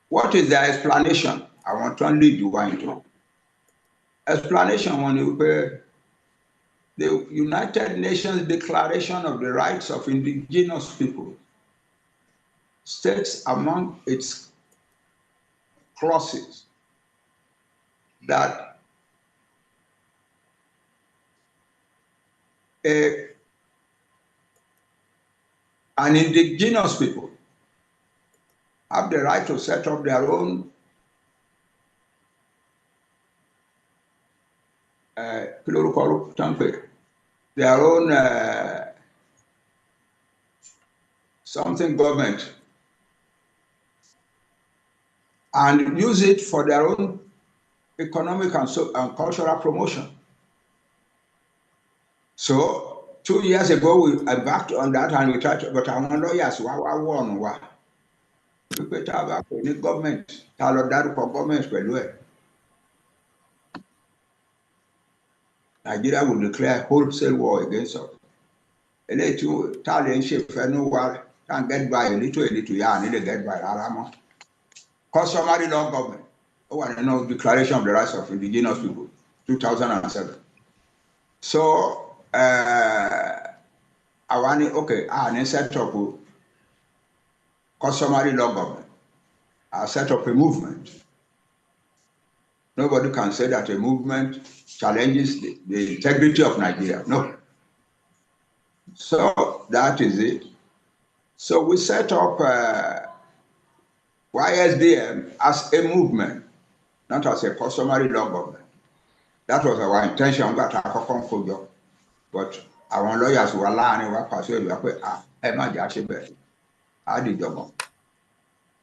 what is the explanation? I want to lead you into explanation when you pay the United Nations Declaration of the Rights of Indigenous People states among its clauses that an indigenous people have the right to set up their own something government and use it for their own economic and cultural promotion. So 2 years ago, we embarked on that and we tried to, but our lawyers were we put our government, government, Nigeria will declare wholesale war against us. A little Italian ship, no war, can get by a little, yeah, need to get by Alamo. Customary law government. Oh, I know Declaration of the Rights of Indigenous People, 2007. So, I want it, okay, I set up customary law government. I set up a movement. Nobody can say that a movement challenges the integrity of Nigeria. No. So that is it. So we set up YSDM as a movement, not as a customary law government. That was our intention. But our lawyers were lying.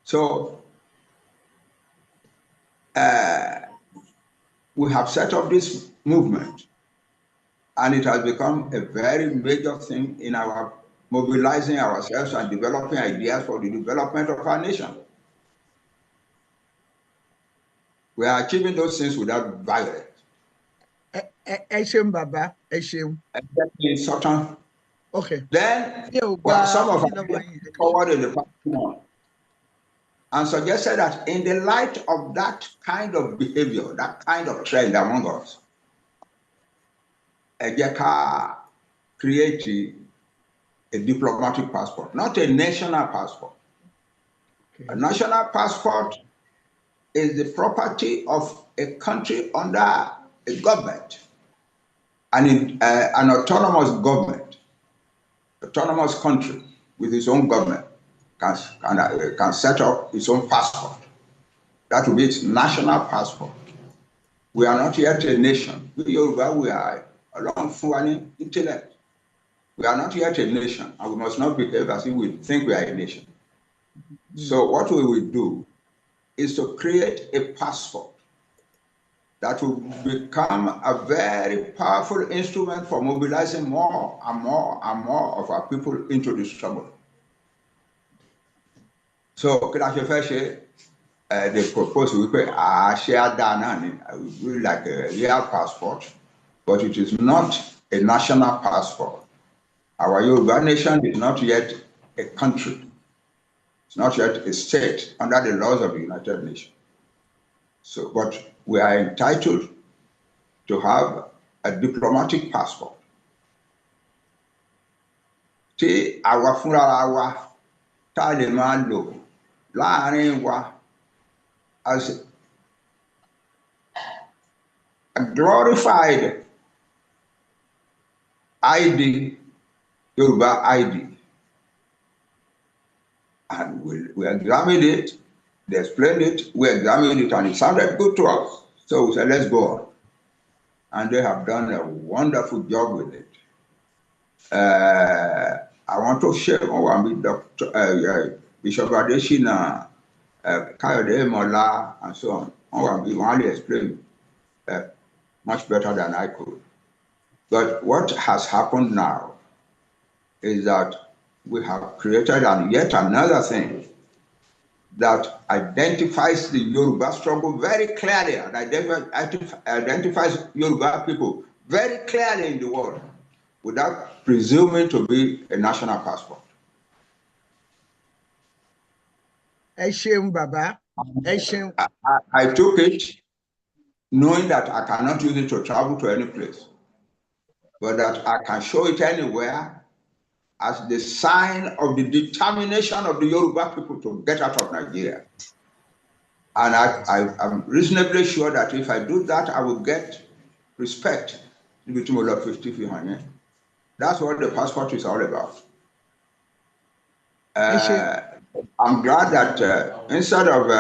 So we have set up this movement, and it has become a very major thing in our mobilizing ourselves and developing ideas for the development of our nation. We are achieving those things without violence. Baba, in certain. Okay. Then some of us forward in the past and suggested that in the light of that kind of behavior, that kind of trend among us, Ejeka create a diplomatic passport, not a national passport. Okay. A national passport is the property of a country under a government, and an autonomous government, autonomous country with its own government can set up its own passport. That will be its national passport. We are not yet a nation. We Yoruba, we are along Fulani intellect. We are not yet a nation, and we must not behave as if we think we are a nation. So what we will do is to create a passport that will become a very powerful instrument for mobilizing more and more and more of our people into this struggle. So, they propose we pay share dana like a real passport, but it is not a national passport. Our Yoruba nation is not yet a country. It's not yet a state under the laws of the United Nations. So, but we are entitled to have a diplomatic passport. Tí àwa fúnra wa tá lè máa lò láàárín wa as a glorified ID, Yoruba ID. And we examined it, they explained it, we examined it, and it sounded good to us. So we said, let's go on. And they have done a wonderful job with it. I want to share one with Dr. Bishop Adeshina, Kayode Mola, and so on. I want to explain much better than I could. But what has happened now is that we have created yet another thing that identifies the Yoruba struggle very clearly and identifies Yoruba people very clearly in the world without presuming to be a national passport. ẹ ṣeun bàbá, ẹ ṣeun. I took it knowing that I cannot use it to travel to any place, but that I can show it anywhere as the sign of the determination of the Yoruba people to get out of Nigeria. And I'm reasonably sure that if I do that, I will get respect. That's what the passport is all about. I'm glad that instead of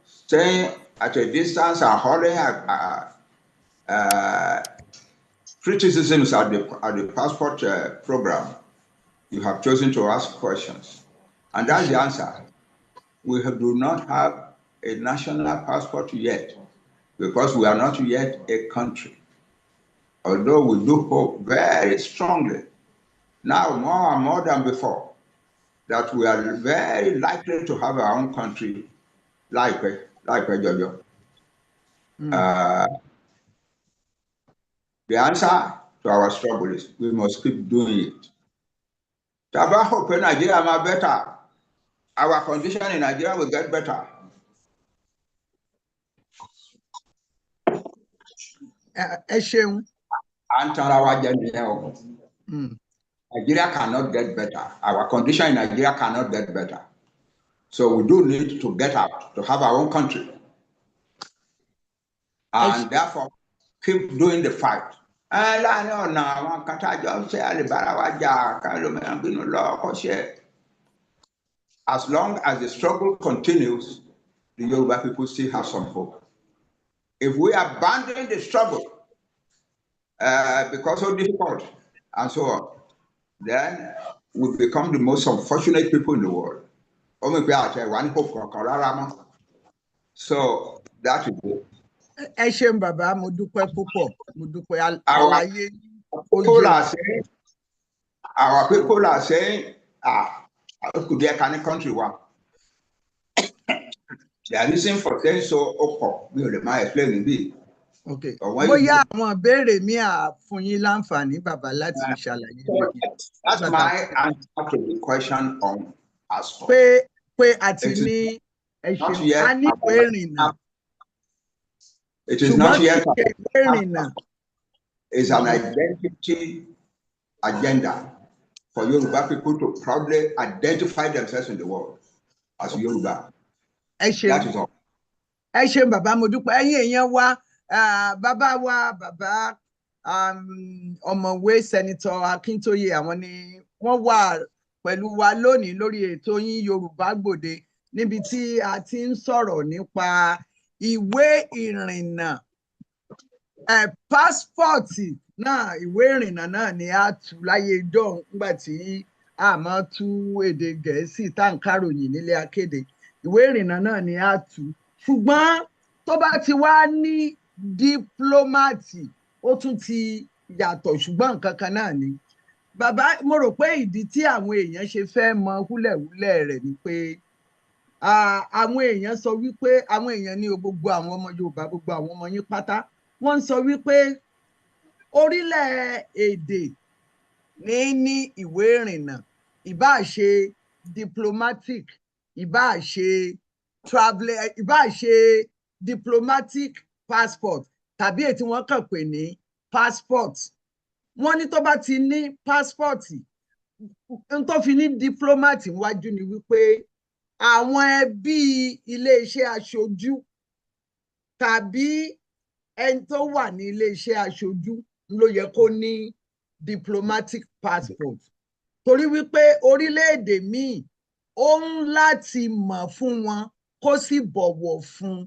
staying at a distance and holding criticisms at the passport program, you have chosen to ask questions. And that's the answer. We do not have a national passport yet because we are not yet a country. Although we do hope very strongly, now more and more than before, that we are very likely to have our own country, like Jojo. The answer to our struggle is we must keep doing it. Taba hope Nigeria ma better. Our condition in Nigeria will get better. Nigeria cannot get better. Our condition in Nigeria cannot get better. So we do need to get out, to have our own country. And therefore, keep doing the fight. As long as the struggle continues, the Yoruba people still have some hope. If we abandon the struggle because of difficult and so on, then we become the most unfortunate people in the world. So that is it. Our people are saying, could there can a country one? They are listening for saying so. We might explain it. Okay. Bóyá àwọn béèrè mi fún yín láǹfààní bàbá láti ṣàlàyé. That's my answer to the question on passport. Pé àti ní ẹ̀ṣẹ̀ a ní ìwé ìrìnnà. It is not yet. It's an identity agenda for Yoruba people to proudly identify themselves in the world as Yoruba. That is all. Ẹ ṣé bàbá mo dúpẹ́ ẹ̀yin èèyàn wa. Bàbá ọ̀mọ̀wé Senator Akintoye àwọn ni wọ́n wà pẹ̀lú wa lónìí lórí ètò yín Yorùbá Gbòde níbi tí a ti ń sọ̀rọ̀ nípa ìwé ìrìnnà pásítọ̀tì náà ìwé ìrìnnà náà ni a tú láyé dọ́hùn nígbà tí a máa tú èdè Gẹ̀ẹ́sì tá à ń káròyìn nílé akéde ìwé ìrìnnà náà ni a tú ṣùgbọ́n tó bá ti wá ní dípúlọ́màtì ó tún ti yàtọ̀ ṣùgbọ́n nǹkan kan náà ni bàbá mo rò pé ìdí tí àwọn èèyàn ṣe fẹ́ mọ húlẹ̀húlẹ̀ rẹ̀ ni pé àwọn èèyàn sọ wípé àwọn èèyàn ní gbogbo àwọn ọmọ Yorùbá gbogbo àwọn ọmọ yín pátá wọ́n ń sọ wípé orílẹ̀-èdè ní ìwé ìrìnnà ìbáà ṣe diplomatic ìbáà ṣe traveler ìbáà ṣe diplomatic passport tàbí èyí tí wọ́n kàn pè ní passport wọ́n ní tó bá ti ní passport n tó fi ní diplomat wájú ni wípé àwọn ẹbí iléeṣẹ́ aṣojú tàbí ẹni tó wà ní iléeṣẹ́ aṣojú ló yẹ kó ní diplomatic passport torí wípé orílẹ̀-èdè míì ó ń láti mọ̀ fún wọn kó sì bọ̀wọ̀ fún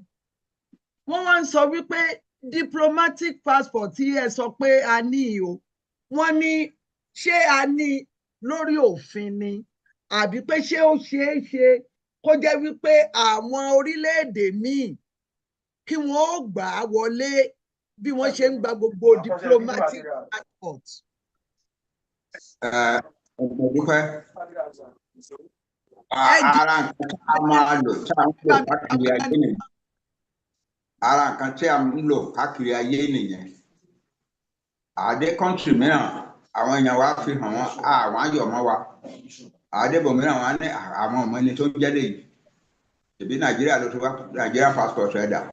wọ́n wá ń sọ wípé diplomatic passport tí ẹ sọ pé a ní o wọ́n ní ṣé a ní lórí òfin ni àbí pé ṣé ó ṣeé ṣe kó jẹ́ wípé àwọn orílẹ̀-èdè míì kí wọ́n ó gbà á wọlé bí wọ́n ṣe ń gba gbogbo diplomatic passport. Ara nǹkan tí a máa lò tí a ń lò káàkiri ayé nìyẹn. Ara nǹkan tí a ń lò káàkiri ayé nìyẹn. Àdé kọ́ńtì mìíràn àwọn èèyàn wa fi hàn wọ́n àwọn ayọ̀ mọ́ wa Adébòmíràn wọn ní àwọn ọmọ ẹni tó ń jẹ́ lèyí. Ìbí Nàìjíríà ló ti wá Nigerian passport rẹ̀ dà.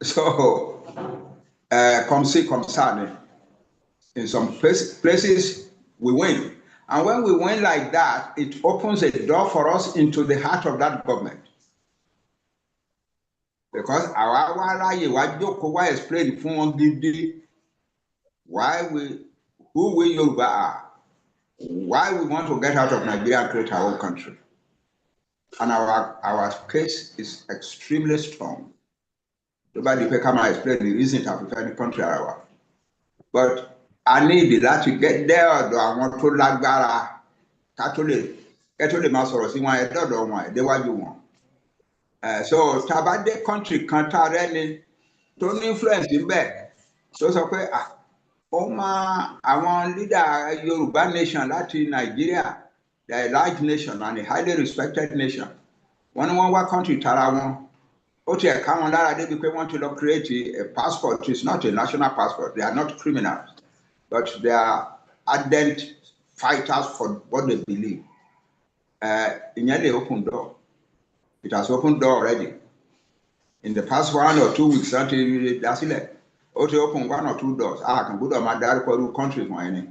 So, come see, come sign. In some places, we win. And when we win like that, it opens a door for us into the heart of that government. Because our explain who we Yoruba are, why we want to get out of Nigeria and create our own country. And our case is extremely strong. Nobody can come and explain the reason to prefer the country. But I need that to get there. I want to lágbára Catholic Master see why I don't want they want you want. So Tabade country can't really don't influence him back. So okay, I want leader Yoruba nation Latin Nigeria, they're a large nation and a highly respected nation. One country Tarawan. Okay, come on, they want to create a passport. It's not a national passport. They are not criminals, but they are ardent fighters for what they believe. It opened door. It has opened door already. In the past 1 or 2 weeks, that's it. Okay, open 1 or 2 doors. I can go to my direct countries for any.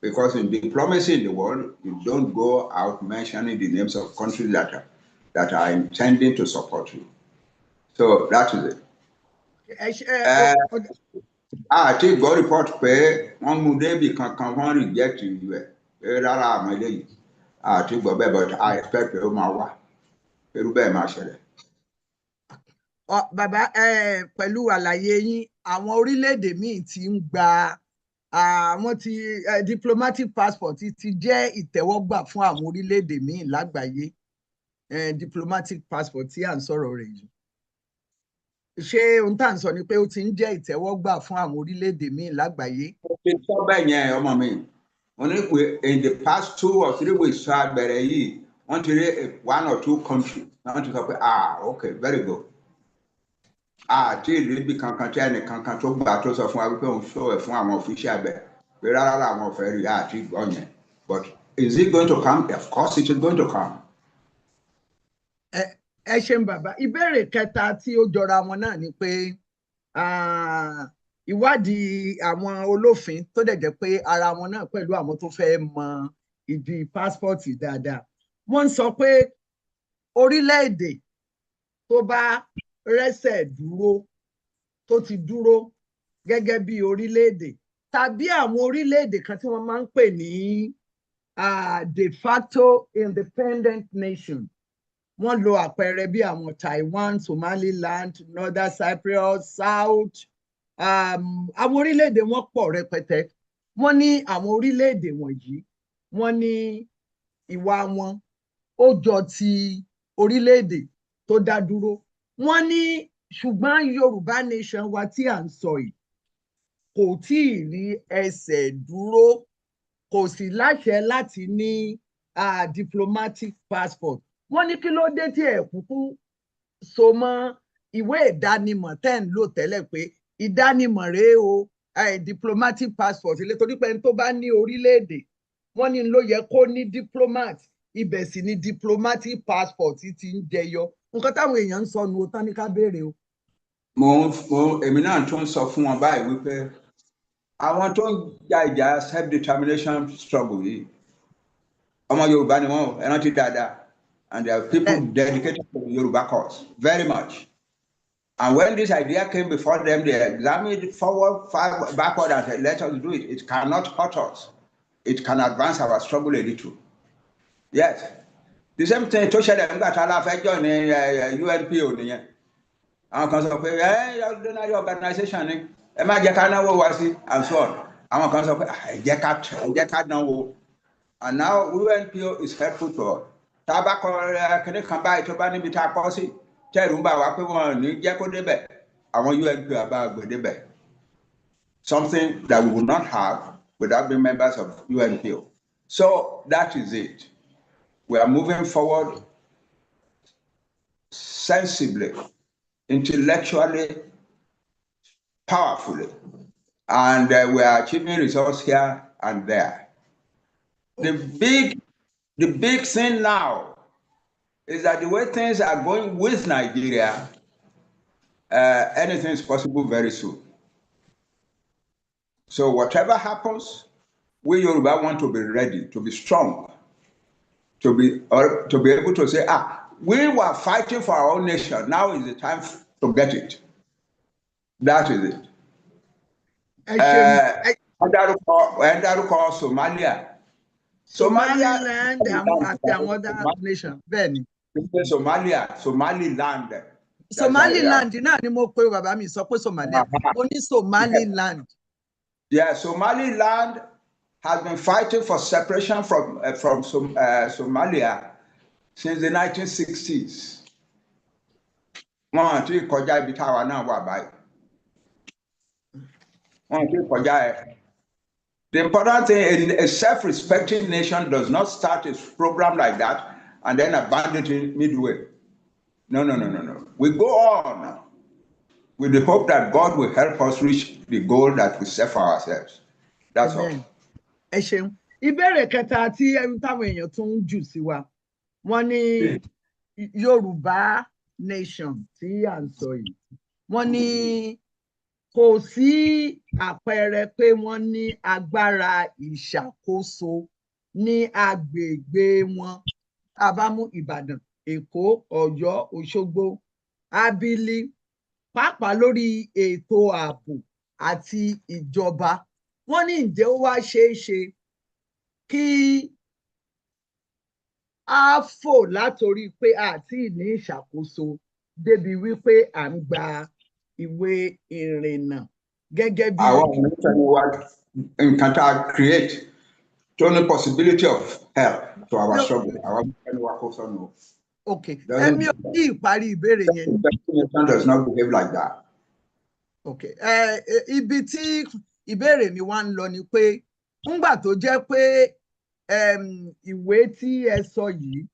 Because in diplomacy in the world, you don't go out mentioning the names of countries that are intending to support you. So that is it. I think God report pé wọ́n mú débi kankan wọ́n reject ìwé rárá àmọ́ eléyìí. I think but I expect pé ó máa wá. Irú bẹ́ẹ̀ máa ṣẹlẹ̀. Bàbá pẹ̀lú àlàyé yín, àwọn orílẹ̀-èdè míì ti ń gba àwọn ti diplomatic passport ti jẹ́ ìtẹ́wọ́gbà fún àwọn orílẹ̀-èdè míì lágbàáyé. Diplomatic passport tí à ń sọ̀rọ̀ rẹ̀ yìí. Ṣé ohun tá à ń sọ ni pé ó ti ń jẹ́ ìtẹ́wọ́gbà fún àwọn orílẹ̀-èdè míì lágbàáyé? Sọ bẹ́ẹ̀ yẹn ọmọ mi, wọ́n ní pé in the past 2 or 3 weeks sọ àgbẹ̀rẹ̀ yìí, wọ́n ti rí 1 or 2 countries wọ́n ti sọ pé okay, very good. Tí ìlú ibi kankan tí ẹnì kankan tó gbà tó sọ fún wa wípé òun ṣòwò fún àwọn official bẹ̀ pé rárá àwọn ọ̀fẹ́ rí àti ìgbọ́ yẹn. But is it going to come? Of course it is going to come. Ẹ ṣeun bàbá, ìbéèrè kẹta tí ó jọra wọn náà ni pé ìwádìí àwọn olófin tó dẹ̀ jẹ́ pé ara wọn náà pẹ̀lú àwọn tó fẹ́ mọ ìdí pásítọ̀tì dáadáa, wọ́n ń sọ pé orílẹ̀-èdè tó bá rẹ́sẹ̀ dúró tó ti dúró gẹ́gẹ́ bí orílẹ̀-èdè tàbí àwọn orílẹ̀-èdè kan tí wọ́n máa ń pè ní de facto independent nation. Wọ́n lo àpẹẹrẹ bí àwọn Taiwan, Somaliland, Northern Cyprus, South. Àwọn orílẹ̀-èdè wọn pọ̀ rẹpẹtẹ. Wọ́n ní àwọn orílẹ̀-èdè wọ̀nyí, wọ́n ní ìwà wọn ó jọ ti orílẹ̀-èdè tó dá dúró. Wọ́n ní ṣùgbọ́n Yorùbá nation wa tí à ń sọ yìí kò tí ì rí ẹsẹ̀ dúró, kò sì láṣẹ láti ní diplomatic passport. Wọ́n ní kí ló dé tí ẹ kúkú so mọ́ ìwé ìdánimọ̀ tẹ́ ń lò tẹ́lẹ̀ pé ìdánimọ̀ rèé o diplomatic passport ilé torí pé ẹni tó bá ní orílẹ̀-èdè wọ́n ní ló yẹ kó ní diplomat, ibẹ̀ sì ni diplomatic passport ti ń jẹyọ. Nǹkan táwọn èèyàn ń sọ nù ó tán ní ká béèrè o. Èmi náà tún sọ fún wọn báyìí wípé àwọn tó ń ja ìjà self-determination struggle yìí ọmọ Yorùbá ni wọ́n ẹ rántí dáadáa. And there are people dedicated to the Yoruba cause, very much. And when this idea came before them, they examined it forward, backward, and said, let us do it. It cannot hurt us. It can advance our struggle a little. Yes. The same thing, to share them, got a lot of join UNPO. And ordinary organization, and so on. And now UNPO is helpful to us. Tabako kene kan báyìí tó bá níbi tá a kọ́ sí tẹ́rù ń bà wá pé wọ́n ní jẹ́ kó débẹ̀ àwọn UNP àbá gbé débẹ̀. Something that we would not have without being members of UNPO. So that is it. We are moving forward sensibly, intellectually, powerfully, and we are achieving results here and there. The big The big thing now is that the way things are going with Nigeria, anything is possible very soon. So whatever happens, we Yoruba want to be ready, to be strong, to be able to say, we were fighting for our own nation. Now is the time to get it. That is it. Somalia. Somaliland àti àwọn other nation bẹ́ẹ̀ ni. Somaliland. Somaliland náà ni mo pe bàbá mi sọ pé Somalia. Mo ní Somaliland. Yeah, Somaliland has been fighting for separation from Somalia since the 1960s. The important thing, a self-respecting nation does not start a program like that and then abandon it midway. No. We go on with the hope that God will help us reach the goal that we set for ourselves. That's all. Ẹ ṣeun. Ìbéèrè kẹta tí táwọn èèyàn tún ń jù sí wa, wọ́n ní Yorùbá nation tí à ń sọ yìí, wọ́n ní kò sí àpẹẹrẹ pé wọ́n ní agbára ìṣàkóso ní agbègbè wọn. Tá a bá mú Ìbàdàn, Èkó, Ọ̀yọ́, Òṣogbo, Abílí, pàápàá lórí ètò ààbò àti ìjọba. Wọ́n ní ǹjẹ́ ó wá ṣeé ṣe kí a fò látorí pé àti ní ìṣàkóso débi wípé à ń gba ìwé ìrìnnà gẹ́gẹ́ bí. Àwọn nǹkan tá a create to the possibility of help to our struggle. Àwọn ẹni wa kó sọnù. Okay, èmi ò tí ì parí ìbéèrè yẹn. The does not behave like that. Okay, ibi tí ìbéèrè mi wá ń lọ ni pé ńgbà tó jẹ́ pé ìwé tí ẹ sọ yìí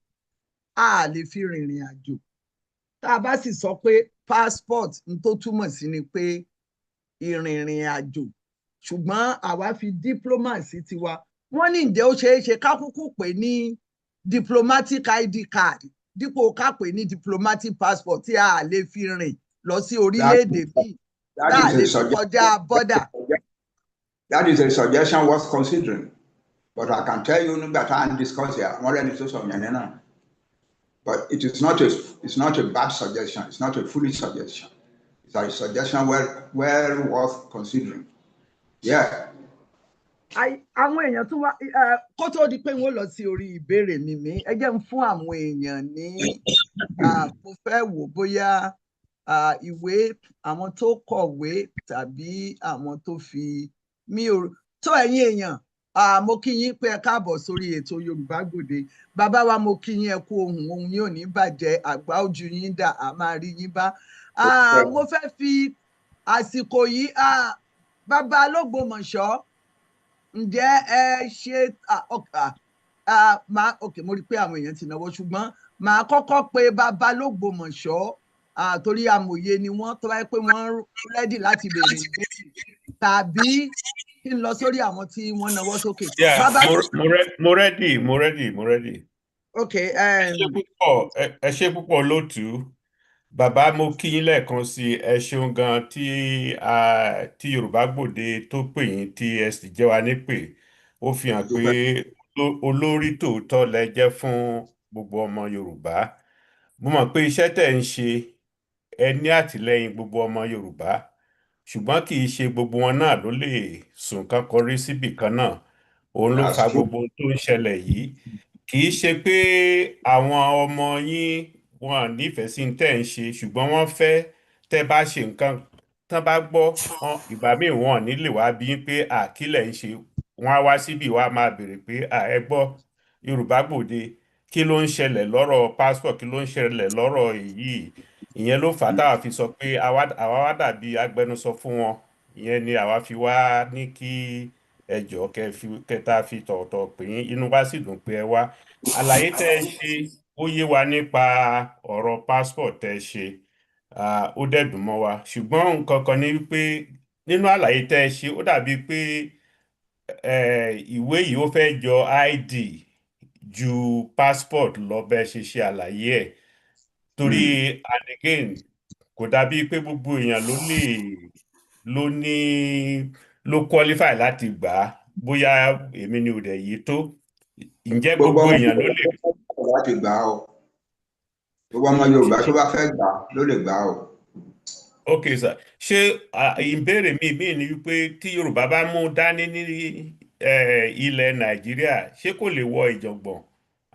a lè fi rìnrìn àjò. Tá a bá sì sọ pé passport n tó túmọ̀ sí ni pé ìrìnrìn àjò, ṣùgbọ́n àwa fi diplomacy tiwa. Wọ́n ní ǹjẹ́ ó ṣeé ṣe ká kúkú pè ní diplomatic ID card dípò ká pè ní diplomatic passport tí a lè fi rìn lọ sí orílẹ̀-èdè bíi tá a lè fi kọjá border. That is a suggestion worth considering, but I can tell you nígbà tá à ń discuss here wọ́n rẹ́ni tó sọ yẹn náà. But it's not a bad suggestion. It's not a foolish suggestion. It's a suggestion well worth considering. Yeah. Àwọn èèyàn tún wá kó tó di pé wọ́n lọ sí orí ìbéèrè mi ẹ jẹ́ ń fún àwọn èèyàn ní mo fẹ́ wò bóyá ìwé àwọn tó kọ̀wé tàbí àwọn tó fi tó ẹ̀yin èèyàn mo kí yín pé ẹ káàbọ̀ sórí ètò Yorùbá Gbòde. Bàbá wa mo kí yín ẹ kú ohùn yín ò ní bàjẹ́, àgbà ojú yín dà á máa rí yín bá. Mo fẹ́ fi àsìkò yìí bàbá l'Ógbómọ̀ṣọ́ ǹjẹ́ ẹ ṣe mo rí i pé àwọn èèyàn ti náwó ṣùgbọ́n màá kọ́kọ́ pe bàbá l'Ógbómọ̀ṣọ́ torí amòye ni wọ́n tó bá yẹ pé wọ́n rẹ́dì láti béèrè ìbéèrè tàbí kí n lọ sórí àwọn tí wọ́n náwó sókè. Mo ready. Okay. Ẹ ṣé púpọ̀ lótú. Bàbá mo kí yín lẹ́ẹ̀kan sí ẹ ṣeun gan tí Yorùbá Gbòde tó pè yín tí ẹ sì jẹ́ wa nípè. Ó fi hàn pé olórí tòótọ́ lẹ jẹ́ fún gbogbo ọmọ Yorùbá. Mo mọ̀ pé iṣẹ́ tẹ̀ ń ṣe ẹ ní àtìlẹ́yìn gbogbo ọmọ Yorùbá, ṣùgbọ́n kì í ṣe gbogbo wọn náà ló lè sùn kan kọrí síbì kan náà. Òun ló fa gbogbo tó ń ṣẹlẹ̀ yìí. Kì í ṣe pé àwọn ọmọ yín wọn nífẹ̀ẹ́ sí tẹ́ ń ṣe, ṣùgbọ́n wọ́n fẹ́ tẹ́ bá ṣe nǹkan tán bá gbọ́ ìgbà míì wọn ní lè wá bí pé kí lẹ̀ ń ṣe. Wọ́n á wá síbí wá máa béèrè pé ẹ gbọ́ Yorùbá Gbòde kí ló ń ṣẹlẹ̀ lọ́rọ̀ passport, kí ló ń ṣẹlẹ̀ lọ́rọ̀ èyí. Ìyẹn ló fà á táwa fi sọ pé àwa wá dàbí agbẹnusọ fún wọn. Ìyẹn ni àwa fi wá ní kí ẹ jọ̀ọ́ kẹta fi tọ̀ọ̀tọ̀ pè yín, inú wa sì dùn pé ẹ wá. Àlàyé tẹ́ ẹ ṣe ó yé wa nípa ọ̀rọ̀ passport tẹ́ ẹ ṣe, ó dẹ̀ dùn mọ́ wa. Ṣùgbọ́n nǹkan kan ni wípé nínú àlàyé tẹ́ ẹ ṣe ó dàbí pé ìwé yìí ó fẹ́ jọ ID ju passport lọ bẹ́ẹ̀ ṣe àlàyé ẹ̀ torí and again kò dàbí pé gbogbo èèyàn ló qualify láti gbà á bóyá èmi ni ò dẹ̀ yìí tó ǹjẹ́ gbogbo èèyàn ló lè. láti gbà á o gbogbo ọmọ Yorùbá tó bá fẹ́ gbà á ló lè gbà á o. ok sir ṣé ìbéèrè mi ni wípé tí Yorùbá bá mú dání ní ilẹ̀ Nàìjíríà ṣé kò lè wọ ìjọ̀gbọ̀n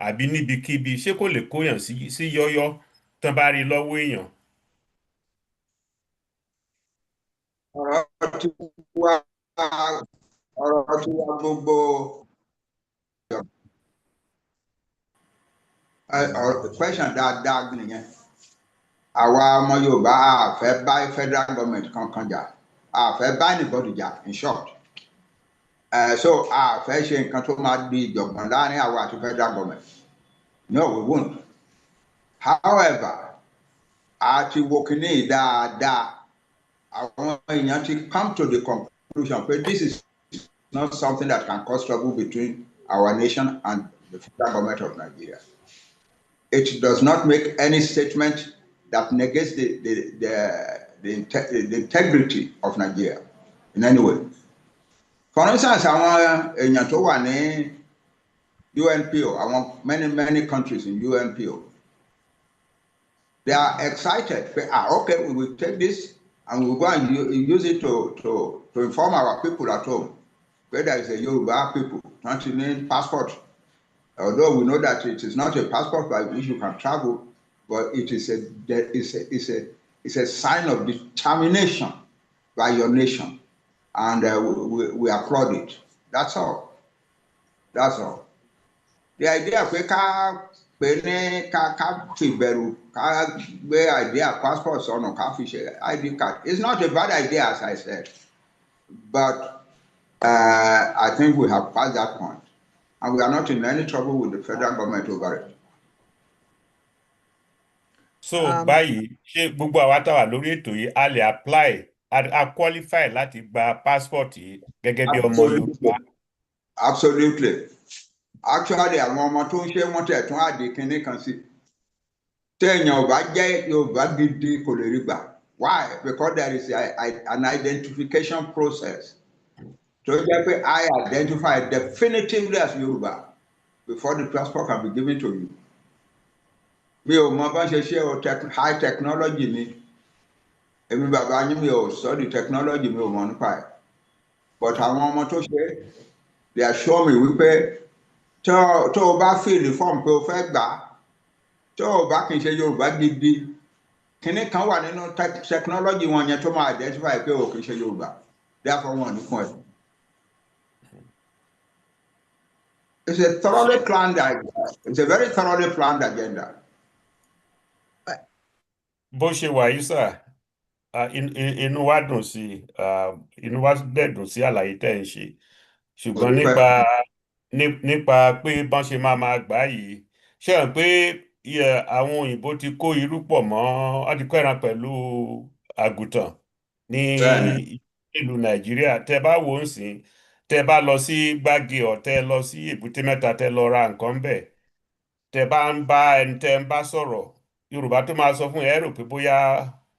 àbí níbikíbi ṣé kò lè kóyàn sí yọ́yọ́ tán bá rí lọ́wọ́ èèyàn. ọ̀rọ̀ tí wá gbogbo question dáadáa nìyẹn àwa ọmọ Yorùbá a fẹ́ bá federal government kankan jà a fẹ́ bá anybody jà in short so a fẹ́ ṣe nǹkan tó máa di ìjọ̀gbọ̀n láàrin àwa àti federal government no we won't however a ti wo kíní dáadáa àwọn èèyàn ti come to the conclusion pé this is not something that can cause trouble between our nation and the federal government of Nigeria. It does not make any statement that negates the integrity of Nigeria in any way. For instance, àwọn èèyàn tó wà ní UNPO, àwọn many countries in UNPO, they are excited. Okay, we will take this and we will go and use it to inform our people at home. Where there is a Yoruba people, not need passport. Although we know that it is not a passport by which you can travel, but it is a sign of determination by your nation, and we applaud it. That's all. That's all. The idea of idea passports on a ID card is not a bad idea, as I said, but I think we have passed that point, and we are not in any trouble with the federal government over it. So báyìí ṣé gbogbo àwa tá wà lórí ètò yìí a lè apply a qualify láti gba passport yìí gẹ́gẹ́ bí ọmọ Yorùbá. Absolutely. Actually àwọn ọmọ tó ń ṣe wọ́n tẹ̀ tún àdé kínní kan sí téèyàn ò bá jẹ́ Yorùbá gidi kò lè rí gbà. Why? Because there is an identification process. So I identify definitively as Yoruba before the passport can be given to you. Mi ò mọ bá ṣe ṣe high technology ni. Èmi bàbá yín mi ò study technology mi ò mọ nípa ẹ̀. But àwọn ọmọ tó ṣe, they assure me wípé tó o bá fill the form pé o fẹ́ gbà tó o bá kì í ṣe Yorùbá gidi kíní kan wà nínú technology wọn yẹn tó máa identify pé o kì í ṣe Yorùbá. Therefore wọn ò ní fún ẹ. It's a thoroughly planned agenda. It's a very thoroughly planned agenda. Bó ṣe wà yìí sà, inú wa dùn sí inú wa dẹ̀ dùn sí àlàyé tẹ́ ń ṣe. Ṣùgbọ́n nípa pé bọ́n ṣe máa gbà yìí, ṣé ẹ̀ pé àwọn òyìnbó ti kó irú pọ̀ mọ́, wọ́n ti kó ẹran pẹ̀lú àgùntàn ní ìlú Nàìjíríà. Tẹ́ bá wò ó sìn, tẹ́ bá lọ sí Gbági ọ̀ tẹ́ lọ sí Èbúté Mẹ́ta tẹ́ lọ ra nǹkan bẹ̀, tẹ́ bá ń bá ẹni tẹ́ ń bá sọ̀rọ̀ Yorùbá tó máa sọ fún ẹ rò pé bóyá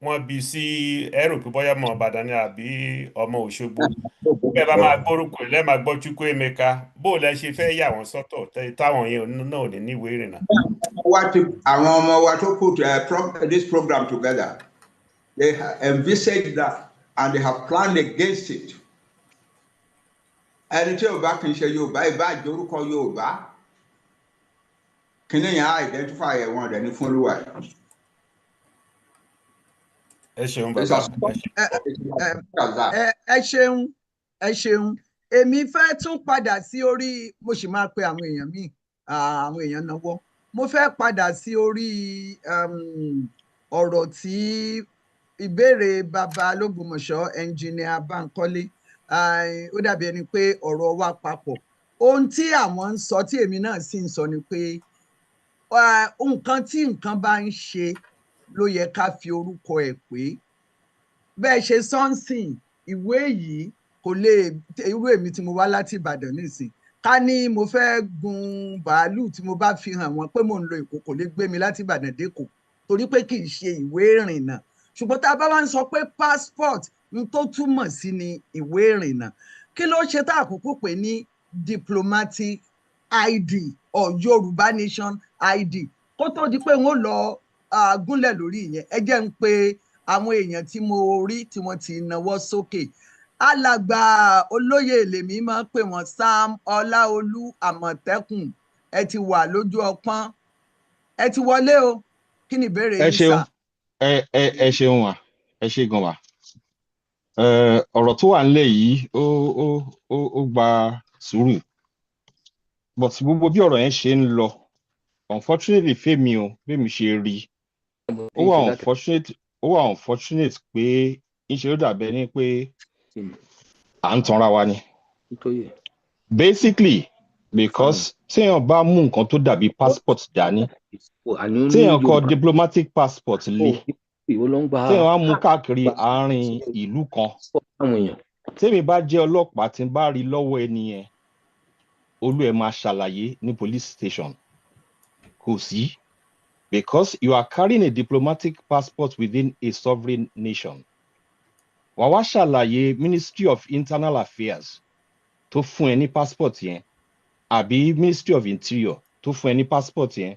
wọ́n bí sí ẹ rò pé bóyá ọmọ Ìbàdàn ni àbí ọmọ Òṣogbo bẹ́ẹ̀ bá máa gbórúkọ ilẹ̀ máa gbọ́ Chukwuemeka bó lẹ ṣe fẹ́ yà wọ́n sọ́tọ̀ táwọn yẹn náà ní níwèé ìrìnnà. Àwọn ọmọ wa tó put this program together, they envisaged that and they have planned against it. Ẹni tí Yorùbá kì í ṣe Yorùbá ìbá àjórúkọ Yorùbá kí ni yẹn identify ẹ̀wọ̀n rẹ̀ ní fún olúwa ẹ̀. Ẹ ṣeun bàbá. Ẹ ṣeun èmi fẹ́ tún padà sí orí mo sì máa pe àwọn èèyàn míì àwọn èèyàn náwó mo fẹ́ padà sí orí ọ̀rọ̀ tí ìbéèrè bàbá l'Ógbómọ̀ṣọ́ ẹnjìnìà Bánkọ́lé ó dàbí ẹni pé ọ̀rọ̀ wa papọ̀ ohun tí àwọn ń sọ tí èmi náà sì ń sọ ni pé nǹkan tí nǹkan bá ń ṣe ló yẹ ká fi orúkọ ẹ̀ pé bẹ́ẹ̀ ṣe sọ́nsìn ìwé yìí kò lè irú èmi tí mo wá láti Ìbàdàn nísìn ká ní mo fẹ́ gun bàálù tí mo bá fi hàn wọ́n pé mò ń lo Èkó kò lè gbé mi láti Ìbàdàn dÉkòó torí pé kì í ṣe ìwé ìrìnnà ṣùgbọ́n tá a bá wá ń sọ pé passport n tó túmọ̀ sí ni ìwé ìrìnnà kí ló ṣe tá àkókò pé ní diplomatic ID or Yorùbá nation ID kó tó di pé wọ́n lọ gúnlẹ̀ lórí ìyẹn ẹ jẹ́ ń pe àwọn èèyàn tí mo rí tí wọ́n ti nawọ́ sókè alàgbà olóyè lèmi máa ń pè wọ́n Sam Ọláolú Àmọ̀tẹ́kùn ẹ ti wà lójú ọpọ́n ẹ ti wọlé o kí ni ìbéèrè yín sà. ẹ ṣeun wa ẹ ṣe gan wa ọ̀rọ̀ tó wà nílẹ̀ yìí ó gba sùúrù but gbogbo bí ọ̀rọ̀ yẹn ṣe ń lọ unfortunately fẹ́mi o fẹ́mi ṣe rí ó wà unfortunate pé ńṣe ló dàbẹ́ ní pé à ń tanra wa ni basically because téèyàn bá mú nǹkan tó dàbí passport dání téèyàn kọ diplomatic passport lé téèyàn á mú káàkiri àárín ìlú kan tèmi bá jẹ́ ọlọ́pàá tí n bá rí lọ́wọ́ ẹni yẹn olú ẹ̀ máa ṣàlàyé ní police station kò sí because you are carrying a diplomatic passport within a sovereign nation wàá wá ṣàlàyé Ministry of Internal Affairs tó fún ẹ ní passport yẹn àbí Ministry of Interior tó fún ẹ ní passport yẹn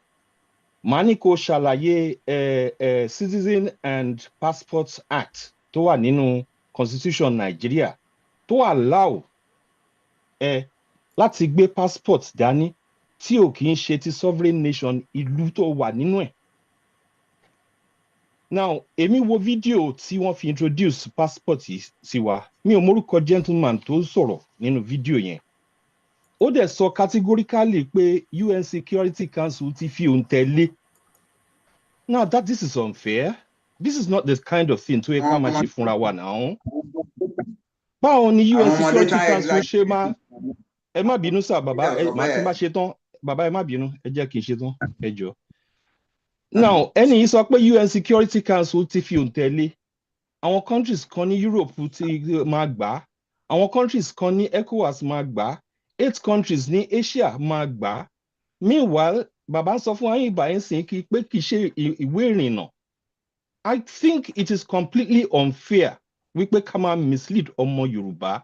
màá ní kó ṣàlàyé Citizen and Passport Act tó wà nínú Constitution Nigeria tó allow láti gbé passport dání tí ò kì í ṣe ti sovereign nation ìlú tó wà nínú ẹ̀. Now èmi wo fídíò tí wọ́n fi introduce passport sí wa mi ò mórúkọ gentleman tó sọ̀rọ̀ nínú fídíò yẹn ó dẹ̀ sọ categorically pé UN Security Council ti fi òǹtẹ̀ lé. Now this is unfair. This is not the kind of thing tó yẹ ká máa ṣe fúnra wa náà. Báwo ni UN Security Council ṣe máa ẹ má bínú sá bàbá màá ti má ṣe tán bàbá ẹ má bínú ẹ jẹ́ kí n ṣe tán ẹ jọ̀ọ́. Now ẹni yìí sọ pé UN Security Council ti fi òǹtẹ̀ lé àwọn countries kan ní Europe ti máa gbà á àwọn countries kan ní ECOWAS máa gbà á 8 countries ní Asia máa gbà á meanwhile bàbá ń sọ fún ayé ìbà yẹn sìn kí pé kì í ṣe ìwé ìrìnnà. I think it is completely unfair wípé ká máa mislead ọmọ Yorùbá.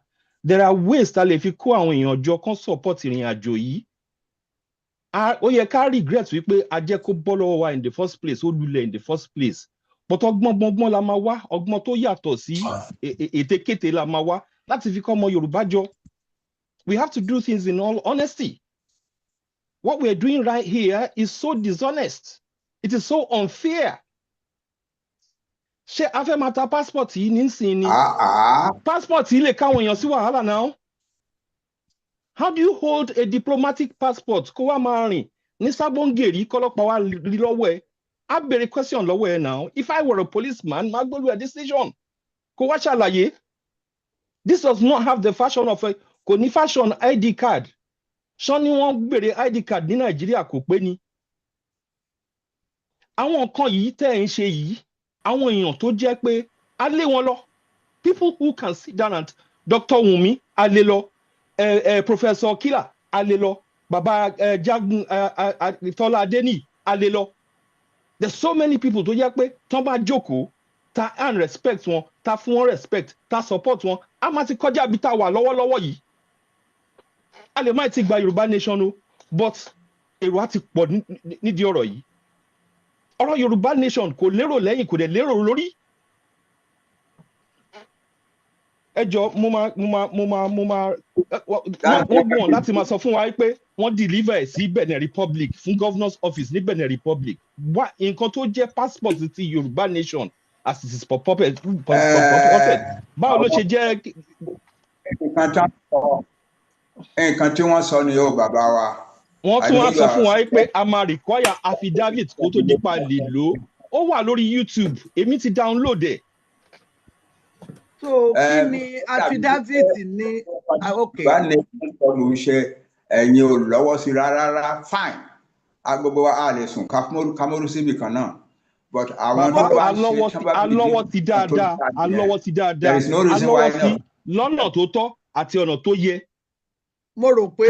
There are ways tá lè fi kó àwọn èèyàn jọ kán support ìrìn àjò yìí. Ó yẹ ká regret wípé a jẹ́ kó bọ́ lọ́wọ́ wa in the first place ó lulẹ̀ in the first place. But ọgbọ́n la máa wá ọgbọ́n tó yàtọ̀ sí ètekéte la máa wá láti fi kọ́ ọmọ Yorùbá jọ. We have to do things in all honesty. What we are doing right here is so dishonest. It is so unfair. Ṣé a fẹ́ máa ta passport yìí nísìnyí ni? Passport yìí lè káwọn èèyàn sí wàhálà náà. How do you hold a diplomatic passport kó wá máa rìn ní Sábóngèrì kọ́lọ́pàá wá rí lọ́wọ́ ẹ̀? Á bèrè question lọ́wọ́ ẹ̀ náà. If I were a policeman, máa gbọ́dọ̀ ẹ̀ decision. Kó wá ṣàlàyé. This does not have the fashion of a kò ní fashion ID card. Ṣán ni wọ́n bèrè ID card ní Nàìjíríà kò pé ni. Àwọn nǹkan yìí tẹ́ ń ṣe yìí. Àwọn èèyàn tó jẹ́ pé a lé wọn lọ. People who can sit down and Dr. Wunmi a lé lọ. Professor Kila a lé lọ. Baba Jagun Tọ́lá Adéní a lé lọ. There's so many people tó jẹ́ pé tán bá jókòó ta and respect wọn ta fún wọn respect ta support wọn a máa ti kọjá bí ta wà lọ́wọ́lọ́wọ́ yìí. A lè má ti gba Yorùbá nation o but èrò á ti pọ̀ nídìí ọ̀rọ̀ yìí. Ọ̀rọ̀ Yorùbá nation kò lérò lẹ́yìn kò dẹ̀ lérò lórí. Ẹ jọ̀ọ́ mo máa wọ́n gbọ́n láti máa sọ fún wa pé wọ́n deliver ẹ̀ sí Benin Republic fún governor's office ní Benin Republic. Nǹkan tó jẹ́ passport ti Yorùbá nation as it is purported. Báwo ló ṣe jẹ́. Nǹkan tí wọ́n sọ ni yóò bàbá wa. Wọ́n tún wá sọ fún wa pé a máa require affidavit kó tó dípa lè lò ó wà lórí YouTube èmi ti download ẹ̀. So kí ni affidavit ní okay. Bá ní ọdún ṣe ẹ̀yin ò lọ́wọ́ sí rárá fine agbègbè wa a lè sùn kámọ́rú síbi kan náà but àwọn tó bá ṣe alọ́wọ́ ti dáadáa alọ́wọ́ ti dáadáa alọ́wọ́ sí lọ́nà tó tọ́ àti ọ̀nà tó yẹ. mo rò pé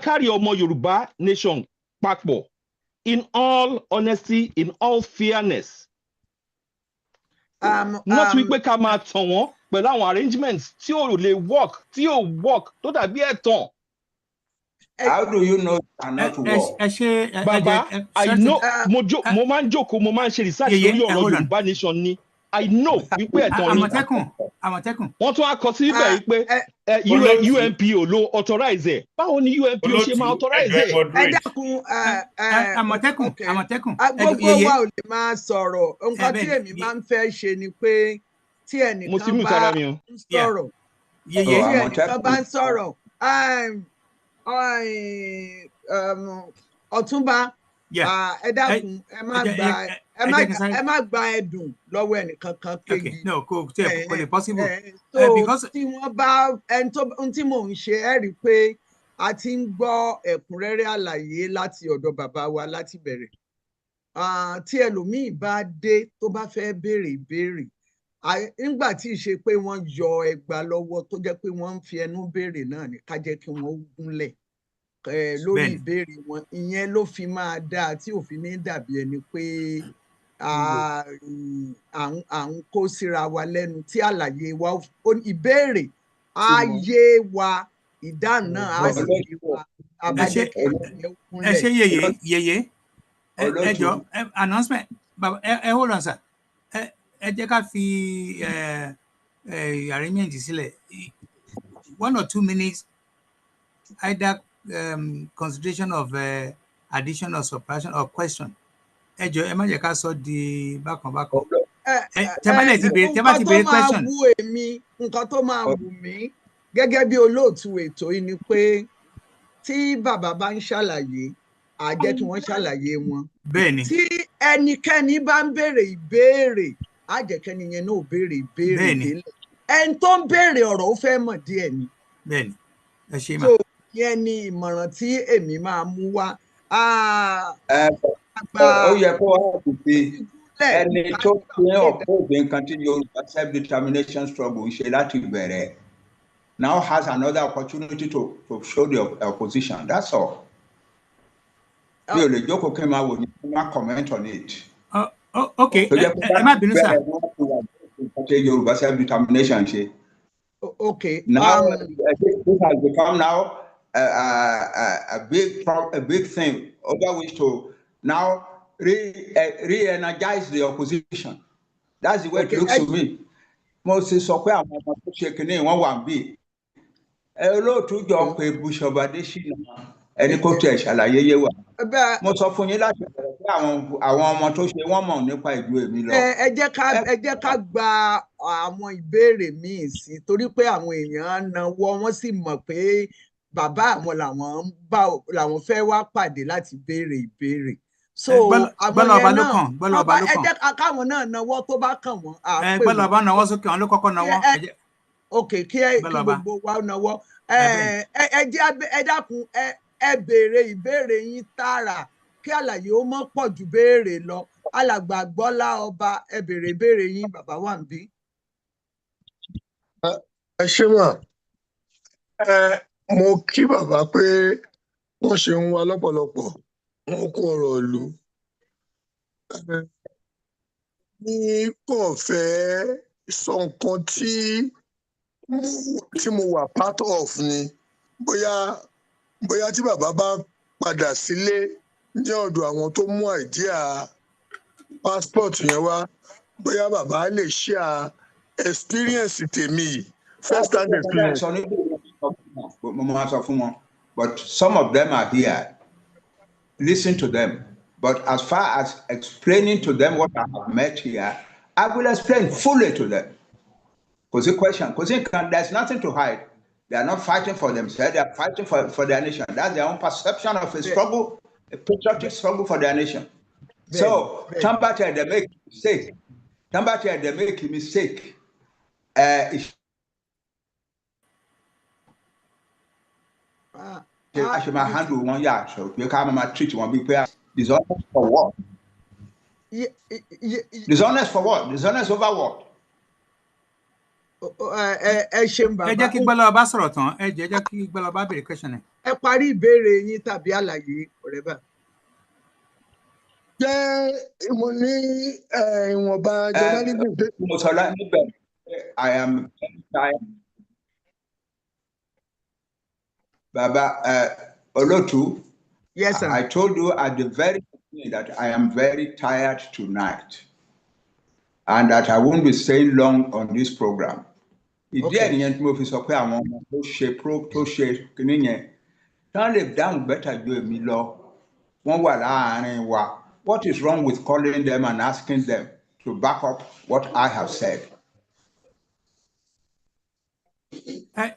carry ọmọ Yorùbá nation papọ̀ in all honesty, in all fairness. Not wípé ká máa tàn wọ́n pẹ̀lú àwọn arrangements tí ò lè work, tí ò work, tó dàbí ẹ̀tàn. How do you know not to work? Baba, I know, mo máa ń jókòó, mo máa ń ṣe research lórí ọ̀rọ̀ Yorùbá nation ni. I know wípé ẹ̀tàn ni. Àmọ̀tẹ́kùn. Wọ́n tún á kọ sí ibẹ̀ yìí pé UNPO ló authorize ẹ̀. Báwo ni UNPO ṣe máa authorize ẹ̀? Ẹ dákun Àmọ̀tẹ́kùn. Gbogbo wa ò lè máa sọ̀rọ̀. Nǹkan tí èmi máa ń fẹ́ ṣe ni pé tí ẹnìkan bá ń sọ̀rọ̀, tí ẹnìkan bá ń sọ̀rọ̀, Ọ̀túnba, ẹ dákun, ẹ má gba ẹ̀dùn lọ́wọ́ ẹnìkankan kejì. No, kò lè possible. Because tí wọ́n bá ohun tí mò ń ṣe ẹ rí i pé a ti ń gbọ́ ẹ̀kúnrẹ́rẹ́ àlàyé láti ọ̀dọ̀ bàbá wa láti bẹ̀rẹ̀. Tí ẹlòmíì bá dé tó bá fẹ́ béèrè ìbéèrè, nígbà tí ì ṣe pé wọ́n yọ ẹgbàá lọ́wọ́ tó jẹ́ pé wọ́n ń fi ẹnu béèrè náà ní ká jẹ́ kí wọ́n gúnlẹ̀ lórí ìbéèrè wọn. Ìyẹn ló fi máa dáa tí òfin ní dàbí ẹni pé à ń kó síra wa lẹ́nu, tí àlàyé wa ìbéèrè á yé wa, ìdáhùn náà á sì yé wa. Ẹ ṣe yèyé ẹ jọ announcement hold on sir, ẹ jẹ́ ká fi arrangement sílẹ̀ 1 or 2 minutes, either consideration of addition or subtraction or question. Ẹ jọ̀ọ́ ẹ má jẹ́ ká sọ di bákan. Tẹ́ bá ti béèrè question. Nǹkan tó máa wù mí gẹ́gẹ́ bí olóòtú ètò yìí ni pé tí bàbá bá ń ṣàlàyé, á jẹ́ kí wọ́n ṣàlàyé wọn. Bẹ́ẹ̀ni. Tí ẹnikẹ́ni bá ń béèrè ìbéèrè, á jẹ́ kẹ́ni yẹn náà béèrè ìbéèrè délẹ̀. Ẹni tó ń béèrè ọ̀rọ̀ ó fẹ́ mọ̀ díẹ̀ ni. Bẹ́ẹ̀ni, ẹ ṣe mà. So yẹn ni ìmọ̀ràn tí èmi máa mú wá. Ó yẹ kó wá kùtì ẹni tó fi ọ̀pọ̀ nǹkan tí Yorùbá self-determination struggle ṣe láti bẹ̀rẹ̀ now has another opportunity to show the opposition. That's all. Mi ò lè jókòó kí n máa wò ní kí n máa comment on it. Okay, ẹ má bínú sá. Yorùbá self-determination ṣe. Okay. Now this has become now a big thing over which to now re-energize the opposition. That's the way it looks to me. Mo sì sọ pé àwọn ọmọ tó ṣe kìíní wọ́n wà bí olóòtú jọ pé Bùṣọ̀bàdé ṣìnà ẹni kó tiẹ̀ ṣàlàyé yé wa. Mo sọ fún yín láti bẹ̀rẹ̀ pé àwọn ọmọ tó ṣe wọ́n mọ̀ nípa ìlú èmi lọ. Ẹ jẹ́ ká gba àwọn ìbéèrè míì sí, torí pé àwọn èèyàn náwó wọ́n sì mọ̀ pé bàbá àwọn làwọn fẹ́ wá pàdé láti béèrè ìbéèrè. So àwọn yẹn náà ẹ jẹ́ káwọn náà náwó tó bá kàn wọ́n. Gbọ́dọ̀ba náwó sókè, wọn ló kọ́kọ́ náwó. Ok, kí gbogbo wa náwó. Ẹ dákun ẹ béèrè ìbéèrè yín tààrà kí àlàyé ó mọ́ pọ̀ ju béèrè lọ. Alàgbà Gbọ́lá Ọba, ẹ béèrè ìbéèrè yín, bàbá wà ń bí. Ẹ ṣé mà. Mo kí bàbá pé wọ́n ṣe ń wá lọ́pọ̀lọpọ̀, wọ́n kó ọ̀rọ̀ ìlú. Ní kò fẹ́ sọ nǹkan tí mo wà part of ni, bóyá tí bàbá bá padà sílé ní ọ̀dọ̀ àwọn tó mú àìdíà passport yẹn wá, bóyá bàbá lè share experience tèmi, first hand experience. But some of them are here. Listen to them. But as far as explaining to them what I have met here, I will explain fully to them. Because there's nothing to hide. They are not fighting for themselves. They are fighting for their nation. That's their own perception of a struggle, a patriotic struggle for their nation. So, somebody they make a mistake. Somebody they make a mistake. I should handle one yard, so you can't treat one big player. Dishonest for what? Dishonest for what? Dishonest over what? ṣeun bàbá. ẹ jẹ́ kí Gbọ́lábá bá sọ̀rọ̀ tán ẹ jẹ́ kí Gbọ́lábá béèrè question ẹ̀. ẹ parí ìbéèrè yín tàbí àlàyé ọ̀rẹ́ bá. Jẹ́ mo ní ìwọ̀nba journalism. Mo sọ níbẹ̀, I am tired. Baba Olotu, yes, sir. I told you at the very beginning that I am very tired tonight and that I won't be staying long on this program. Ìdí ẹ̀ nìyẹn tí mo fi sọ pé àwọn ọmọ tó ṣe kìíní yẹn tán lè dáhùn bẹ́tà ju èmi lọ, wọ́n wà láàárín wa. What is wrong with calling them and asking them to back up what I have said?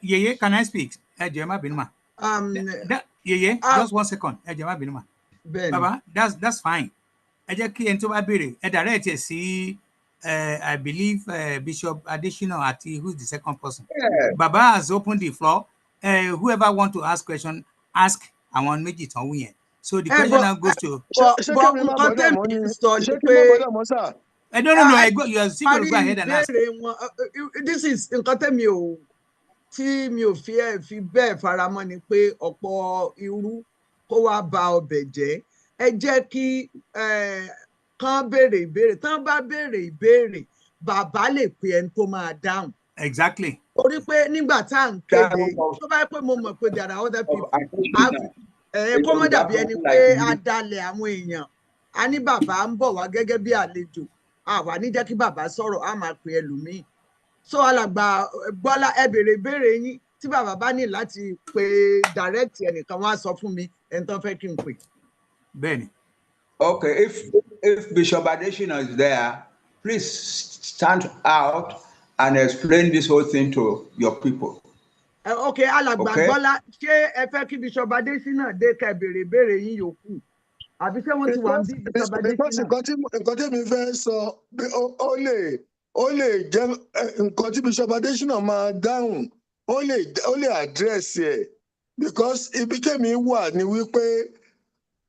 Yeye, can I speak? Yeye, just 1 second. Baba, that's fine. Direct see, I believe Bishop Additional Ati, who's the second person. Yeah. Baba has opened the floor. Whoever want to ask question, ask. I want to make it on win. So the question now goes to. No. You are still going to go ahead and ask. This is tí mi ò fi bẹ́ẹ̀ faramọ́ ni pé ọ̀pọ̀ irú kó wá ba ọbẹ̀ jẹ́. Ẹ jẹ́ kí kán béèrè ìbéèrè, tán bá béèrè ìbéèrè bàbá lè pe ẹni tó máa dáhùn. Exactly. Torí pé nígbà tá à ń kéde tó bá pé mo mọ̀ pé there are other people kó mọ́ dàbí ẹni pé a dalẹ̀ àwọn èèyàn a ní bàbá ń bọ̀ wá gẹ́gẹ́ bí àlejò àwa ní jẹ́ kí bàbá sọ̀rọ̀ á máa pe ẹlòmíì. So alàgbà Gbọ́lá ẹ béèrè ìbéèrè yín tí bàbá bá ní láti pe direct ẹnìkan wá sọ fún mi ẹni tó fẹ́ kí n pè. Bẹ́ẹ̀ni. Okay, if Bishop Adesina is there, please stand out and explain this whole thing to your people. Okay, alàgbà Gbọ́lá ṣé ẹ fẹ́ kí Bishop Adesina dé ká béèrè ìbéèrè yín yòókù àbí ṣé wọ́n ti wà ní Bishop Adesina. Nǹkan tí mi fẹ́ sọ ó lè jẹ́ nǹkan tí Bishop Adesina máa dáhùn ó lè address ẹ̀ because ibi tèmi wà ní wípé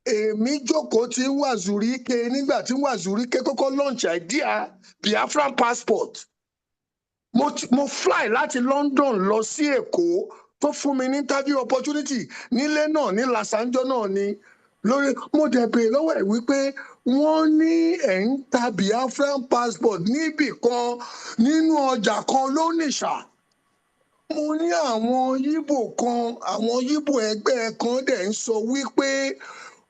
èmi jókòó tí Wazurike nígbà tí Wazurike kọ́kọ́ launch idea Biafran passport mo fly láti London lọ sí Èkó tó fún mi ní interview opportunity nílé náà ní Lasanjo náà ni lórí mo dẹ̀ bèèrè lọ́wọ́ ẹ̀ wípé wọ́n ní ẹ̀ ń ta Biafran passport níbì kan nínú ọjà kan lónìṣà. Mo ní àwọn Yíbò kan àwọn Yíbò ẹgbẹ́ kan dẹ̀ ń sọ wípé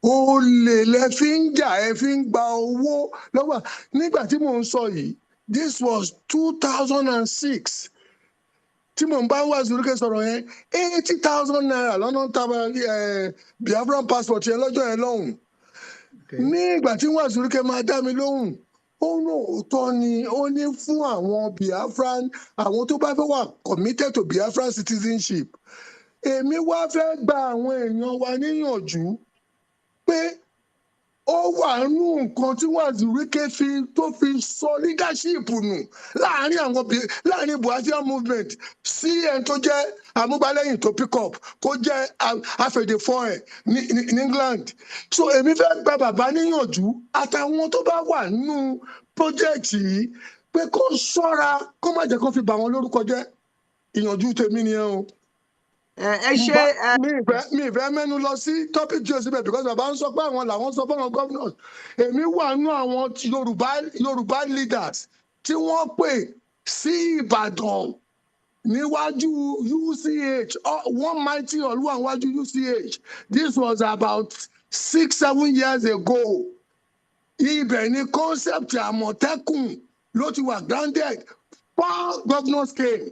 olè lẹ fi ń jà ẹ fi ń gba owó lọ́wọ́ nígbà tí mò ń sọ yìí this was 2006 tí mò ń bá Wazurike sọ̀rọ̀ yẹn 80,000 naira lọ́nà tàbí Biafran passport yẹn lọ́jọ́ yẹn lọ́hùn. Nígbà tí Wazurike máa dá mi lóhùn ó ní òótọ́ ni ó ní fún àwọn Biafran àwọn tó bá fẹ́ wà committed to Biafran citizenship. Èmi wá fẹ́ gba àwọn èèyàn wa níyànjú pé ó wà nínú nǹkan tí Wazurike tó fi sọ leadership nù láàrin Buhari movement sí ẹni tó jẹ́ amúgbálẹ́yìn tó pick up kó jẹ́ afẹ́dẹ̀fọ́ ẹ̀ ní England. So èmi fẹ́ gba bàbá níyànjú àtàwọn tó bá wà nínú project yìí pé kó ṣọ́ra kó má jẹ́ kó fi bà wọ́n lórúkọ jẹ́. Ìyànjú tèmi nìyẹn o. Ẹ ṣe mi ìfẹ́ mẹ́nu lọ sí topic tí o síbẹ̀ because bàbá ń sọ pé àwọn làwọn sọ fún àwọn governors èmi wà nú àwọn Yorùbá leaders tí wọ́n pè sí Ìbàdàn níwájú UCH one mighty Olúwa níwájú UCH. This was about 6-7 years ago. Ibẹ̀ ni concept Àmọ̀tẹ́kùn ló ti wà grounded. 4 governors came.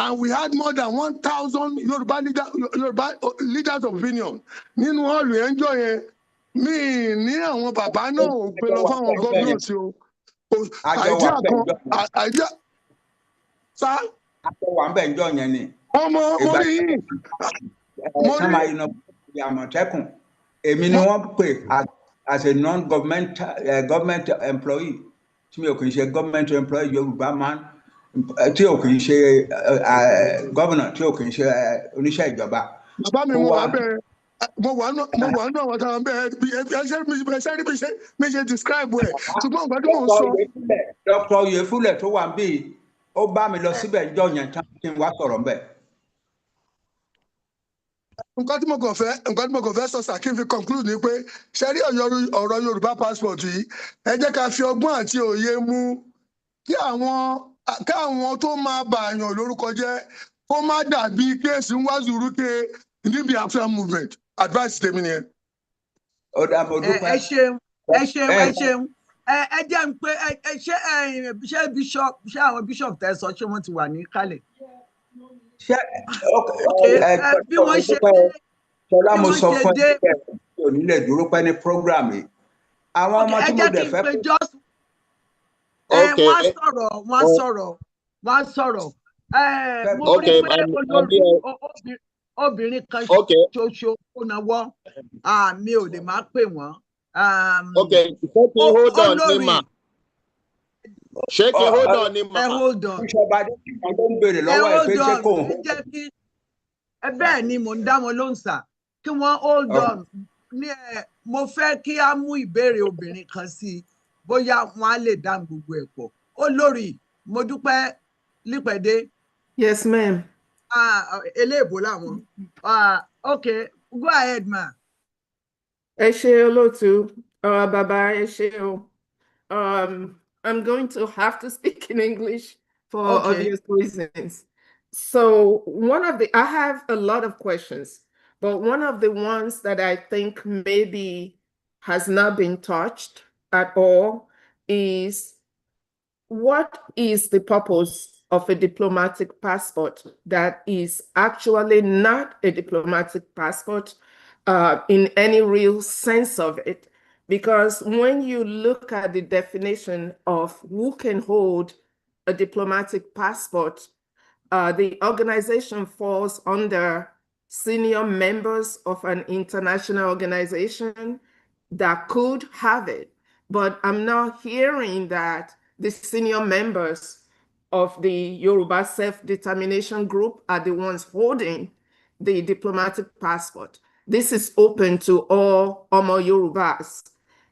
And we had more than 1,000 Yoruba leaders of opinion. Nínú hall enjoy yẹn, mi ní àwọn bàbá náà ò gbé lọ fáwọn governors o. Àìdíà kan, àìdíà. Sá. Àjọwà ń bẹ̀ ń jọ yẹn ni. Mo rí yìí. Sọ́mà iná Àmọ̀tẹ́kùn. Èmi ni wọ́n pè as a government employee. Tí mi ò kì í ṣe government employee Yorùbá man. Tí o kì í ṣe gómìnà tí o kì í ṣe oníṣẹ́ ìjọba. Bàbá mi mo wà bẹ́ẹ̀ mo wà nù àwọn táwọn bẹ́ẹ̀ mi ṣe describe ẹ̀ ṣùgbọ́n ìgbà tí mò ń sọ. Dr. Oyefule tó wà níbí ó bá mi lọ síbẹ̀ jọ yẹn tán kí n wá sọ̀rọ̀ mbẹ̀. nǹkan tí mo kàn fẹ́ sọ sà kí n fi conclude ni pé ṣe rí ọ̀rọ̀ Yorùbá passport yìí ẹ jẹ́ ká fi ọgbọ́n àti òye mú kí àwọn tó máa bàyàn lórúkọ jẹ́ kó má dàbí kéèsì ń wá zùrúkẹ níbi Biafra movement advice tèmi nìyẹn. ó dà mo dúpẹ́. ẹ ṣeun ẹ jẹ́ ń pé ṣé bishop ṣé àwọn bishop tẹ́ sọ ṣé wọ́n ti wà ní kálẹ̀. Bí wọ́n ṣe ṣọlá mo sọ fún ẹ pé ò ní lè dúró pẹ́ ní program yìí àwọn ọmọ tí mo dẹ̀ fẹ́ pé. wọ́n sọ̀rọ̀ mo rí pé olórí obìnrin kan ṣoṣo kó náwó mi ò lè máa pè wọ́n. Hold on, Nima. Shake it, hold on, Nima. Hold on. Bẹ́ẹ̀ ni mò ń dá wọn lóhùn sà kí wọ́n hold on. Mo fẹ́ kí á mú ìbéèrè obìnrin kan sí i bóyá wọ́n á lè dá gbogbo ẹ̀ pọ̀. Olórí mo dúpẹ́ lípẹ̀dé. Yes, ma'am. Eléèbó làwọn. Okay, go ahead, ma. Ẹ ṣé olóòtú, bàbá ẹ ṣé o. I'm going to have to speak in English for obvious reasons. So I have a lot of questions, but one of the ones that I think maybe has not been touched at all is what is the purpose of a diplomatic passport that is actually not a diplomatic passport in any real sense of it? Because when you look at the definition of who can hold a diplomatic passport, the organization falls under senior members of an international organization that could have it. But I'm now hearing that the senior members of the Yoruba Self-Determination Group are the ones holding the diplomatic passport. This is open to all Omo Yorubas.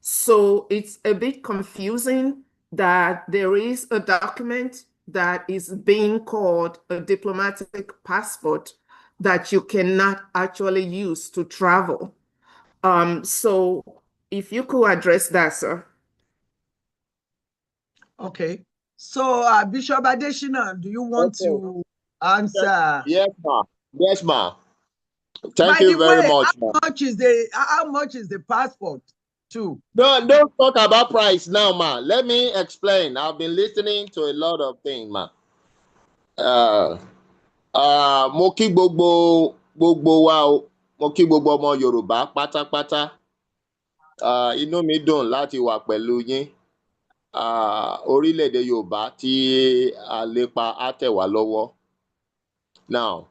So it's a bit confusing that there is a document that is being called a diplomatic passport that you cannot actually use to travel. So if you could address that, sir. Okay. So Bishop Adeshina, do you want to answer? Yes, ma. Yes, ma. Thank you very much. How much is the passport too? No, don't talk about price now, ma. Let me explain. I've been listening to a lot of things, ma. Mo kí gbogbo wa o, mo kí gbogbo ọmọ Yorùbá pátápátá. Inú mi dùn láti wà pẹ̀lú yín. Orílẹ̀-èdè Yorùbá tí a lépa á tẹ̀ wá lọ́wọ́. Now,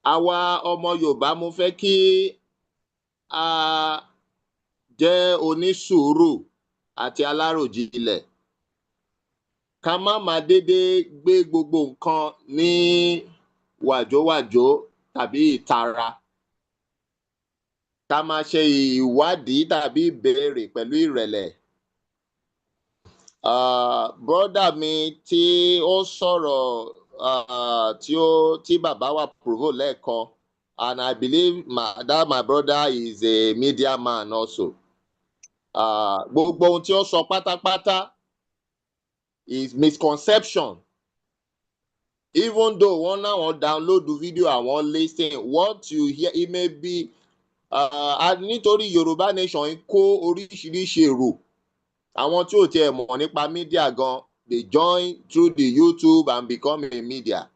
àwa ọmọ Yorùbá mo fẹ́ kí a jẹ́ onísùúrù àti aláròjinlẹ̀. Ká má máa dédé gbé gbogbo nǹkan ní wàjówàjó tàbí ìtara. Ká máa ṣe ìwádìí tàbí ìbéèrè pẹ̀lú ìrẹ̀lẹ̀. Brother mi tí ó sọ̀rọ̀ tí bàbá wa provoke lẹ́ẹ̀kan, and I believe that my brother is a media man also. Gbogbo ohun tí ó sọ pátápátá is misconception. Even though one now wọ́n download the video and one listen, what you hear, it may be nítorí Yorùbá nation kó oríṣiríṣi èrò. Àwọn tí ò tiẹ̀ mọ̀ nípa media gan, they join through the YouTube and become a media.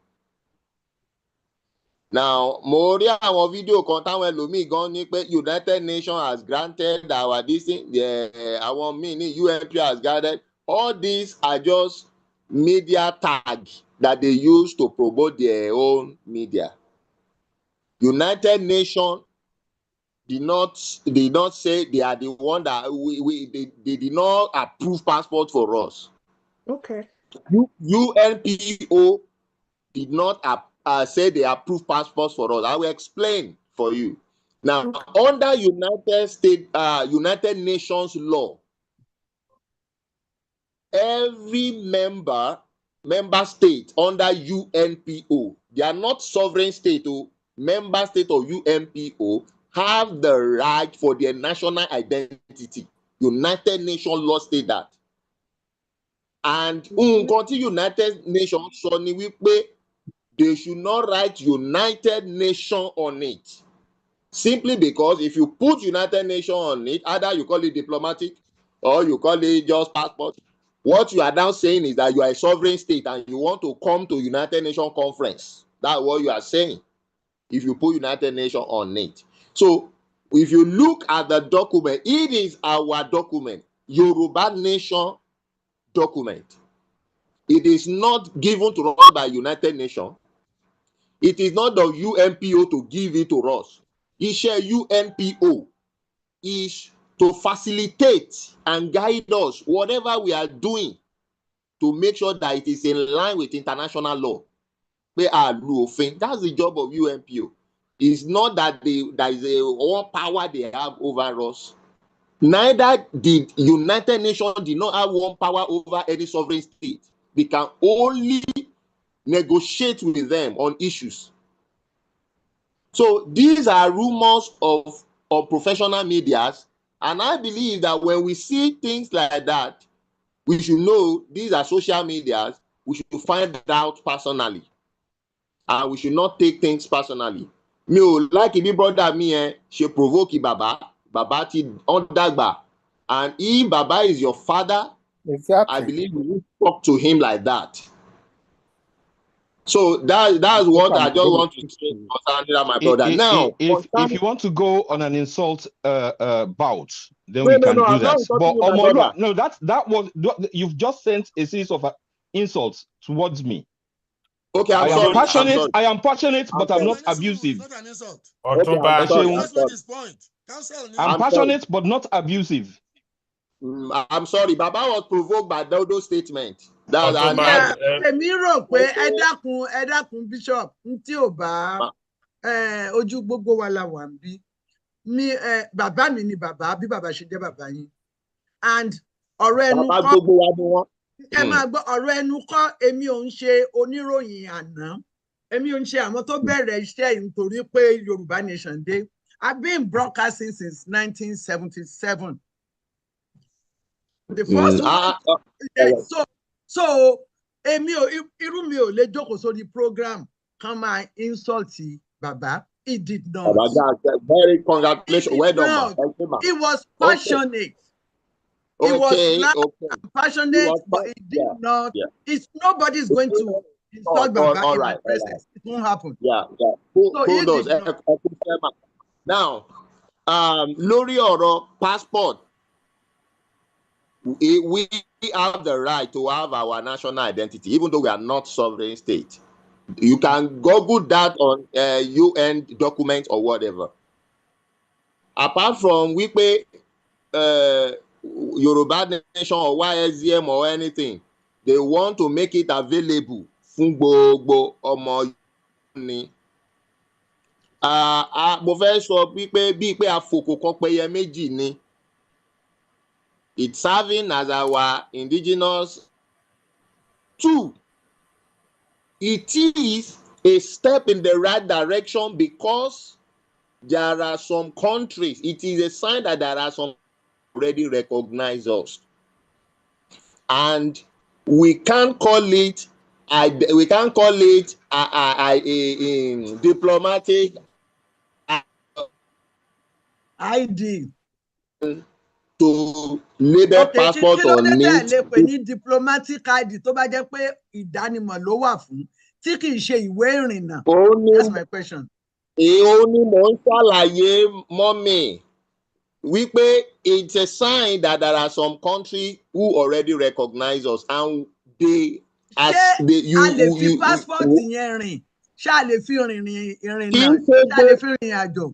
Now, mo rí àwọn fídíò kan táwọn ẹlòmíì gan ní pé United Nations has granted our this thing, àwọn míì ní UNP has granted. All these are just media tags that they use to promote their own media. United Nations did not say they are the one that they did not approve passport for us. Okay. UNPO did not say they approve passports for us. I will explain for you. Now, under United Nations law, every member member state under UNPO. They are not sovereign state. Member state of UNPO have the right for their national identity. United Nations law state that. And United Nations sọ ni wípé they should not write United Nations on it. Simply because if you put United Nations on it, either you call it diplomatic or you call it just passport, what you are now saying is that you are a sovereign state and you want to come to United Nations conference. That's what you are saying if you put United Nations on it. So if you look at the document, it is our document, Yoruba Nation document. It is not given to us by United Nations. It is not the UNPO to give it to us. Iṣẹ́ UNPO is to facilitate and guide us whatever we are doing to make sure that it is in line with international law. That's the job of UNPO. It's not that there is a one power they have over us. Neither did United Nations did not have one power over any sovereign state. They can only negotiate with them on issues. So these are rumors of professional medias, and I believe that when we see things like that, we should know these are social medias. We should find it out personally, and we should not take things personally. Me like if brother me she provoke Baba ti on dagba, and if Baba is your father, exactly, I believe you will talk to him like that. So that's what I just want to say concerning my brother. Now, if you want to go on an insult bout, then we can do that. But Omolua, no, that was you've just sent a series of insults towards me. Okay, I am passionate, but I'm not abusive. Not an insult. I'm passionate, but not abusive. I'm sorry, Baba was provoked by Dodo's statement. Èmi rò pé ẹ dákun Bishop ntí ò bá ojú gbogbo wa la wà níbí. Bàbá mi ni bàbá bí bàbá ṣe jẹ́ bàbá yín. And ọ̀rọ̀ ẹnu kọ́ ẹ máa gbọ́ ọ̀rọ̀ ẹnu kọ́ èmi ò ń ṣe oníròyìn àná. Èmi ò ń ṣe àwọn tó bẹ̀rẹ̀ iṣẹ́ yìí nítorí pé Yorùbá Nation dé. I've been broadcasting since 1977. The first one. So èmi ò irú mi ò lè jókòó sórí program kan máa insult Baba. He did not. Very congratulations. Well done. He was passionate. He was passionate, but he did not. It's nobody's going to insult Baba in my presence. It won't happen. Now, lórí ọ̀rọ̀ passport, we have the right to have our national identity, even though we are not sovereign state. You can Google that on UN documents or whatever. Apart from Yoruba Nation or YSDM or anything, they want to make it available. Mo fẹ́ sọ bí pé àfòkò kan péye méjì ni. It's serving as our indigenous. Two, it is a step in the right direction because there are some countries. It is a sign that there are some already recognize us, and we can't call it diplomatic ID to label passport on it. Diplomatic ID tó bá jẹ́ pé ìdánimọ̀ ló wà fún tí kì í ṣe ìwé ìrìnnà. That's my question. Only mo ń ṣàlàyé mommy. It's a sign that there are some countries who already recognize us, and they a lè fi passport yẹn rìn ṣá lè fi ìrìnnà ṣá lè fi rìn àjò.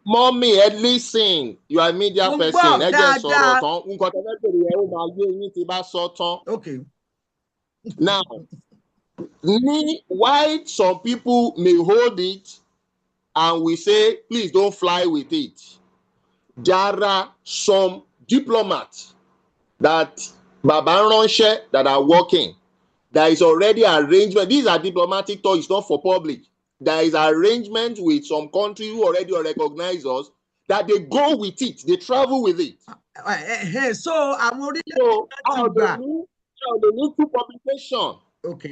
Mommy, listen, you are a media person. Okay. Now, why some people may hold it and we say, please don't fly with it. There are some diplomats that Baba Ronshe that are working. There is already arrangement. These are diplomatic tours, it's not for public. There is arrangement with some countries who already recognize us that they go with it, they travel with it. So I'm already how they need to publication. Okay.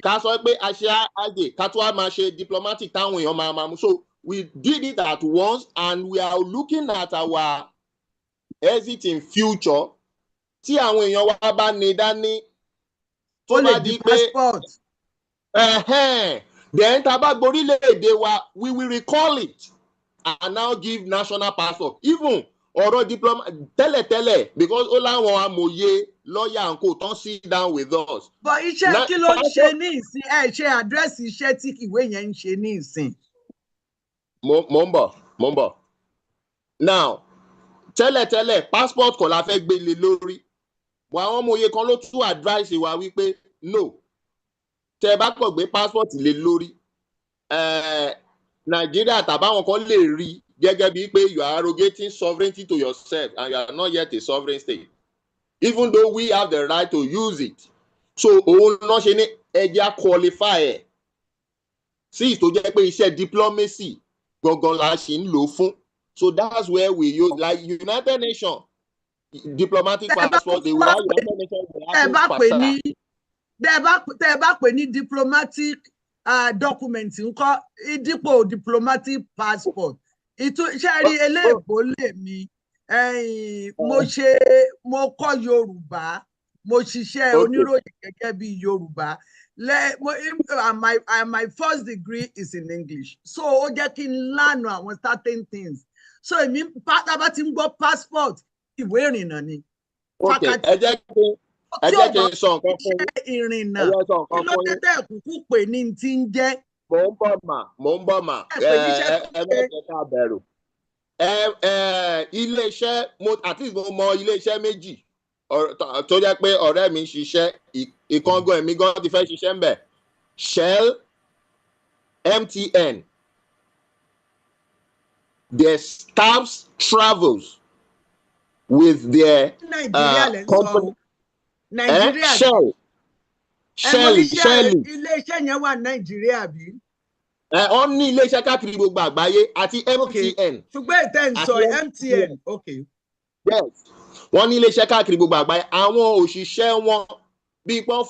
Diplomatic town. So we did it at once, and we are looking at our exit in future. See how when you the passport. Then we will recall it and now give national passport. Even or diploma tele because all lawyer and co don't sit down with us. But iṣẹ́ kí ló ń ṣe ní ìsìn ṣe address iṣẹ́ tí ìwé yẹn ń ṣe ní ìsìn. Mombo. Now, tele passport kò la fẹ́ gbé lé lórí. Wa àwọn ọmọye kan ló tún advice wa wípé no. Tẹ́ bá kò gbé passport lé lórí. Nigeria tàbáwọn kan lè rí gẹ́gẹ́ bí pé you are arrogating sovereignty to yourself and you are not yet a sovereign state. Even though we have the right to use it. So òun náà ṣe ní ẹja qualify ẹ̀. Sí tó jẹ́ pé iṣẹ́ diplomacy gangan la ṣì ń lò fún. So that's where we use like United Nations diplomatic passport. They will have United Nations. Tẹ́ bá pè ní diplomatic document ńkọ́ ìdípò diplomatic passport. Ṣé rí eléèbó lèmi mo kọ́ Yorùbá mo ṣiṣẹ́ oníròyìn gẹ́gẹ́ bí Yorùbá. My first degree is in English. So ó jẹ́ kí n learn àwọn certain things. So èmi bá ti ń gbọ́ passport ìwé ìrìnnà ni. Okay, ẹ jẹ́ kí n sọ nǹkan fún yín. Ìrìnnà kí ló dé tẹ́ kúkú pè ní ti ń jẹ́. Mo ń bọ̀ mà. Ẹ mẹ́jẹ̀ ká bẹ̀rù. Ilé-iṣẹ́ at least mo mọ ilé-iṣẹ́ méjì tó jẹ́ pé ọ̀rẹ́ mi ṣiṣẹ́ ìkángan èmi gan ti fẹ́ ṣiṣẹ́ ń bẹ̀. Shell, MTN, their staffs travels with their company. Nigeria. Shell. Ilé-iṣẹ́ yẹn wà Nàìjíríà bí? Wọ́n ní ilé-iṣẹ́ káàkiri gbogbo àgbáyé àti MTN. Ṣùgbọ́n ìtẹ́ ń sọ MTN. Okay. Yes. Wọ́n ní ilé-iṣẹ́ káàkiri gbogbo àgbáyé. Àwọn òṣìṣẹ́ wọn bí wọ́n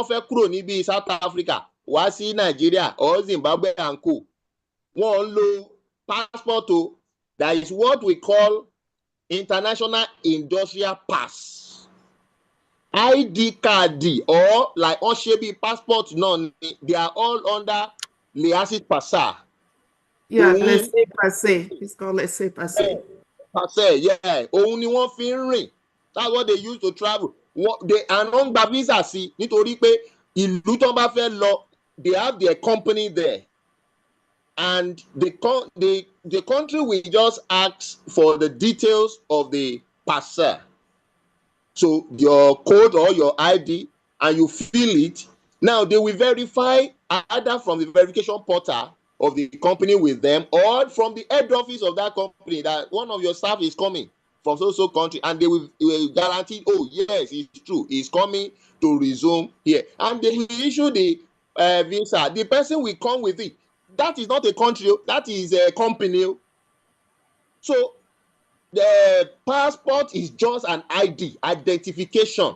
fẹ́ kúrò níbi South Africa wá sí Nigeria or Zimbabwe and co. Wọ́n lo passport o. That is what we call international industrial pass. ID card or like Oshebi passport none. They are all under laissez-passer. Yeah, laissez-passer. It's called laissez-passer. Yeah. Òun ni wọ́n fi ń rìn. That's what they use to travel. They are non visa sí nítorí pé ìlú tó bá fẹ́ lọ, they have their company there. And the country will just ask for the details of the passer. So your code or your ID, and you fill it. Now they will verify either from the verification portal of the company with them or from the head office of that company that one of your staff is coming from so country, and they will guarantee, oh yes, it's true, he's coming to resume here, and they will issue the visa. The person will come with it. That is not a country, that is a company. So the passport is just an ID, identification.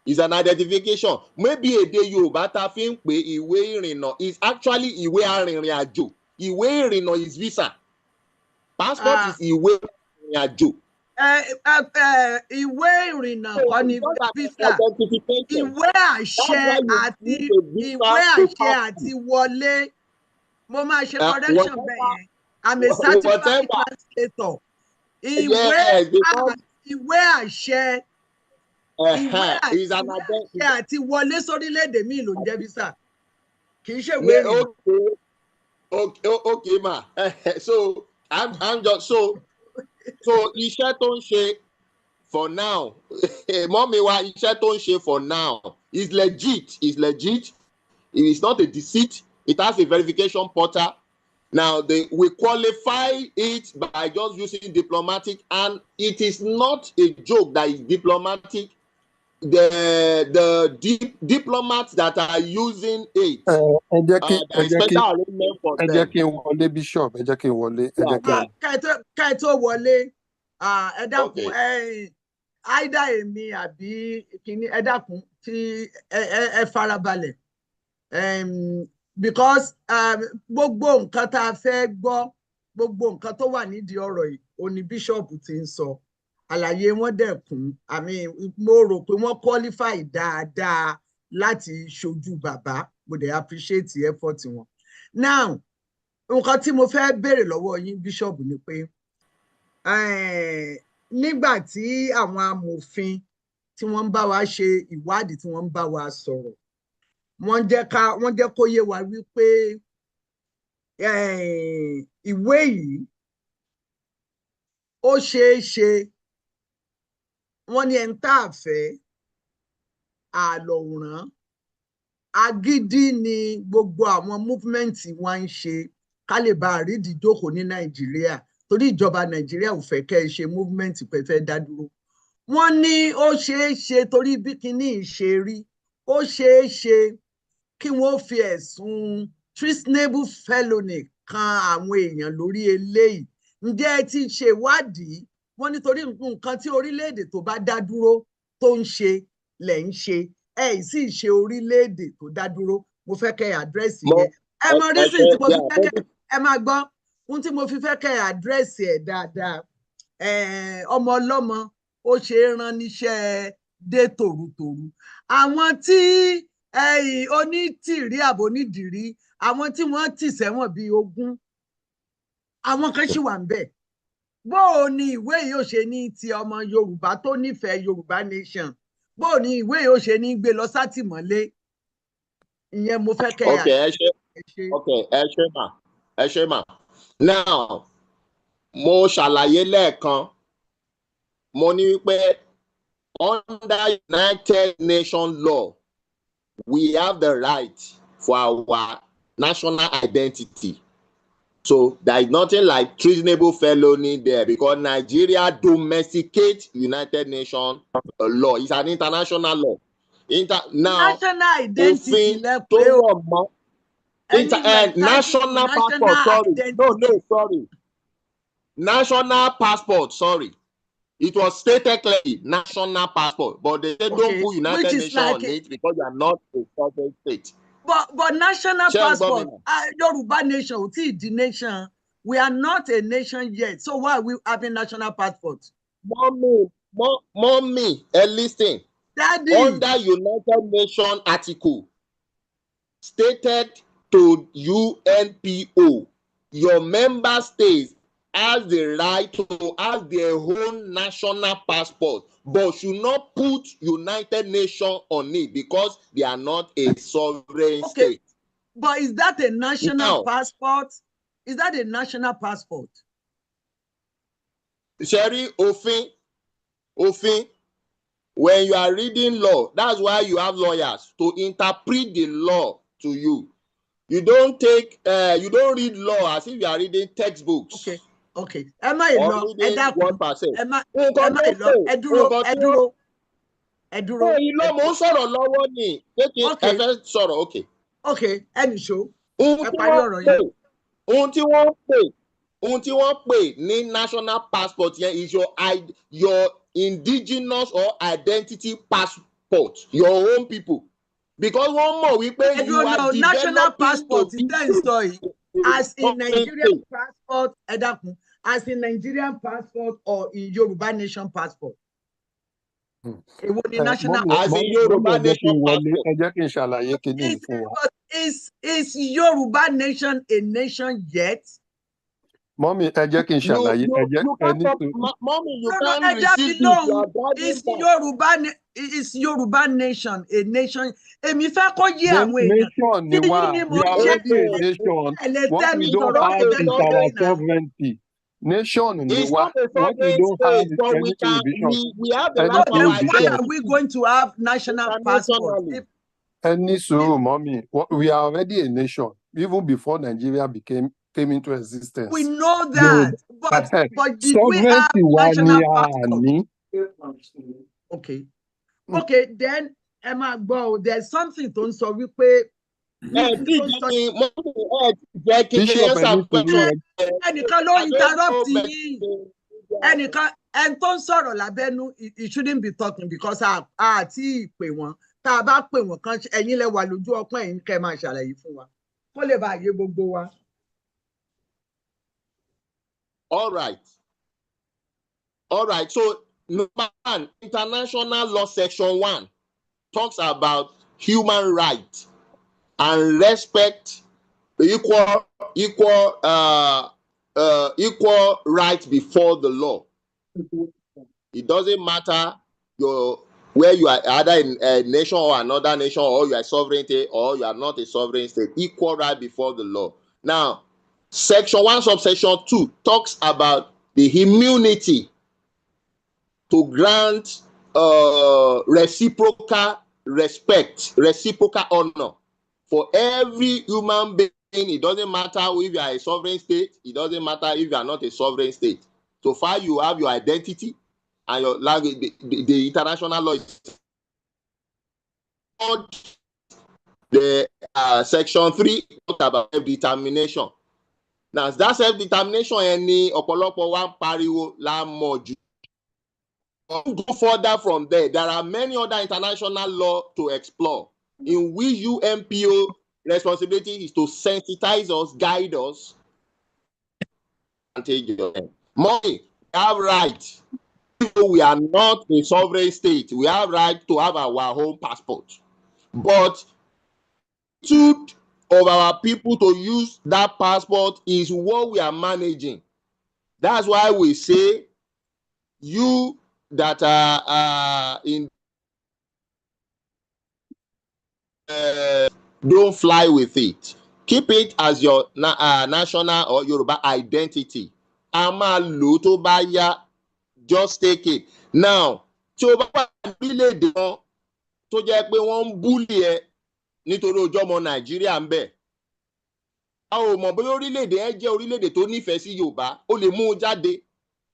Is an identification. Maybe a day you better think ìwé ìrìnnà is actually ìwé arìnrìn-àjò. Ìwé ìrìnnà is visa. Passport is ìwé arìnrìn-àjò. Ìwé ìrìnnà kọ́ ni visa. Ìwé àṣẹ àti wọlé. Mo máa ṣe correction bẹ́ẹ̀ yẹn. I'm a certified translator. Ìwé àṣẹ. Àti wọlé sórílẹ̀-èdè mi ló ń jẹ́ visa. Kì í ṣe ìwé ìrìnnà. Okay, ma. So I'm just so iṣẹ́ tó ń ṣe for now. Mọ́mi wa iṣẹ́ tó ń ṣe for now is legit. It is not a deceit. It has a verification portal. Now we qualify it by just using diplomatic, and it is not a joke that is diplomatic diplomats that are using it. Ẹ jẹ́ kí There is special arrangement for ẹ them. jẹ́ kí n wọlé bishop ẹ jẹ́ kí n wọlé ẹ jẹ́ kí n. Ká ẹ tó wọlé ẹ dákun àìdá èmi àbí kìíní ẹ dákun tí ẹ farabalẹ̀ because gbogbo nǹkan tá a fẹ́ gbọ́ gbogbo nǹkan tó wà nídìí ọ̀rọ̀ yìí òní bishop ti ń sọ àlàyé wọn dẹ̀kun mo rò pé wọ́n qualify dáadáa láti ṣojú bàbá mo dẹ̀ appreciate effort wọn. Now nǹkan tí mo fẹ́ béèrè lọ́wọ́ yín bishop ni pé nígbà tí àwọn amòfin tí wọ́n ń bá wa ṣe ìwádìí tí wọ́n ń bá wa sọ̀rọ̀ wọ́n jẹ́ kó yé wa wípé ìwé yìí ó ṣeé ṣe wọ́n ní ẹni tá a fẹ́ àlòrán agídí ni gbogbo àwọn múfúmẹ́ǹtì wa ń ṣe ká lè bá àrídìí jókòó ní Nàìjíríà torí ìjọba Nàìjíríà ò fẹ́ kẹ́ ẹ ṣe múfúmẹ́ǹtì pé fẹ́ dá dúró. Wọ́n ní ó ṣeé ṣe torí bí kinní ṣe rí ó ṣeé ṣe kí wọ́n fi ẹ̀sùn treasonable felony kan àwọn èèyàn lórí eléyìí. Ǹjẹ́ ẹ ti ṣèwádìí? Wọ́n nítorí nǹkan tí orílẹ̀-èdè tó bá dá dúró tó ń ṣe lẹ̀ ń ṣe ẹ sì ṣe orílẹ̀-èdè tó dá dúró. Mo fẹ́ kẹ́ àdírẹ́sì yẹn ẹ mọ reason tí mo fi fẹ́ kẹ́ ẹ máa gbọ́ ohun tí mo fi fẹ́ kẹ́ àdírẹ́sì ẹ̀ dáadáa. Ọmọ ọlọ́mọ ó ṣe é rán níṣẹ́ dé tòrutòru. Àwọn tí onítìrí àbónídìrí àwọn tí wọ́n tì sẹ́wọ̀n bíi 20 àwọn kan ṣì wà ń bẹ̀. Bó o ní ìwé yìí ó ṣe ní ti ọmọ Yorùbá tó nífẹ̀ẹ́ Yorùbá nation bó o ní ìwé yìí ó ṣe ní gbé lọ sátìmọ́lé ìyẹn mo fẹ́ kẹ́ ẹ ṣe mà. Now mo ṣàlàyé lẹ́ẹ̀kan mo ní wípé under United Nations law we have the right for our national identity. So there is nothing like treasonable felony there because Nigeria domesticates United Nations law. It's an international law. National identity. National passport. Sorry. National passport. Sorry. It was stated clearly, national passport, but they said don't put United Nations on it because you are not a sovereign state. But national passport, Yoruba nation, the nation, we are not a nation yet. So why are we having national passport? Mommy, listen. Daddy. Under United Nations article stated to UNPO, your member states has the right to have their own national passport, but should not put United Nations on it because they are not a sovereign state. But is that a national passport? Is that a national passport? Sherry, Ofin, when you are reading law, that's why you have lawyers to interpret the law to you. You don't read law as if you are reading textbooks. Okay. Ẹ má lọ, ẹ dákun. Ẹ má lọ, ẹ dúró. Ìlọ mò ń sọ̀rọ̀ lọ́wọ́ ni. Ẹ fẹ́ sọ̀rọ̀, okay. Okay, ẹnì ṣó. Ẹ parí ọ̀rọ̀ yẹn. Ohun tí wọ́n pè ní national passport yẹn is your indigenous or identity passport, your own people. Because one more we pay you are national passport in that story as in Nigerian passport, as in Nigerian passport or in Yoruba nation passport. National as in Yoruba nation passport. Is Yoruba nation a nation yet? Mommy, Mommy, you can't receive is Yoruba nation a nation? Èmi fẹ́ kó yé àwọn èèyàn. Nation, we are already a nation. What we don't have is our sovereignty. Nation, what we don't have is any division. We have the right to identity. Why are we going to have national passport? Any so, Mommy, we are already a nation. Even before Nigeria came into existence. We know that, but did we have national passport? Okay. Okay, then Emma Bo, there's something to sọ wípé ẹnìkan ló interrupt yín ẹnìkan ẹn tó ń sọ̀rọ̀ lábẹ́nú it shouldn't be talking because àti ìpè wọn tá a bá pè wọn kan ẹ̀yin lẹ wà lójú ọpọ́n ẹ̀yin kẹ́ máa ṣàlàyé fún wa kó lè bá yé gbogbo wa. All right. So number 1, international law section 1 talks about human rights and respect, equal right before the law. It doesn't matter where you are, either in a nation or another nation, or you are sovereignty or you are not a sovereign state. Equal right before the law. Now, section 1 subsection 2 talks about the immunity to grant reciprocal respect, reciprocal honor for every human being. It doesn't matter if you are a sovereign state. It doesn't matter if you are not a sovereign state. So far, you have your identity and your language. The international law is the section 3 talks about self-determination. Now, that self-determination any ọ̀pọ̀lọpọ̀ wa ń pariwo la mọ̀ jù. Go further from there. There are many other international laws to explore, in which UNPO responsibility is to sensitize us, guide us, and take them. Money, we have right. We are not a sovereign state. We have right to have our own passport. But the of our people to use that passport is what we are managing. That's why we say you that are in don't fly with it. Keep it as your national or Yoruba identity. Ama lo tó bá yá, just take it. Now, tí o bá wà orílẹ̀-èdè kan tó jẹ́ pé wọ́n ń búlì ẹ nítorí ojú ọmọ Nàìjíríà ń bẹ. A ò mọ̀ bóyá orílẹ̀-èdè ẹ jẹ́ orílẹ̀-èdè tó nífẹ̀ẹ́ sí Yorùbá, ó lè mú un jáde.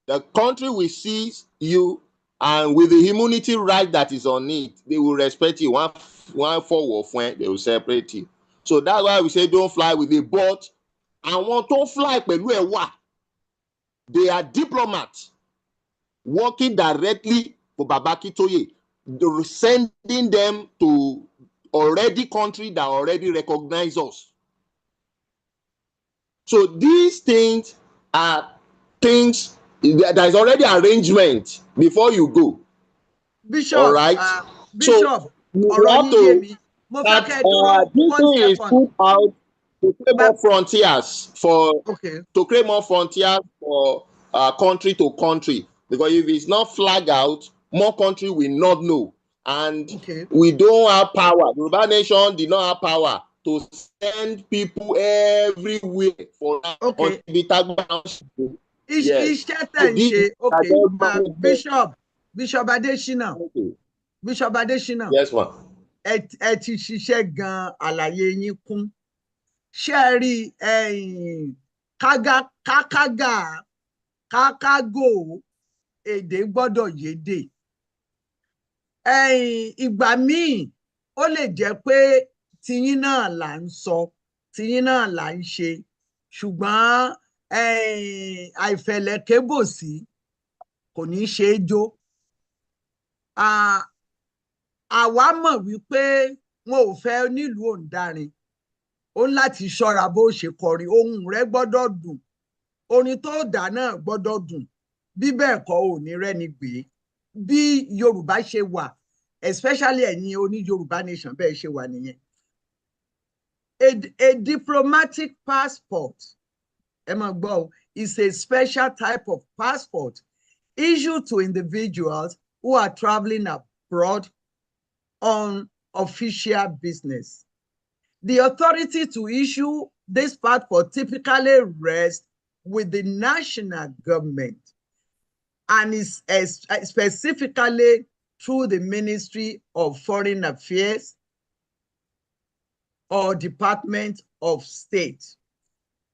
The country will seize you, and with the immunity right that is on it, they will respect you. One forward when they will separate you. So that's why we say don't fly with it. But I want to fly pẹ̀lú ẹ̀ wà. They are diplomats working directly for Baba Akintoye, sending them to already country that already recognize us. So these things are things. There is already arrangement before you go. Bishop, all right. Bishop, you have to. This thing is put out to create more frontiers to create more frontiers for country to country. Because if it's not flagged out, more country will not know, and we don't have power. The Yoruba nation did not have power to send people everywhere for Yes. Bishop Adesina. Bishop Adesina. Yes, ma'am. Ẹ ti ṣiṣẹ́ gan àlàyé yín kún. Ṣé rí kákágò èdè gbọ́dọ̀ yédè. Ìgbà míì ó lè jẹ́ pé tiyín náà là ń sọ, tiyín náà là ń ṣe, ṣùgbọ́n àìfẹ̀lẹ̀kébòsí kò ní ṣe é jó. Àwa mọ̀ wípé wọn ò fẹ́ nílùú òǹdarin, ó ń láti ṣọ́ra bó ṣe kọrin, ohùn rẹ̀ gbọ́dọ̀ dùn, orin tó dà náà gbọ́dọ̀ dùn, bí bẹ́ẹ̀ kọ́ ò ní rẹ́ni gbé. Bí Yorùbá ṣe wà, especially ẹ̀yin oní Yorùbá nation bẹ́ẹ̀ ṣe wà nìyẹn. A diplomatic passport, ẹ máa gbọ́, is a special type of passport issued to individuals who are traveling abroad on official business. The authority to issue this passport typically rests with the national government and is specifically through the Ministry of Foreign Affairs or Department of State.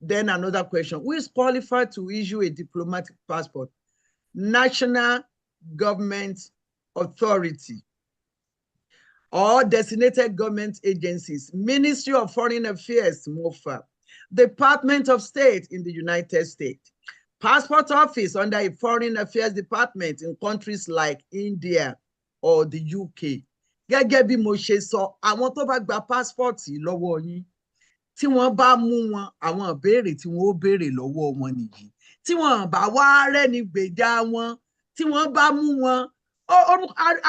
Then another question, who is qualified to issue a diplomatic passport? National government authority. or designated government agencies, Ministry of Foreign Affairs, MOFA, Department of State in the United States, Passport Office under a Foreign Affairs Department in countries like India or the UK. Gẹ́gẹ́ bí mo ṣe sọ, àwọn tó bá gba passport lọ́wọ́ yín, tí wọ́n bá mú wọn, àwọn ìbéèrè tí wọ́n ó béèrè lọ́wọ́ wọn nìyí. Tí wọ́n bá wá rẹ́ni gbèjà wọn, tí wọ́n bá mú wọn,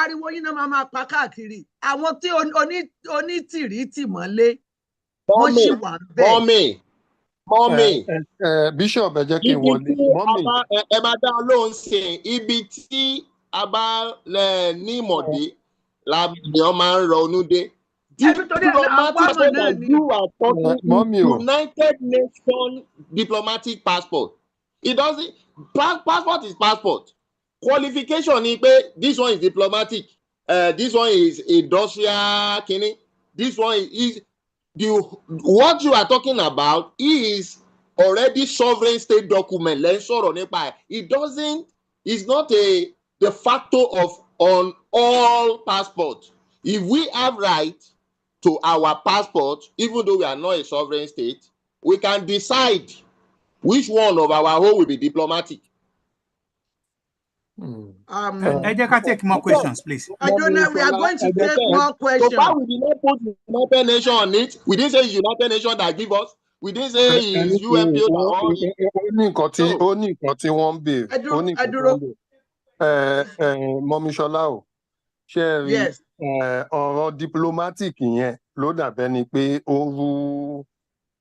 ariwo yín náà máa pa káàkiri. Àwọn tí onítìrí tì mọ́lé, wọ́n ṣì wà bẹ́ẹ̀. Mọ́mì. Bishop ẹ jẹ́ kí n wọlé. Mọ́mì. Ẹ máa dá lóhùn sí ibi tí a bá ní ìmọ̀dé làbìyàn máa ń ronú dé. United Nations diplomatic passport. It doesn't. Passport is passport. Qualification ni pé this one is diplomatic. This one is industrial. This one is what you are talking about is already sovereign state document. It doesn't. It's not a de facto on all passports. If we have right to our passport, even though we are not a sovereign state, we can decide which one of our own will be diplomatic. I can take more questions, please. I don't know. We are going to take more questions. So far, we did not put United Nations on it. We didn't say United Nations that give us. We didn't say it's UNPO that only one bill. Mọ́mí Ṣọlá o, ṣé rí ọ̀rọ̀ diplomatic yẹn ló dàbẹ́ ni pé ó rú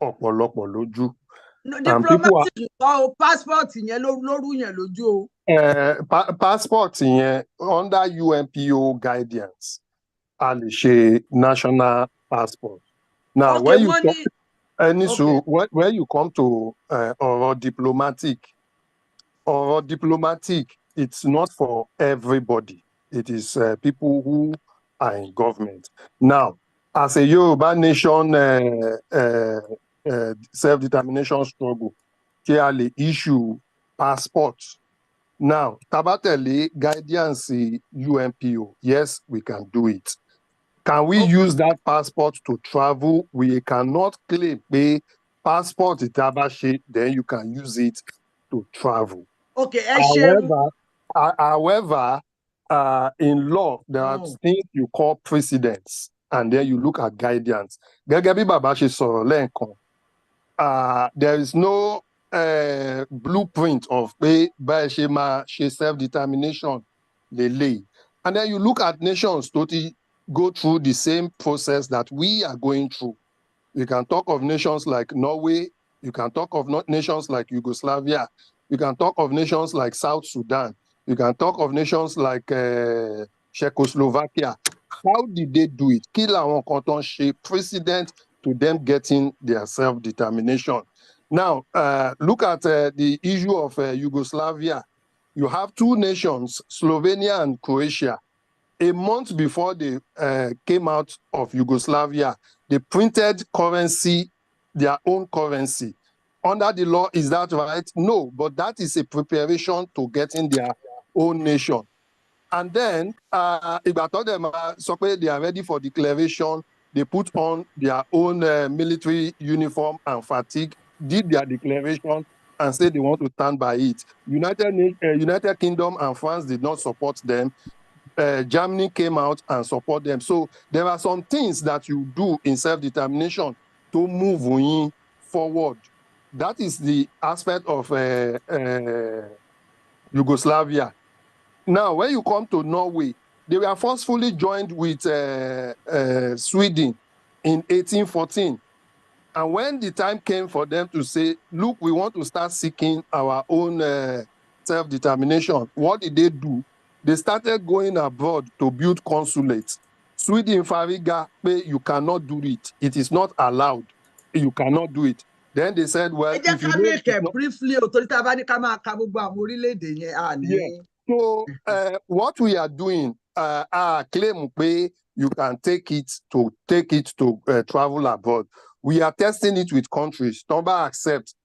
ọ̀pọ̀lọpọ̀ lójú. Diplomatic passport yẹn ló rú yẹn lójú o. Passport yẹn under UNPO guidance a lè ṣe national passport. Now when you come to ọ̀rọ̀ diplomatic, it's not for everybody. It is people who are in government. Now, as a Yoruba nation self-determination struggle, they issue passports. Now, Tabatele guidance UNPO, yes, we can do it. Can we use that passport to travel? We cannot claim a passport Itabashi, then you can use it to travel. Okay. However, in law, there are things you call precedents, and then you look at guidance. Gẹ́gẹ́ bí bàbá ṣe sọ̀rọ̀ lẹ́ẹ̀kan, there is no blueprint of self-determination, and then you look at nations totally go through the same process that we are going through. You can talk of nations like Norway, you can talk of nations like Yugoslavia, you can talk of nations like South Sudan, you can talk of nations like Czechoslovakia. How did they do it? Kill our contention precedent to them getting their self-determination. Now, look at the issue of Yugoslavia. You have two nations, Slovenia and Croatia. A month before they came out of Yugoslavia, they printed currency, their own currency. Under the law, is that right? No, but that is a preparation to getting their own nation. And then, if I told them they are ready for declaration, they put on their own military uniform and fatigue, did their declaration, and said they want to stand by it. United Kingdom and France did not support them. Germany came out and support them. So there are some things that you do in self-determination to move forward. That is the aspect of Yugoslavia. Now, when you come to Norway, they were forcefully joined with Sweden in 1814. And when the time came for them to say, look, we want to start seeking our own self-determination, what did they do? They started going abroad to build consulates. Sweden, Fariga, you cannot do it. It is not allowed. You cannot do it. Then they said, well, if you make it briefly, so what we are doing, claim you can take it to travel abroad. We are testing it with countries. Tomba accept,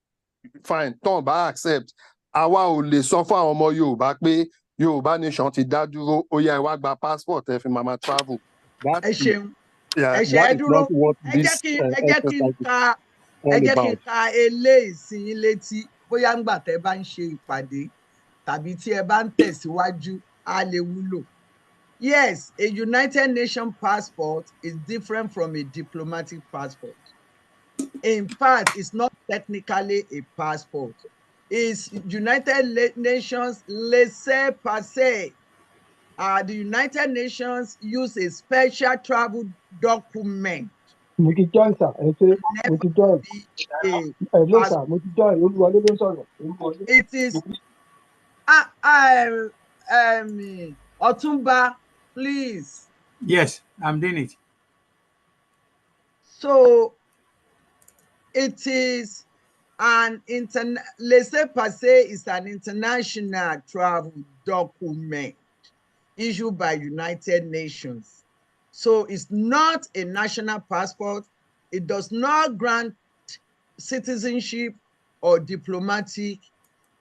fine. Tomba accept. Awa o le sọ fún àwọn ọmọ Yorùbá pé Yorùbá nation ti dá dúró. Ó yá ẹ wá gba passport ẹ fi máa travel. ẹ ṣeun Yeah, ẹ ṣe that ẹ is dúró not what ẹ this jẹ́ kí n exercise is ka all about. eléyìí sí yín létí bóyá ńgbà tẹ́ bá ń ṣe ìpàdé tàbí tí ẹ bá ń tẹ̀síwájú á lè wúlò. Yes, a United Nations passport is different from a diplomatic passport. In fact, it's not technically a passport. It's United Nations laissez-passer. The United Nations use a special travel document. It is Otumba, please. Yes, I'm doing it. So it is laissez-passer is an international travel document issued by United Nations. So it's not a national passport. It does not grant citizenship or diplomatic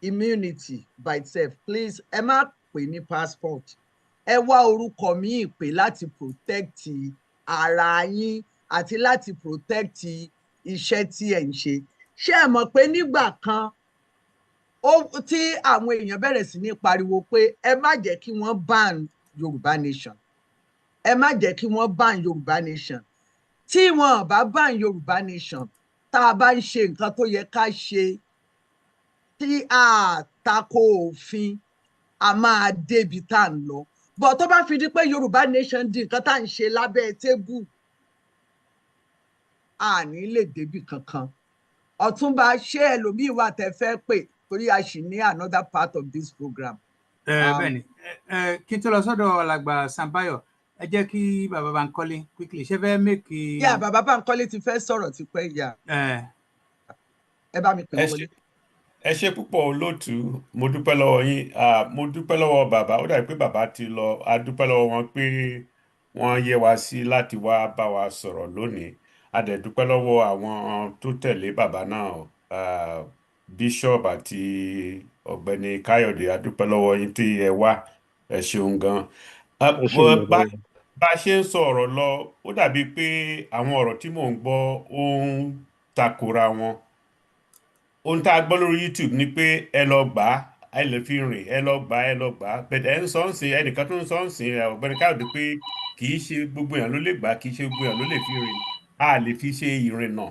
immunity by itself. Please, ẹ má pè ní passport. Ẹ wá orúkọ míì pè láti protect ara yín àti láti protect iṣẹ́ tí ẹ̀ ń ṣe. Ṣé ẹ mọ̀ pé nígbà kan tí àwọn èèyàn bẹ̀rẹ̀ sí ní pariwo pé ẹ má jẹ́ kí wọ́n ban Yorùbá nation. Ẹ má jẹ́ kí wọ́n ban Yorùbá nation. Tí wọn bá ban Yorùbá nation, tá a bá ń ṣe nǹkan tó yẹ ká ṣe tí a tako òfin, a máa débi tá à ń lọ. Bọ̀ tó bá fi di pé Yorùbá nation di nǹkan tá à ń ṣe lábẹ́ tébù, a ní lè débi kankan. Ọ̀túnba, ṣé ẹlòmíì wà tẹ́ fẹ́ pè torí a sì ní another part of this program. Bẹ́ẹ̀ni, kí n tó lọ sọ́dọ̀ alàgbà Sanbayo, ẹ jẹ́ kí bàbá Bankole quickly ṣe fẹ́ make. Yeah, bàbá Bankole ti fẹ́ sọ̀rọ̀ ti pẹ́ yà. Ẹ bá mi pè wọ́n wọlé. Ẹ ṣé púpọ̀ olóòtú, mo dúpẹ́ lọ́wọ́ yín, mo dúpẹ́ lọ́wọ́ bàbá, ó dàbí pé bàbá ti lọ, a dúpẹ́ lọ́wọ́ wọn pé wọ́n yẹ wá sí láti wá bá wa sọ̀rọ̀ lónìí. A dẹ̀ dúpẹ́ lọ́wọ́ àwọn tó tẹ̀lé bàbá náà, Bishop àti ọ̀gbẹ́ni Káyọ̀dé, a dúpẹ́ lọ́wọ́ yín tí ẹ wá, ẹ ṣeun gan. Bá a ṣe ń sọ ọ̀rọ̀ lọ, ó dàbí pé àwọn ọ̀rọ̀ tí mò ń gbọ́ ó ń takora wọn. Ohun tá a gbọ́ lórí YouTube ni pé ẹ lọ gbà á, ẹ lè fi rìn, ẹ lọ gbà á, bẹ̀tẹ̀ ẹ ń sọ ń sìn, ẹnìkan tó ń sọ ń sìn ọ̀gbẹ́ni Káyọ̀dé pé kì í ṣe gbogbo èèyàn ló lè gbà á, kì í ṣe gbogbo èèyàn ló lè fi rìn, a lè fi ṣe ìrìnnà.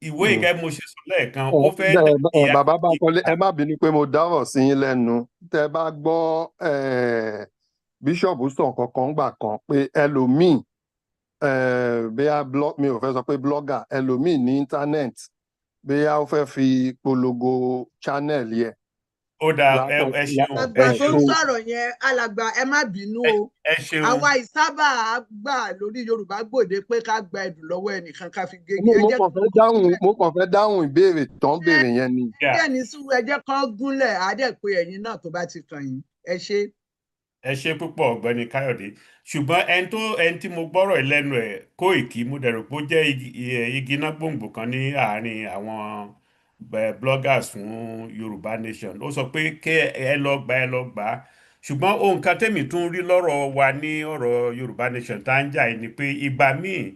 Ìwé ìkẹ́ mo ṣe sọ lẹ́ẹ̀kan, ó fẹ́ dàbí bàbá Bankole, ẹ má bínú pé mo dárọ̀ sí yín lẹ́nu. Tẹ́ bá gbọ́ bíṣọ̀bù sọ kankan gbà kan pé ẹlòmíì mi ò fẹ́ sọ pé blogger, ẹlòmíì ní íńtánẹ́ẹ̀tì bóyá ó fẹ́ fi polongo channel yẹ. Ó dáa, ẹ ṣeun. Àgbà tó ń sọ̀rọ̀ yẹn, alàgbà ẹ má bínú o. Ẹ ṣeun. Àwa ìsábà gbà lórí Yorùbá Gbòde pé ká gba ẹ̀dùn lọ́wọ́ ẹnìkan ká fi gègé. Mo kàn fẹ́ dáhùn ìbéèrè tán béèrè yẹn ni. Díẹ̀ ní sùúrù, ẹ jẹ́ kán gúnlẹ̀, á dẹ̀ pé ẹ̀yin náà tó bá ti kàn yín. Ẹ ṣé. Ẹ ṣé púpọ̀ ọ̀gbẹ́ni Káyọ̀dé, ṣùgbọ́n ẹni tí mo gbọ́rọ̀ lẹ́nu ẹ̀ Kóìkí, mo dẹ̀ rò pé ó jẹ́ igi iná gbòǹgbò kan ní àárín àwọn bloggers fún Yorùbá Nation. Ó sọ pé kẹ́ ẹ lọ gbà á, ṣùgbọ́n ohun kan tẹ́mi tún rí lọ́rọ̀ wa ní ọ̀rọ̀ Yorùbá Nation tá ń jà yìí ni pé ìgbà míì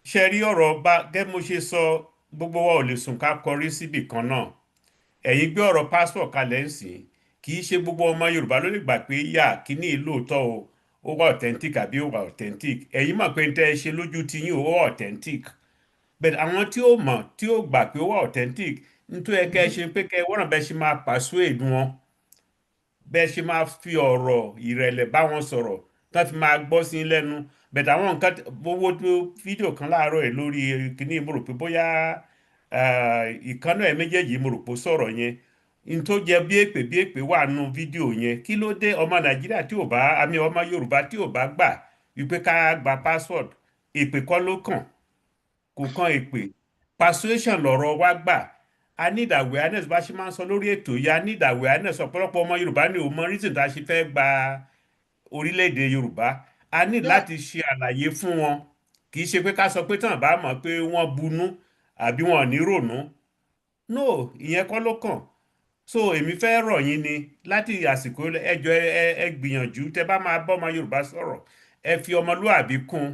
ṣe rí ọ̀rọ̀ gẹ́gẹ́ mo ṣe sọ, gbogbo wa ò lè sùn ká kọrí síbì kan náà. Ẹ̀yin gbé ọ̀rọ̀ passport kalẹ̀ ń sìn, kì í ṣe gbogbo ọmọ Yorùbá ló lè gbà pé yà kíní lóòótọ́ o, ó wà authentic àbí ó wà authentic. Ẹ̀yin mọ̀ pé n tẹ́ ẹ ṣe lójú ti yín ó wà authentic, but àwọn tí ó mọ̀ tí ó gbà pé ó wà authentic nítorí ẹ kẹ́ ẹ ṣe pé kẹ́ ẹ wọ́n bẹ́ẹ̀ ṣe máa persuade wọn, bẹ́ẹ̀ ṣe máa fi ọ̀rọ̀ ìrẹ̀lẹ̀ bá wọn sọ̀rọ̀ tó fi máa gbọ́ sí lẹ́nu. But àwọn nǹkan owó tó fídíò kan láàárọ̀ ẹ̀ lórí kíní mo rò pé bóyá ìkànnà ẹ̀ méjèèjì mo rò pé ó sọ̀rọ̀ yẹn n tó jẹ bí èpè wà nù fídíò yẹn. Kí ló dé ọmọ Nàìjíríà tí ò bá ọmọ Yorùbá tí ò bá gbà wípé ká gba passport, èpè kọ́ ló kàn, kò kàn èpè, persuasion lọ̀rọ̀ wa gbà. I need awareness bá ṣe máa ń sọ lórí ètò yìí, I need awareness. Ọ̀pọ̀lọpọ̀ ọmọ Yorùbá ni ò mọ reason tá a ṣe fẹ́ gba orílẹ̀-èdè Yorùbá. A need láti ṣe àlàyé fún wọn, kì í ṣe pé ká sọ pé tán bá mọ̀ pé wọ́n bunú àbí wọn ò ní rònú. No, ìyẹn kọ́ ló kàn. So èmi fẹ́ rọ̀ yín ni láti àsìkò ẹjọ́ ẹ gbìyànjú tẹ bá máa bọ́ ọmọ Yorùbá sọ̀rọ̀, ẹ fi ọmọlúàbí kún,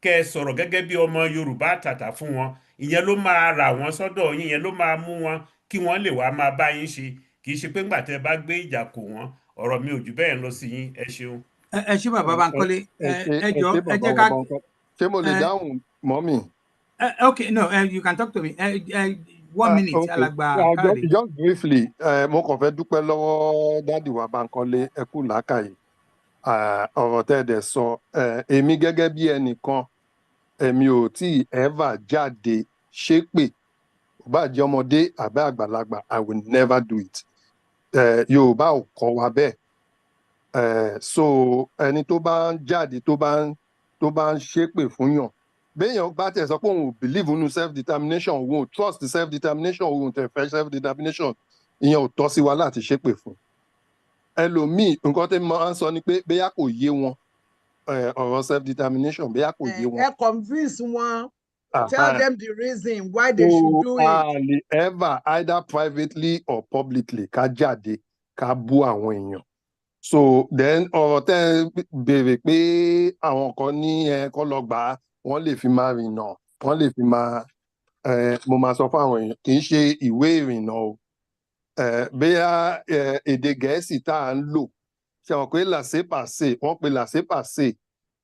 kẹ́ ẹ sọ̀rọ̀ gẹ́gẹ́ bí ọmọ Yorùbá àtàtà fún wọn, ìyẹn ló máa rà wọ́n sọ́dọ̀ yín, ìyẹn ló máa mú wọn kí wọ́n lè wá máa bá yín ṣe, kì í ṣe pé ńgbà tẹ́ bá gbé ìjà kò wọ́n. Ọ̀rọ̀ mi ò jù bẹ́ẹ̀ lọ sí yín, ẹ ṣeun. ẹ ṣé bàbá Bankole, ẹ jọ̀ọ́ ẹ bàbá jẹ́ ká. Bankole. Ṣé mo lè dáhùn mọ́mì? Okay, no, you can talk to me. 1 minute, Okay. alàgbà Káyọ̀dé. Just briefly, mo kàn fẹ́ dúpẹ́ lọ́wọ́ dádì wa Bankole, ẹ kú làákàyè. Ọ̀rọ̀ tẹ́ ẹ dẹ̀ sọ, èmi gẹ́gẹ́ bí ẹnìkan, èmi ò tí ever jáde ṣépè, ò bá jẹ́ ọmọdé àbí àgbàlagbà, I will never do it. Yorùbá ò kọ́ wa bẹ́ẹ̀. So ẹni tó bá ń jáde tó bá ń ṣépè fún yàn, béèyàn bá tẹ̀ sọ pé òun ò believe nínú self determination, òun ò trust self determination, òun ò tẹ̀ fẹ́ self determination, ìyẹn ò tọ́ sí wa láti ṣépè fún. Ẹlòmíì nǹkan tẹ́ máa ń sọ ni pé bóyá kò yé wọn ọ̀rọ̀ self determination, bóyá kò yé wọn. Ẹ convince wọn, tell them the reason why they should do it. Ever either privately or publicly ká jáde ká bú àwọn èèyàn. So then ọ̀rọ̀ tẹ́ béèrè pé àwọn kan ní kọ́ lọ gbà á, wọ́n lè fi máa rìnnà, wọ́n lè fi máa mo máa sọ fún àwọn èèyàn kì í ṣe ìwé ìrìnnà o. Bóyá èdè Gẹ̀ẹ́sì tá à ń lò, ṣe àwọn pé laissez-passer, wọ́n pe laissez-passer,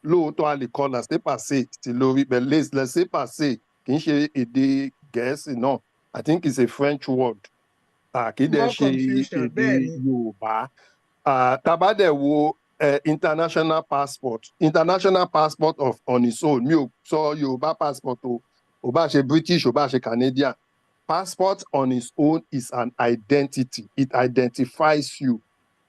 lóòótọ́ a lè kọ laissez-passer sí lórí, but laissez-passer kì í ṣe èdè Gẹ̀ẹ́sì náà. I think it's a French word. Kì í dẹ̀ ṣe èdè Yorùbá. Tabadẹ wo international passport on its own, mi ò sọ Yorùbá passport o, ò bá ṣe British, ò bá ṣe Canadian, passport on its own is an identity, it identifies you.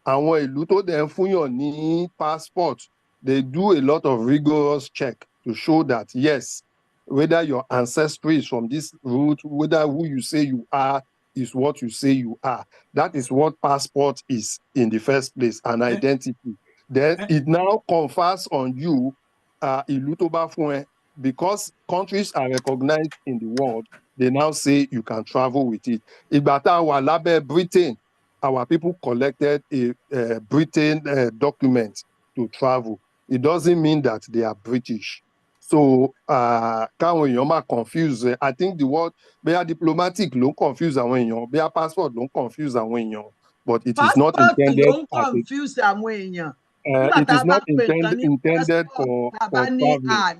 Àwọn ìlú tó dẹ̀ ń fúnyàn ní passport, they do a lot of rigorous check to show that yes, whether your ancestry is from this root, whether who you say you are is what you say you are. That is what passport is in the first place, an identity. Then it now confers on you, ìlú tó bá fún ẹ, because countries are recognized in the world, they now say you can travel with it. Ìgbà tá a wà lábẹ́ Britain, our people collected a Britain document to travel. It doesn't mean that they are British. So káwọn èèyàn máa confuse, I think the word bóyá diplomatic ló ń confuse àwọn èèyàn, bóyá passport ló ń confuse àwọn èèyàn, but it is not intended ló ń confuse àwọn èèyàn. It is not intended for travel.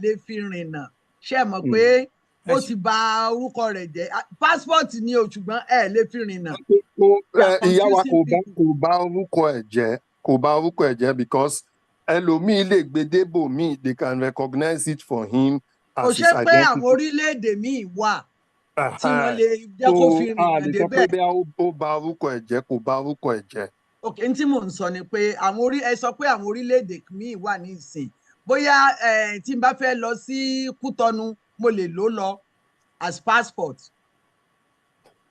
Lè fi rìnnà, ṣé mọ̀ pé ó ti bà orúkọ rẹ̀ jẹ́, passport ni o, ṣùgbọ́n ẹ lè fi rìnnà. Ìyá wa kò bà orúkọ ẹ̀ jẹ́ because ẹlòmíì lè gbé débò míì, they can recognize it for him as his identity. Kò ṣe pé àwọn orílẹ̀-èdè míì wà tí wọ́n lè jẹ́ kó fi rìnnà débẹ̀. Lè sọ pé bí ó bà orúkọ ẹ̀ jẹ́, kò bà orúkọ ẹ̀ jẹ́. Ok, n tí mò ń sọ ni pé ẹ sọ pé àwọn orílẹ̀-èdè míì wà ní ìsìn, bóyá tí n bá fẹ́ lọ sí Kútọ́nù, mo lè lọ as passport.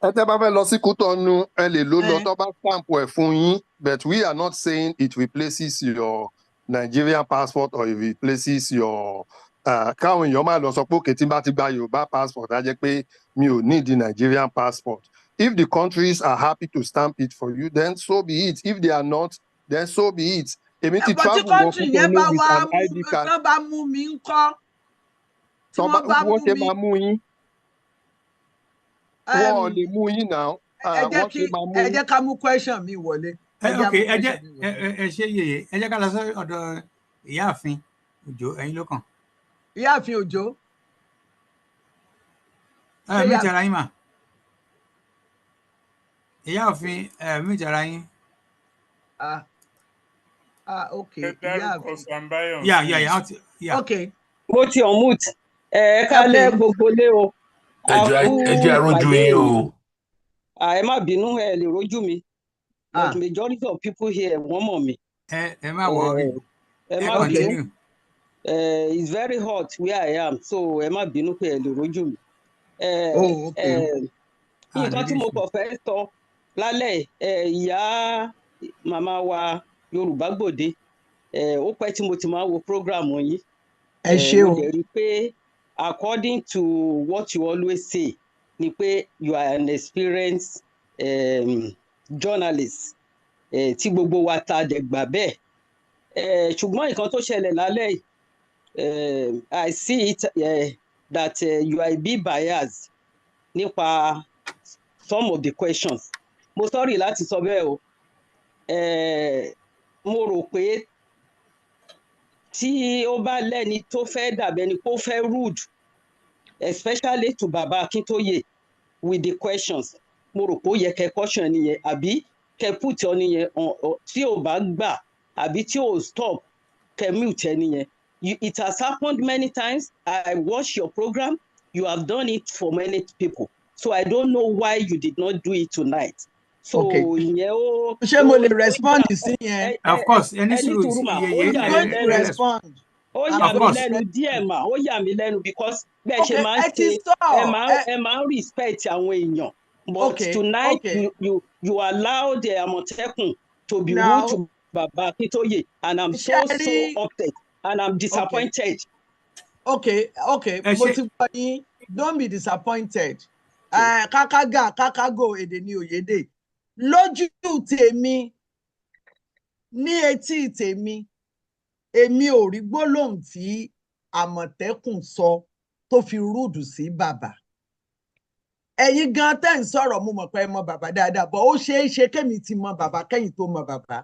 Tẹ́ bá fẹ́ lọ sí Kútọ́nù, ẹ lè lọ tó bá stamp ẹ̀ fún yín, but we are not saying it replaces your Nigerian passport or it replaces your káwọn èèyàn máa lọ sọ pé òkè tí bá ti gba Yorùbá passport á jẹ́ pé mi ò need the Nigerian passport. If the countries are happy to stamp it for you, then so be it. If they are not, then so be it. Èmi ti travel lọ Kútọ́nù with an ID card. Tí wọ́n bá mú mi ńkọ́? Wọ́n ṣe máa mú yín. Wọ́n ò lè mú yín náà. Ẹ jẹ́ ká mú question mi wọlé. Okay, ẹ ṣe yèyé, ẹ jẹ́ ká lọ sí ọ̀dọ̀ ìyáàfin Òjó, ẹ̀yin ló kàn. Ìyáàfin Òjó. Méjì ara yín mà. Ìyáàfin méjì ara yín. Okay. Yeah. Okay. Mo ti on mute. Kálẹ̀ gbogbo lé o. Ẹ jẹ́ àrójú yín o. Ẹ má bínú, ẹ lè rójú mi. But majority of people here wọ́n mọ̀ mi. Ẹ má worry. Ẹ má bínú. It's very hot where I am, so ẹ má bínú pé ẹ lè rójú mi. Nǹkan tí mo kàn fẹ́ sọ lálẹ́ ìyá màmá wa Yorùbá Gbòde, ó pẹ́ tí mo ti máa wo program yín. Ẹ ṣé o. Mo dẹ̀ rí pé according to what you always say ni pé you are an experienced journalist tí gbogbo wa ta dẹ̀ gbà bẹ́ẹ̀. Ṣùgbọ́n nǹkan tó ṣẹlẹ̀ lálẹ́ yìí, I see it that you are a bit biased nípa some of the questions. Mo sorry láti sọ bẹ́ẹ̀ o. Mo rò pé tí ó bá lẹ́ni tó fẹ́ dàbẹ́ ni kó fẹ́ rude, especially to Baba Akintoye with the questions. Mo rò pé ó yẹ kẹ́ caution nìyẹn àbí kẹ́ put ọ nìyẹn tí ò bá gbà àbí tí ò stop kẹ́ mute ẹ nìyẹn. It has happened many times. I watch your program. You have done it for many people. So I don't know why you did not do it tonight. So ṣé mo lè respond sí yẹn? Of course, any sùúrù mà, I'm going to respond. Ó yà mí lẹ́nu díẹ̀ mà, ó yà mí lẹ́nu because bẹ́ẹ̀ ṣe máa ń ṣe ẹ máa ń respect àwọn èèyàn. But tonight you allowed the Àmọ̀tẹ́kùn to be rude to Baba Akintoye, and I'm so upset and I'm disappointed. Okay. Mo ti gbọ́ yín, don't be disappointed. Kákágò èdè ni òyédè. Lójú tèmi, ní etí tèmi, èmi ò rí gbólóhùn tí Àmọ̀tẹ́kùn sọ tó fi rúdù sí bàbá. Ẹ̀yin gan tẹ́ ń sọ̀rọ̀ mo mọ̀ pé ẹ mọ bàbá dáadáa, but ó ṣeé ṣe kémi ti mọ bàbá kẹ́yìn tó mọ bàbá.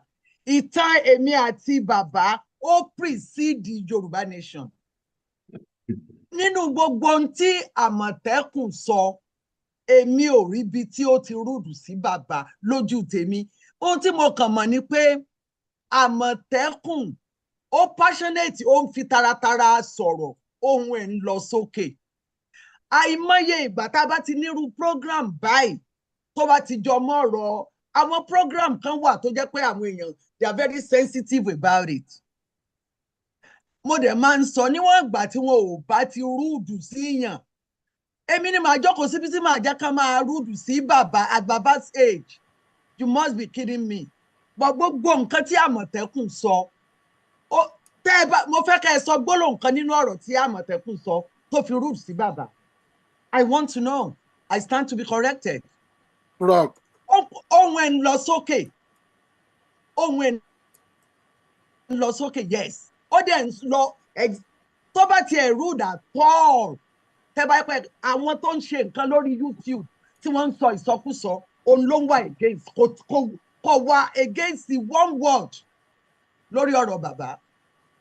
Ìtàn èmi àti bàbá ó precede Yorùbá nation. Nínú gbogbo ohun tí Àmọ̀tẹ́kùn sọ, èmi ò rí ibi tí ó ti rúdù sí bàbá lójú tèmi. Ohun tí mo kàn mọ̀ ni pé Àmọ̀tẹ́kùn ó passionate, ó ń fi taratara sọ̀rọ̀, ohun ẹ̀ ń lọ sókè. Àìmọye ìgbà tá a bá ti nírú program báyìí tó bá ti jọ mọ́ ọ̀rọ̀, àwọn program kan wà tó jẹ́ pé àwọn èèyàn they are very sensitive about it. Mo dẹ̀ máa ń sọ níwọ̀n ìgbà tí wọn ò bá ti rúdù sí yàn, èmi ni màá jókòó síbi tí màá jẹ́ ká máa rúdù sí bàbá at baba's age. You must be kidding me. But gbogbo nǹkan tí Àmọ̀tẹ́kùn sọ, mo fẹ́ kẹ́ ẹ sọ gbólóhùn kan nínú ọ̀rọ̀ tí Àmọ̀tẹ́kùn sọ tó fi rúdù sí bàbá. I want to know. I stand to be corrected. Rock. Ohun ẹ̀ ń lọ sókè. Ohun ẹ̀ ń lọ sókè, yes. Ó dẹ̀ ń lọ tó bá tiẹ̀ rude at all. Tẹ́ bá pẹ́ àwọn tó ń ṣe nǹkan lórí YouTube tí wọ́n ń sọ ìsọkúsọ, òun ló ń wà against, kò wà against the one word lórí ọ̀rọ̀ bàbá.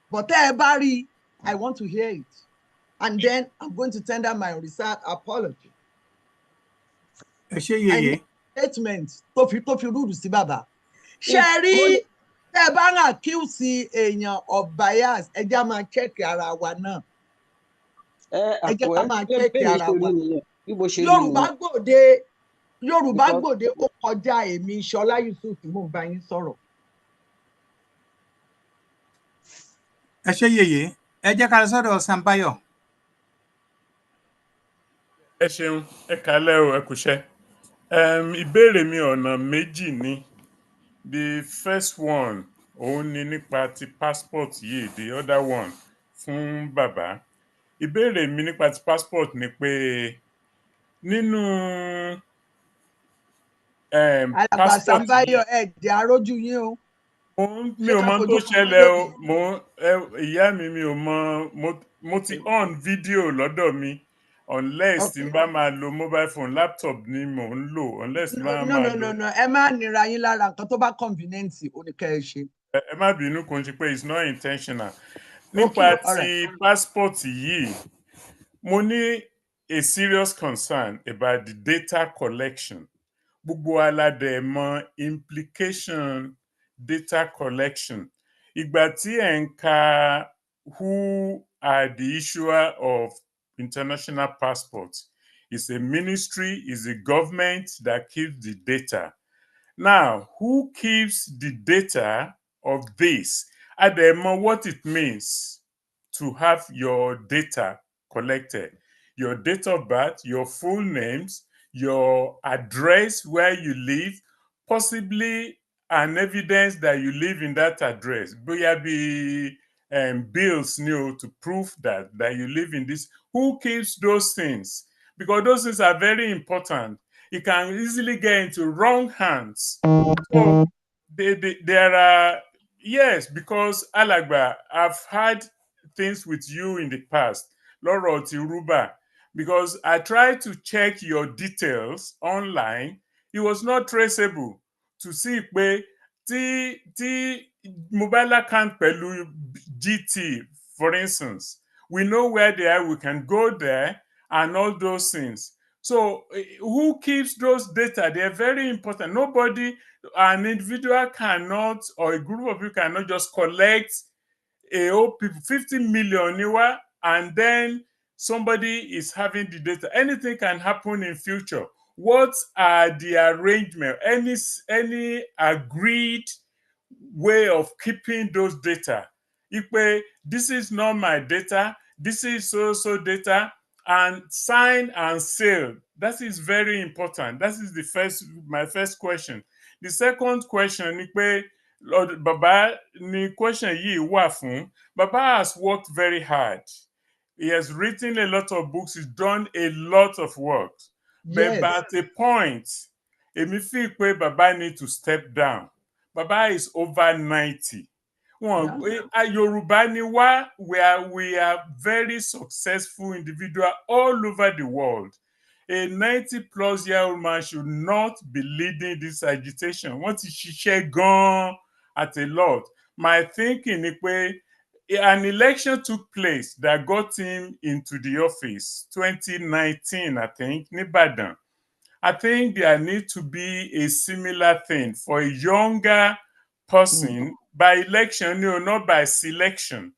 But tẹ́ ẹ bá rí, I want to hear it. And then I'm going to tender my reserved apology. Any statement tó fi rúdù sí bàbá. Ṣé rí tẹ́ bá ń accuse èèyàn of bias, ẹ jẹ́ máa check ara wa náà. Ẹ jẹ́ ká máa check ara wa. Yorùbá Gbòde ó kọjá èmi Ṣọlá Yusuf mò ń bá yín sọ̀rọ̀. Ẹ ṣé yèyé, ẹ jẹ́ ká lọ sọ́dọ̀ Sàmbáyọ̀. Ẹ ṣeun, ẹ kálẹ́ o, ẹ kúṣẹ́. Ìbéèrè mi ọ̀nà méjì ni. The first one, òun ni nípa ti passport yìí, the other one fún bàbá. Ìbéèrè mi nípa ti passport ni pé nínú Alàgbà Sàmbáyọ̀ ẹ̀dẹ̀ arójú yín o. Mi ò mọ tó ṣẹlẹ̀ o, ìyá mi ò mọ, mo ti on video lọ́dọ̀ mi. Unless tí n bá máa lo mobile phone, laptop ni mò ń lò. Unless tí n bá máa lo. No. Ẹ má nira yín lára nǹkan tó bá convenient oníkẹ́ ẹ ṣe. Ẹ má bínú kò ń ṣe pé it's not intentional. Nípa ti passport yìí, mo ní a serious concern about the data collection. Gbogbo aládẹ mọ implication data collection. Ìgbà tí ẹ̀ ń ka who are the issuer of international passports. It's a ministry, it's a government that keeps the data. Now, who keeps the data of this? I don't know what it means to have your data collected. Your date of birth, your full names, your address where you live, possibly an evidence that you live in that address. Bóyá bí bills to prove that you live in this. Who keeps those things? Because those things are very important. It can easily get into wrong hands. So there are, yes, because Alagba, I've had things with you in the past, Lọ́rọ̀ ti Rúbà, because I tried to check your details online. It was not traceable to see pé tí mobile account pẹ̀lú GT, for instance, we know where they are, we can go there and all those things. So who keeps those data? They're very important. Nobody, an individual cannot, or a group of people cannot just collect a whole 50 million and then somebody is having the data. Anything can happen in future. What are the arrangement? Any agreed way of keeping those data? If this is not my data, this is so data, and sign and seal. That is very important. That is my first question. The second question, Lord Baba, the question yìí wà fún. Baba has worked very hard. He has written a lot of books. He's done a lot of work. But at a point, èmi feel pé Baba need to step down. Baba is over 90. Yoruba ni wá, we are very successful individual all over the world. A 90-plus-year-old man should not be leading this agitation. Wọ́n ti ṣiṣẹ́ gan-an at a lot. My thinking ni pé an election took place that got him into the office 2019, I think, ní Ìbàdàn. I think there needs to be a similar thing for a younger person by election, not by selection,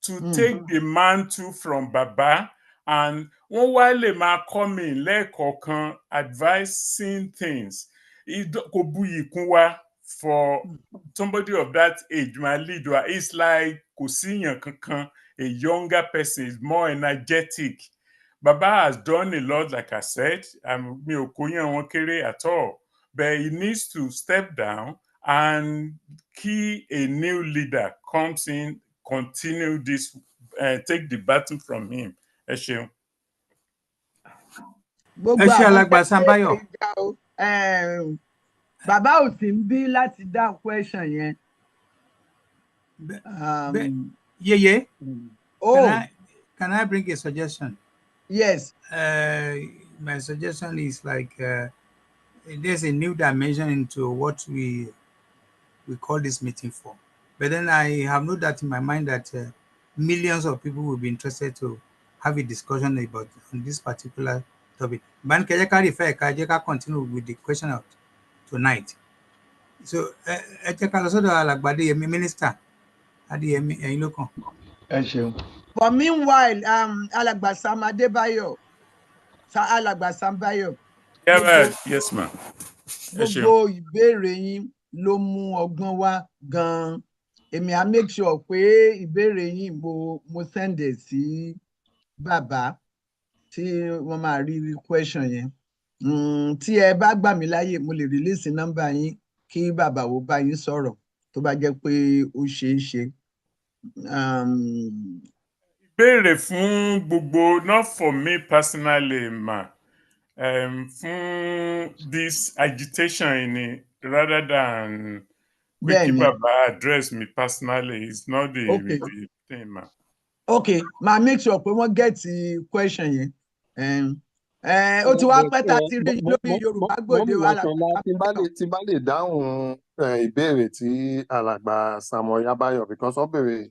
to take the mantle from Baba, and wọ́n wá lè máa come in lẹ́ẹ̀kọ̀ọ̀kan advising things. Kò buyì kún wa for somebody of that age, my leader. It's like kò síyàn kankan. A younger person is more energetic. Baba has done a lot, like I said. Mi ò kóyàn wọn kéré at all. But he needs to step down and key a new leader comes in, continue this, take the battle from him. Ẹ ṣeun. Gbogbo àwọn tẹ́lẹ̀ ìjà o, bàbá ò sí ń bí láti dá question yẹn. Yeye, can I bring a suggestion? Yes. My suggestion is like there's a new dimension into what we call this meeting for. But then I have no doubt in my mind that millions of people will be interested to have a discussion about on this particular topic. But can continue with the question of tonight. So, Minister, for meanwhile, Alàgbà Sam Adébáyọ̀, Alàgbà Sam Báyọ̀. Yes, ma'am. Gbogbo ìbéèrè yín ló mú ọgbọ́n wá gan-an. Èmi á make sure pé ìbéèrè yín mo send ẹ̀ sí bàbá tí wọ́n máa rí question yẹn. Tí ẹ bá gbà mí láyè, mo lè release nọ́mbà yín kí bàbá wo bá yín sọ̀rọ̀ tó bá jẹ́ pé ó ṣeé ṣe. Ìbéèrè fún gbogbo, not for me personally, ma. Fún this agitation rather than Wiki Baba address me personally, it's not the thing, ma. Okay, ma make sure pé wọ́n get the question yẹn. Ó ti wá pẹ́ tá a ti rí lórí Yorùbá Gbòde wa. Tí bá lè dáhùn ìbéèrè tí alàgbà Samuel Yabayo, because wọ́n béèrè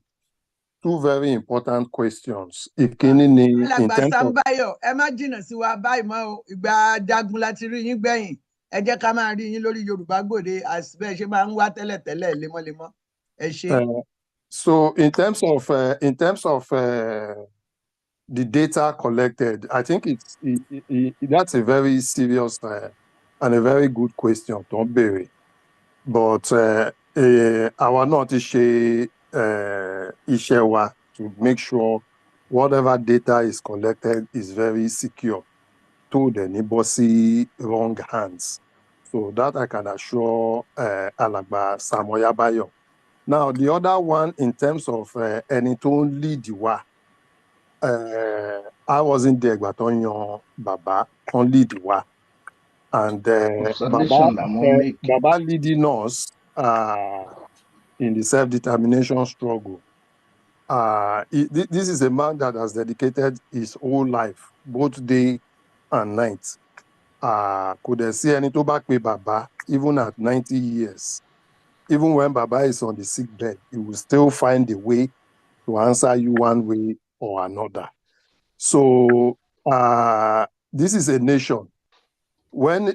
two very important questions. Ìkíní ni alàgbà Sam Báyọ̀, ẹ má jìnnà sí wa báyìí mọ́ o. Ìgbà jagun láti rí yín gbẹ̀yìn. Ẹ jẹ́ ká máa rí yín lórí Yorùbá Gbòde as bẹ́ẹ̀ ṣe máa ń wá tẹ́lẹ̀tẹ́lẹ̀ lemọ́lemọ́. Ẹ ṣé. So in terms of the data collected, I think that's a very serious and a very good question tó ń béèrè. But àwa náà ti ṣe iṣẹ́ wa to make sure whatever data is collected is very secure to the bọ́ sí wrong hands. So that I can assure Alàgbà Samuel Yabayo. Now, the other one in terms of ẹni tó ń lead wa, I wasn't there ìgbà tó ń yan bàbá tó ń lead wa. And Baba leading us in the self-determination struggle. This is a man that has dedicated his whole life, both day and night. Could I see any back pay Baba, even at 90 years, even when Baba is on the sick bed, he will still find a way to answer you one way or another. So this is a nation. When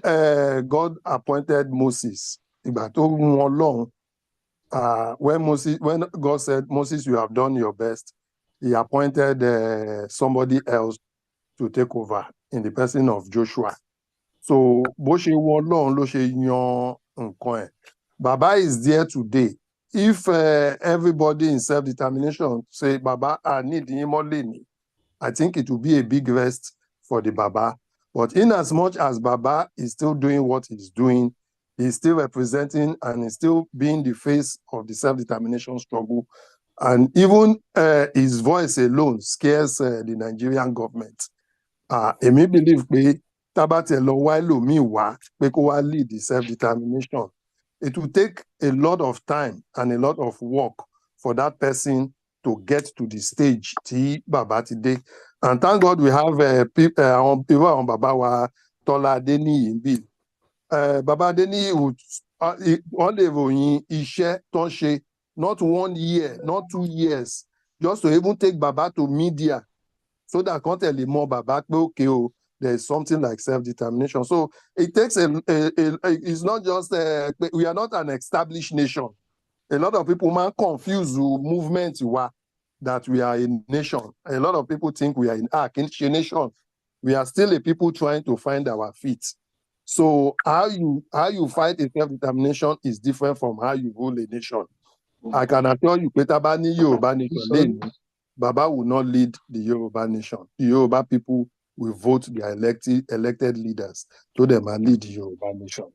God appointed Moses, when God said, Moses, you have done your best, he appointed somebody else to take over in the person of Joshua. So Baba is there today. If everybody in self-determination say, Baba, I need him more, I think it will be a big rest for the Baba. But in as much as Baba is still doing what he's doing, he's still representing and is still being the face of the self-determination struggle. And even his voice alone scares the Nigerian government. Emi believe pé tabate lo wa ẹlòmíì wá pé kó wá lead the self-determination. It will take a lot of time and a lot of work for that person to get to the stage tí Baba ti dé. And thank God we have people on Baba wa Tola Adeniyi bí. Baba Adeniyi wọ́n lè ròyìn iṣẹ́ tó ń ṣe, not 1 year, not 2 years, just to even take Baba to media so that can't tell him more Baba, okay, there's something like self-determination. So it takes it's not just, we are not an established nation. A lot of people man confuse the movement that we are a nation. A lot of people think we are in a nation. We are still a people trying to find our feet. So how you fight a self-determination is different from how you rule a nation. I can assure you, Yoruba nation, Baba will not lead the Yoruba nation. The Yoruba people will vote their elected leaders to them and lead the Yoruba nation.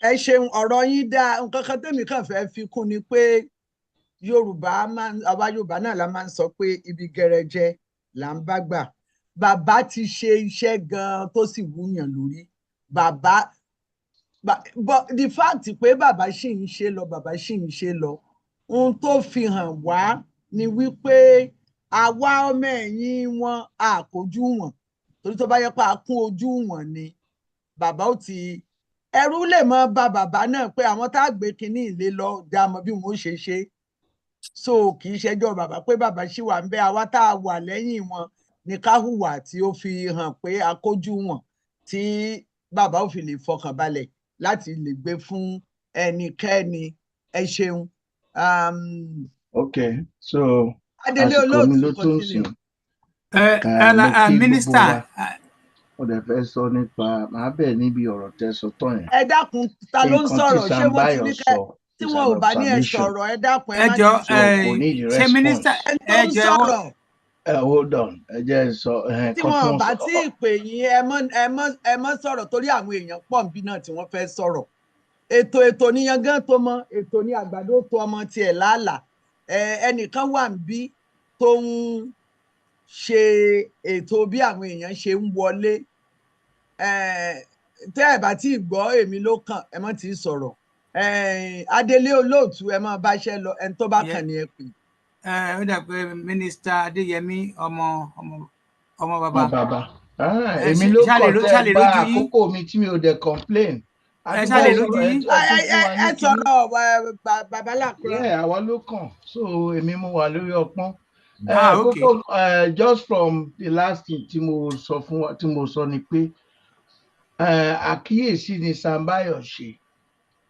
Ẹ ṣeun, ọ̀rọ̀ yín dá. Nǹkan kan tẹ́mi kàn fẹ́ fi kún ni pé àwa Yorùbá náà la máa ń sọ pé ibi gẹrẹjẹ là ń bá gbà. Bàbá ti ṣe iṣẹ́ gan-an tó sì wúyàn lórí. But the fact pé bàbá ṣì ń ṣe lọ, ohun tó fi hàn wá ni wípé àwa ọmọ ẹ̀yìn wọn àkójú wọn. Torí tó bá yẹ pé a kún ojú wọn ni, bàbá ó ti ẹ̀rù lè mọ bà bàbá náà pé àwọn tá a gbé kinní ilé lọ dá mọ bí wọn ó ṣe ṣe. So kì í ṣẹjọ́ bàbá pé bàbá ṣì wà ń bẹ, àwa tá a wà lẹ́yìn wọn ní ká hùwà tí ó fi hàn pé a kójú wọn, tí bàbá ò fi lè fọkàn balẹ̀ láti lè gbé fún ẹnikẹ́ni. Ẹ ṣeun. Okay, so Adele Olóòtú continue. Minister. Mo dẹ̀ fẹ́ sọ nípa màá bẹ̀ níbi ọ̀rọ̀ tẹ́ sọ tán yẹn. Ẹ dákun, ta ló ń sọ̀rọ̀? Ṣé wọ́n ti ní kẹ́ tí wọn ò bá ní ẹ sọ̀rọ̀? Ẹ dákun, ẹ má ní sọ̀rọ̀. Ṣé minister ẹ ń sọ̀rọ̀? Hold on, ẹ jẹ́ sọ. Tí wọn bá tí ì pè yín, ẹ mọ́ sọ̀rọ̀ torí àwọn èèyàn pọ̀ níbí náà tí wọ́n fẹ́ sọ̀rọ̀. Ètò níyan gan tó mọ, ètò ní àgbàdo tó ọmọ tiẹ̀ lálàá. Ẹnìkan wà níbí tó ń ṣe ètò bí àwọn èèyàn ṣe ń wọlé. Tẹ́ ẹ bá tí ì gbọ́, èmi ló kàn, ẹ má tí ì sọ̀rọ̀. Adélé Olóòtú, ẹ máa báṣẹ́ lọ, ẹni tó bá kàn ní ẹ pè. Ó dà pé Mínísítà Adéyẹmí ọmọ bàbá. Èmi ló kàn tẹ́ bá àkókò mi tí mi ò dẹ̀ complain. Ẹ ṣàlè lójú yín. Ẹ sọ̀rọ̀ bàbá Làkúrà. Àwa ló kàn, so èmi mo wà lórí ọpọ́n. Okay. Just from the last thing tí mo sọ ni pé àkíyèsí ni Sambayo ṣe.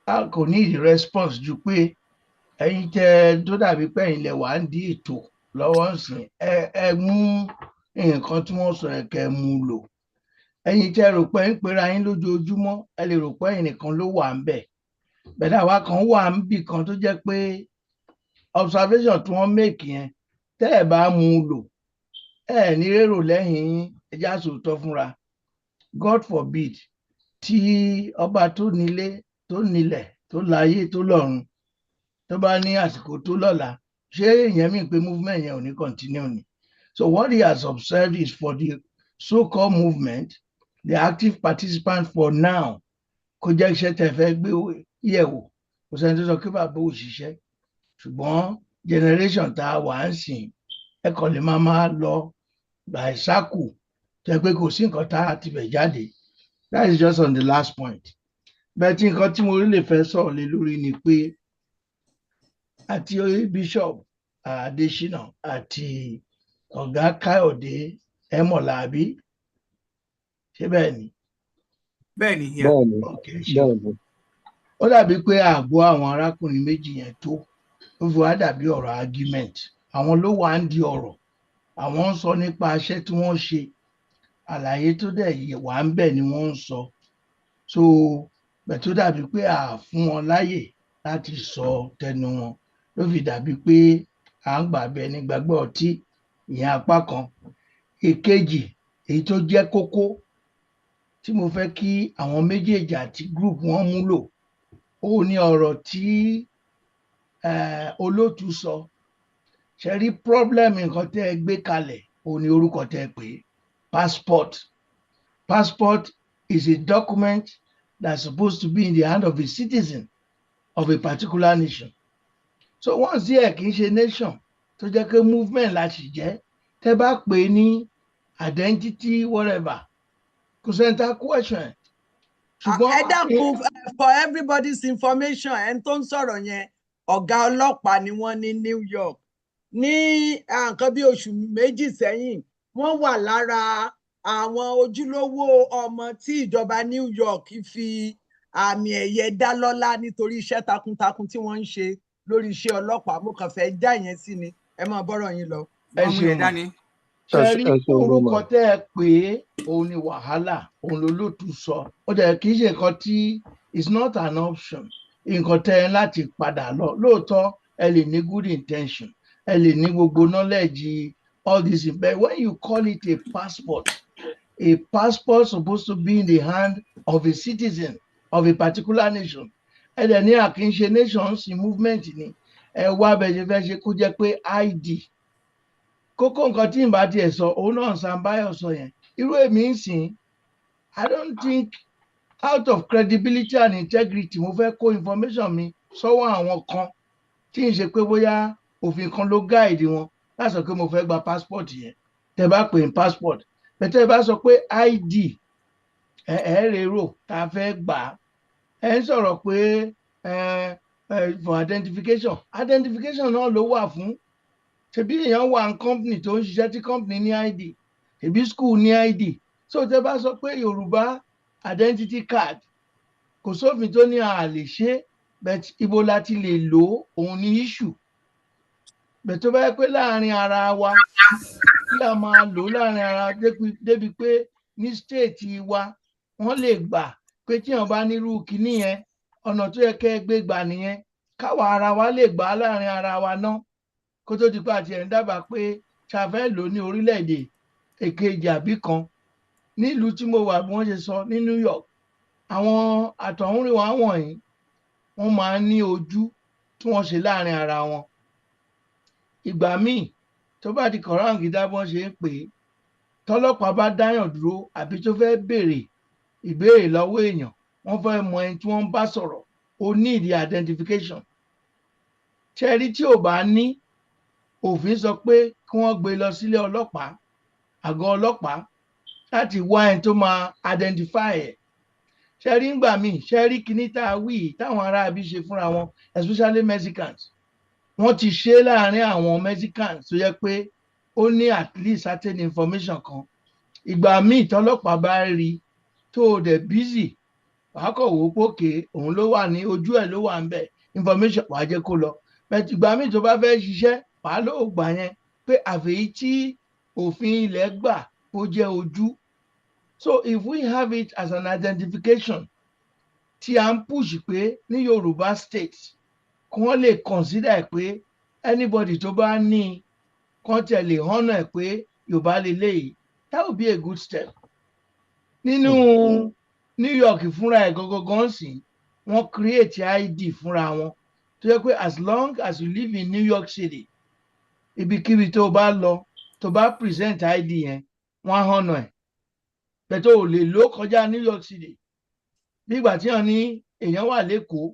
A kò ní ìdí response ju pé ẹ̀yin tẹ́ tó dàbí pé ẹ̀yin lẹ wà ń di ètò lọ́wọ́ ńsìn, ẹ mú nǹkan tí wọ́n sọ ẹ̀kẹ́ mú lò. Ẹ̀yin tẹ́ rò pé ń pera yín lójoojúmọ́, ẹ lè rò pé ẹ̀yin nìkan ló wà ń bẹ̀. Bẹ̀dẹ̀ àwa kan wà ń bì kan tó jẹ́ pé observation tí wọ́n make yẹn tẹ́ ẹ̀ bá mú lò, ẹ ní rérò lẹ́yìn yín, ẹ já sòótọ́ fúnra. God forbid tí ọba tó nílé tó nílẹ̀ tó láyé tó lọ́run tó bá ní àsìkò tó lọ́la, ṣé èèyàn mí pé movement yẹn ò ní continue ni? So what he has observed is for the so-called movement, the active participants for now, kò jẹ́ iṣẹ́ tẹ́ fẹ́ gbé yẹ̀wò, kò sẹ́ni tó sọ pé bàbá ò ṣiṣẹ́, ṣùgbọ́n generation tá a wà ń sìn ẹ kàn lè máa lọ by circle tó yẹ pé kò sí nǹkan tá a ti bẹ̀ jáde. That is just on the last point. Bẹ́ẹ̀ tí nǹkan tí mo rí lè fẹ́ sọ̀rọ̀ lé lórí ni pé àti Bishop Adesina àti Ọ̀gá Káyọ̀dé Ẹmọ̀lábí ṣé bẹ́ẹ̀ ni? Bẹ́ẹ̀ni, bẹ́ẹ̀ni. Ó dàbí pé àgbo àwọn arákùnrin méjì yẹn tó ó fi wá dàbí ọ̀rọ̀ argument. Àwọn ló wà ń di ọ̀rọ̀. Àwọn ń sọ nípa iṣẹ́ tí wọ́n ṣe. Àlàyé tó dẹ̀ wà ń bẹ̀ ni wọ́n ń sọ. So bẹ̀ tó dàbí pé a fún wọn láyè láti sọ tẹnu wọn ló fi dàbí pé à ń gbàgbé ní gbàgbé ọtí ìyẹn apá kan. Èkejì èyí tó jẹ́ kókó tí mo fẹ́ kí àwọn méjèèjì àti group wọn múlò ó ní ọ̀rọ̀ tí olóòtú sọ. Ṣe rí problem nǹkan tẹ́ ẹ gbé kalẹ̀ ó ní orúkọ tẹ́ ẹ pè passport. Passport is a document that's supposed to be in the hand of a citizen of a particular nation. So once there kì í ṣe nation tó jẹ́ pé movement láti jẹ́ tẹ́ bá pè ní identity whatever kò sẹ́ńtà question. Ṣùgbọ́n ẹ dákun for everybody's information ẹni tó ń sọ̀rọ̀ yẹn ọ̀gá ọlọ́pàá ni wọ́n ní New York ní nǹkan bí oṣù méjì sẹ́yìn wọ́n wà lára àwọn ojúlówó ọmọ tí ìjọba New York fi àmì ẹ̀yẹ dá lọ́lá nítorí iṣẹ́ takuntakun tí wọ́n ń ṣe lórí iṣẹ́ ọlọ́pàá. Mo kàn fẹ́ já yẹn sí ni ẹ máa bọ́rọ̀ yín lọ. Ẹ ṣeun. Ṣe rí orúkọ tẹ́ ẹ pé òun ni wàhálà òun lolóòtú sọ ó dẹ̀ kì í ṣe nǹkan tí is not an option. Nǹkan tẹ́ ẹ láti padà lọ lóòótọ́ ẹ lè ní good intention ẹ lè ní gbogbo knowledge all this but when you call it a passport supposed to be in the hand of a citizen of a particular nation ẹ dẹ̀ ní àkínṣe nations in movement ni ẹ wá bẹ̀ ṣe fẹ́ ṣe kó jẹ́ pé ID kókó nǹkan tí n bá tiẹ̀ sọ òun náà Sanbáyọ̀ sọ yẹn irú èmi ń sìn I don't think out of credibility and integrity mo fẹ́ kó information mi sọ́wọ́ àwọn kan tí n ṣe pé bóyá òfin kan ló guide wọn láti sọ pé mo fẹ́ gba passport yẹn tẹ́ bá pè ní passport bẹ́tẹ́ bá sọ pé ID rèrò tá a fẹ́ gbà ẹ ń sọ̀rọ̀ pé for identification náà ló wà fún. Ṣebí èèyàn wà ní company tó ń ṣiṣẹ́ tí company ní ID ṣebí school ní ID so tẹ́ bá sọ pé Yorùbá identity card kò sófin tó ní a lè ṣe but ibo láti lè lò òun ní issue but tó bá yẹ pé láàrin ara wa kí a máa lò láàrin ara débi pé ní state wa wọ́n lè gbà pé tí wọ́n bá nírú kinní yẹn ọ̀nà tó yẹ kẹ́ gbé gbà nìyẹn káwa ara wa lè gbà láàrin ara wa náà kó tó di pé àti ẹ̀ ń dábàá pé ṣàfẹ́ lò ní orílẹ̀-èdè èkejì àbí kan nílùú tí mo wà bí wọ́n ṣe sọ ní New York àwọn àtọ̀húnrìnwá wọ̀nyí wọ́n máa ń ní ojú tí wọ́n ṣe láàrin ara wọn. Ìgbà míì tó bá di kọ̀ráǹgídá bí wọ́n ṣe ń pè é tọ́lọ́pàá bá dáyàn dúró àbí tó fẹ́ béèrè ìbéèrè lọ́wọ́ èèyàn wọ́n fẹ́ mọ ẹni tí wọ́n bá sọ̀rọ̀ ó ní ìdí identification. Ṣẹ́rí tí ò bá ní òfin sọ pé kí wọ́n gbé lọ sílé ọlọ́pàá àgọ́ ọlọ́pàá láti wá ẹni tó máa identify ẹ̀. Ṣẹ́rí ńgbà míì ṣẹ́rí kíní tá a wí táwọn aráabí ṣe fúnra wọn especially Mexicans wọ́n ti ṣe láàrin àwọn Mexicans tó yẹ pé ó ní at least certain information kan ìgbà míì tọ́lọ́pàá bá rí tó o dẹ̀ busy wàá kọ̀ wò ó pókè òun ló wà ní ojú ẹ̀ ló wà ń bẹ̀ information wàá jẹ́ kó lọ bẹ́ẹ̀ ìgbà míì tó bá fẹ́ ṣiṣẹ́ wàá ló gbà yẹn pé àfẹ́yí tí òfin ilẹ̀ gbà ó jẹ́ ojú. So if we have it as an identification tí a ń push pé ní Yorùbá state kí wọ́n lè consider pé anybody tó bá ní kán tẹ̀lé hànà ẹ̀ pé Yorùbá lélẹ́yìí that would be a good step. Nínú New York fúnra ẹ̀ gangan sí wọ́n create ID fúnra wọn tó yẹ pé as long as you live in New York City ibikíbi tó bá lọ tó bá present ID yẹn wọ́n hànà ẹ̀ bẹ́ẹ̀ ò lè lò kọjá New York City nígbà tí wọ́n ní èèyàn wà lẹ́kọ̀ọ́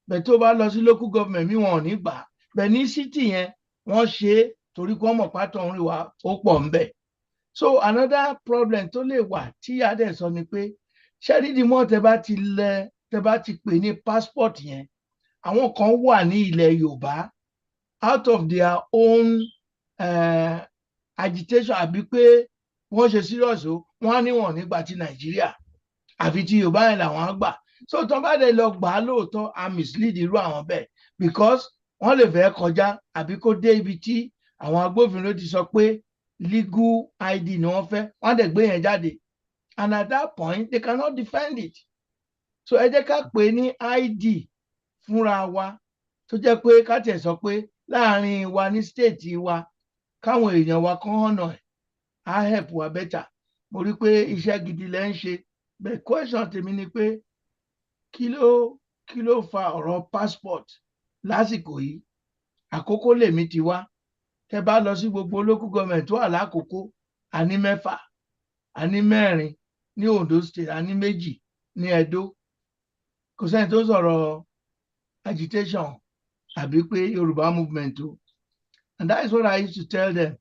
bẹ́ẹ̀ tó bá lọ sí local government mi wọn ò ní gbà bẹ́ẹ̀ ní city yẹn wọ́n ṣe é torí kí wọ́n mọ̀ pátọ̀ ń rí wa ó pọ̀ ń bẹ̀. So another problem tó lè wà tí adé sọ ni pé ṣẹ́rídì mọ́ tẹ bá ti pè ní passport yẹn àwọn kan wà ní ilẹ̀ Yorùbá out of their own agitation àbí pé wọ́n ṣe serious o wọ́n á níwọ̀n nígbà tí Nàìjíríà àfi tí Yorùbá yẹn làwọn á gbà so tó bá dé lọ gbà á lóòótọ́ a mislead irú àwọn bẹ́ẹ̀ because wọ́n lè fẹ́ kọjá àbí kó dé ibi tí àwọn agbófinró ti sọ pé legal ID ni wọ́n fẹ́ wọ́n á dẹ̀ gbé yẹn jáde and at that point they cannot defend it so ẹ jẹ́ ká pè ní ID fúnra wa tó jẹ́ pé ká tẹ̀ sọ pé láàrin wa ní state wa káwọn èèyàn wa kán hànà ẹ̀ á help wa better mo rí pé iṣẹ́ gidi lẹ́ ń ṣe but question tèmi ni pé kí ló fa ọ̀rọ̀ passport lásìkò yìí àkókò lèmi ti wá tẹ́ bá lọ sí gbogbo local government tó wà lákòókò a ní 6 a ní 4 ní Ondo state a ní 2 ní Edo kò sẹ́ni tó sọ̀rọ̀ agitation àbí pé Yorùbá movement o and that is what I used to tell them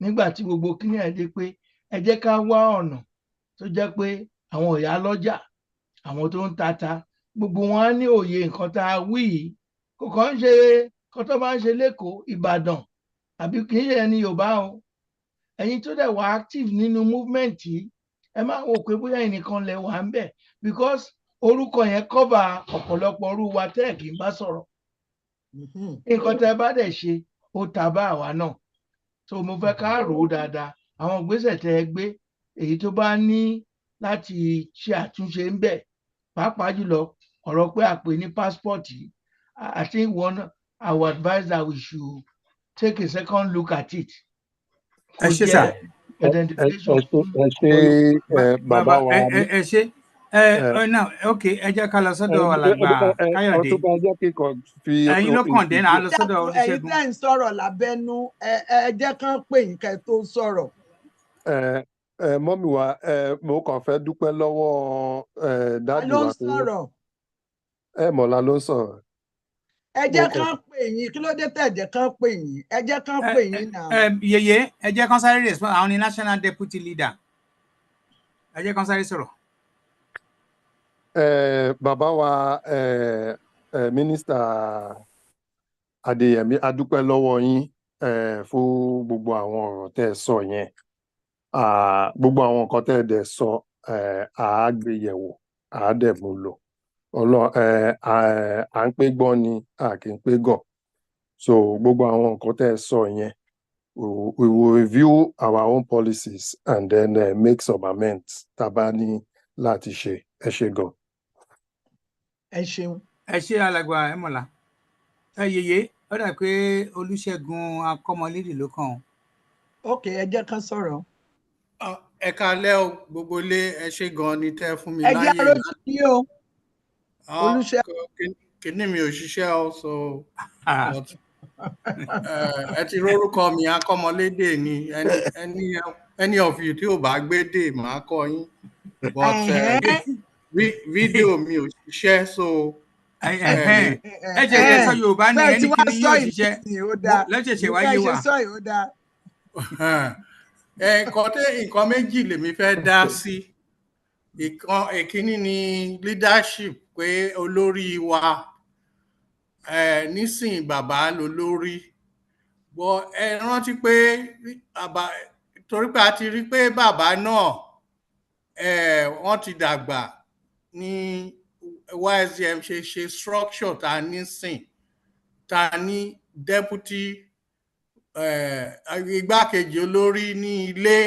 nígbà tí gbogbo kíní ẹ̀ dé pé ẹ jẹ́ ká wá ọ̀nà tó jẹ́ pé àwọn ìyá lọ́jà àwọn tó ń tata gbogbo wọn á ní òye nǹkan tá a wí yìí kò kàn ń ṣe nǹkan tó bá ń ṣe lẹ́kọ̀ọ́ Ìbàdàn àbí kì í ṣe ẹni Yorùbá o ẹ̀yin tó dẹ̀ wà active nínú movement yìí ẹ má wò pé bóyá ẹnìkan lẹ wà ń bẹ̀ because orúkọ yẹn cover ọ̀pọ̀lọpọ̀ orú wa tẹ́ ẹ̀ kì í bá sọ̀rọ̀ nǹkan tẹ́ bá dẹ̀ ṣe ó ta bá àwa náà so mo fẹ́ ká rò ó dáadáa àwọn ìgbésẹ̀ tẹ́ ẹ gbé èyí tó bá ní láti ṣe àtúnṣe ń bẹ̀ pàápàá jùlọ ọ̀rọ̀ pé àpè ní passport yìí I think I would advise that we should take a second look at it. ẹ ṣé sà identification bàbá wa ẹ ṣé náà ok ẹ jẹ́ ká lọ sọ́dọ̀ alàgbà Káyọ̀dé ẹ̀yin ló kàn dé náà lọ sọ́dọ̀ Olúṣẹ́gun. ẹ̀yin tẹ́ ń sọ̀rọ̀ lábẹ́nú ẹ jẹ́ kán pè yín kẹ́ tó sọ̀rọ̀. mọ́mí wa mo kàn fẹ́ dúpẹ́ lọ́wọ́ dáàdì wa pé mọ̀lá ló ń sọ̀rọ̀. ẹ jẹ́ kán pè yín kí ló dé tẹ̀ jẹ́ kán pè yín ẹ jẹ́ kán pè yín náà. yèyé ẹ jẹ́ kán sáré respond àwọn ni national deputy leader ẹ jẹ́ kán sáré sọ̀rọ̀. Bàbá wa mínísítà Adéyẹmí a dúpẹ́ lọ́wọ́ yín fún gbogbo àwọn ọ̀rọ̀ tẹ́ ẹ sọ yẹn gbogbo àwọn nǹkan tẹ́ ẹ dẹ̀ sọ àá gbé yẹ̀wò àá dẹ̀ mú lò à ń pé gbọ́ ni a kì í pé gọ̀ so gbogbo àwọn nǹkan tẹ́ ẹ sọ yẹn we will review our own policies and then make some amends tá a bá ní láti ṣe ẹ ṣé gan. ẹ ṣeun. ẹ ṣé alàgbà Ẹmọ̀lá yèyé ó dà pé Olúṣẹ́gun Akọ́mọlédè ló kàn. ok ẹ jẹ́ kán sọ̀rọ̀. ẹ káalẹ́ o gbogbo ilé ẹ ṣé gan ni tẹ́ fún mi láyè. ẹ jẹ́ àròjù yìí o Olúṣẹ́gun. kìíní mi ò ṣiṣẹ́ o so ẹ ti rórúkọ mi Akọ́mọlédè ni any of you tí ò bá gbédè màá kọ́ yín but fídíò mi ò ṣiṣẹ́ so. ẹ jẹ́ ẹ sọ Yorùbá ní ẹni kí ni yóò ṣiṣẹ́ lẹ́sẹ̀ṣẹ̀ wáyé wà. nǹkan méjì lèmi fẹ́ dá sí ìkíní ni leadership pé olórí wa nísìnyí bàbá lolórí bọ́ ẹ rántí pé torí pé a ti rí pé bàbá náà wọ́n ti dàgbà ní YSDM ṣe structure ta nísìn ta ní deputy igbákejì olórí ní ilé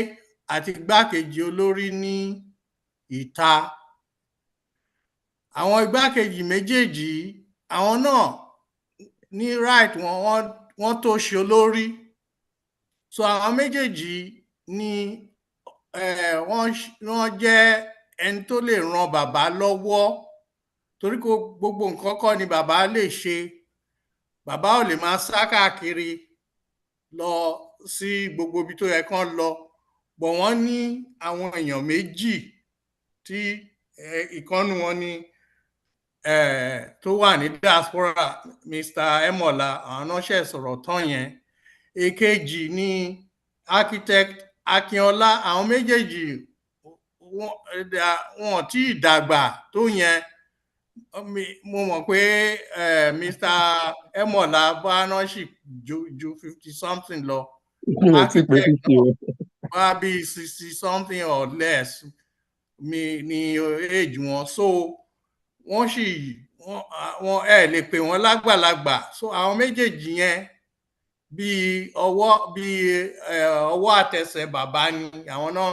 àti igbákejì olórí ní ìta àwọn igbákejì méjèèjì àwọn náà ní right wọ́n tó ṣe olórí so àwọn méjèèjì ni wọ́n jẹ́ ẹni tó lè ran bàbá lọ́wọ́ torí kò gbogbo nǹkan kọ́ ni bàbá lè ṣe bàbá ò lè máa sá káàkiri lọ sí gbogbo ibi tó yẹ kán lọ bọ̀ wọ́n ní àwọn èèyàn méjì tí ìkànnì wọn ni tó wà ní diaspora Mr. Emola àwọn náà ṣe sọ̀rọ̀ tán yẹn. Èkejì ni architect Akínọlá, àwọn méjèèjì wọn tí ì dàgbà tó yẹn. Mo mọ̀ pé Mr. Emola bá náà sì ju 50 something lọ. Architect náà bá bí 60 something or less ni age wọn. So wọ́n sì wọ́n lè pè wọ́n lágbàlagbà. So àwọn méjèèjì yẹn bí ọwọ́ àtẹsẹ̀ bàbá ni àwọn náà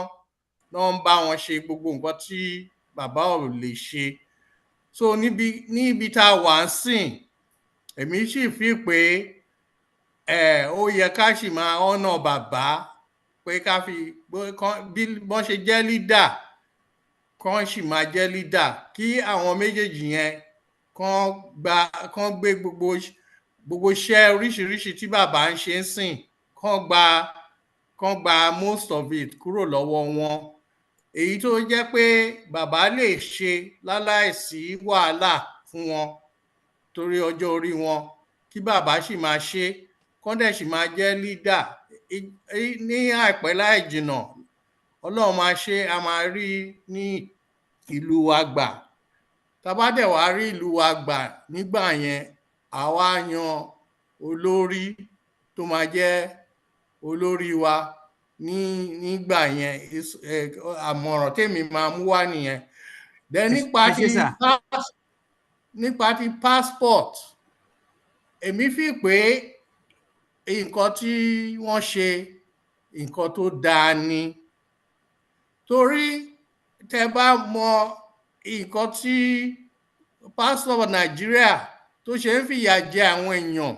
ń bá wọn ṣe gbogbo nǹkan tí bàbá ò lè ṣe. So níbi tá a wà ń sìn, èmi sì fi pé ó yẹ ká sì máa honor bàbá, pé ká fi bí wọ́n ṣe jẹ́ leader kán sì máa jẹ́ leader, kí àwọn méjèèjì yẹn kán gbé gbogbo iṣẹ́ oríṣiríṣi tí bàbá ń ṣe ń sìn, kán gba most of it kúrò lọ́wọ́ wọn. Èyí tó jẹ́ pé bàbá lè ṣe láláìsí wàhálà fún wọn torí ọjọ́ orí wọn, kí bàbá sì máa ṣe, kán dẹ̀ sì máa jẹ́ leader. Ní àìpẹ́ láì jìnnà, Ọlọ́run máa ṣe, a máa rí ní ìlú wa gbà. Tá bá dẹ̀ wá rí ìlú wa gbà nígbà yẹn, àwa yan olórí tó máa jẹ́ olórí wa nígbà yẹn. Àmọ̀ràn tèmi máa mú wá nìyẹn. Then nípa ti passport, èmi fi pé nǹkan tí wọ́n ṣe nǹkan tó dáa ni. Torí tẹ́ bá mọ nǹkan tí passport Nàìjíríà tó ṣe ń fìyà jẹ àwọn èèyàn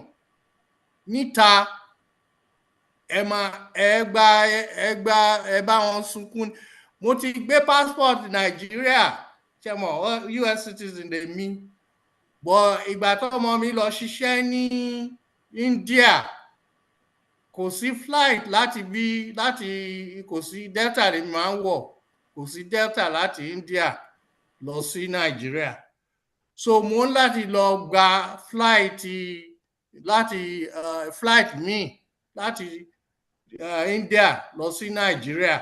níta, ẹ bá wọn sunkún. Mo ti gbé passport Nàìjíríà, ṣe mọ̀ US citizen lèmi, but ìgbà tọ́mọ mi lọ ṣiṣẹ́ ní India, kò sí flight kò sí Delta lèmi máa ń wọ̀, kò sí Delta láti India lọ sí Nàìjíríà. So mo ń láti lọ gba flight míì láti India lọ sí Nàìjíríà.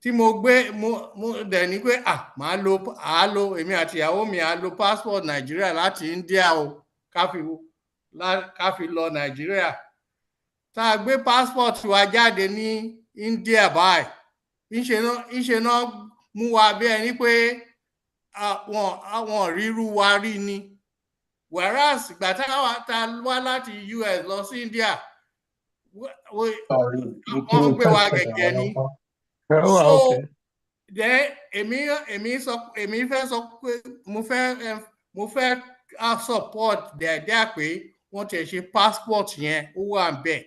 Tí mo gbé mo dẹ̀ ní pé màá lo èmi àti ìyàwó mi á lo passport Nàìjíríà láti India o, ká fi lọ Nàìjíríà. Tá a gbé passport wa jáde ní India báyìí, ìṣe náà mú wa bí ẹni pé àwọn ríru wa rí ni. Whereas ìgbà tá wá láti US lọ sí India, wọ́n gbé wa gẹ̀gẹ̀ ni. So then èmi fẹ́ sọ pé mo fẹ́ support the idea pé wọ́n ti ṣe passport yẹn, ó wà ń bẹ̀.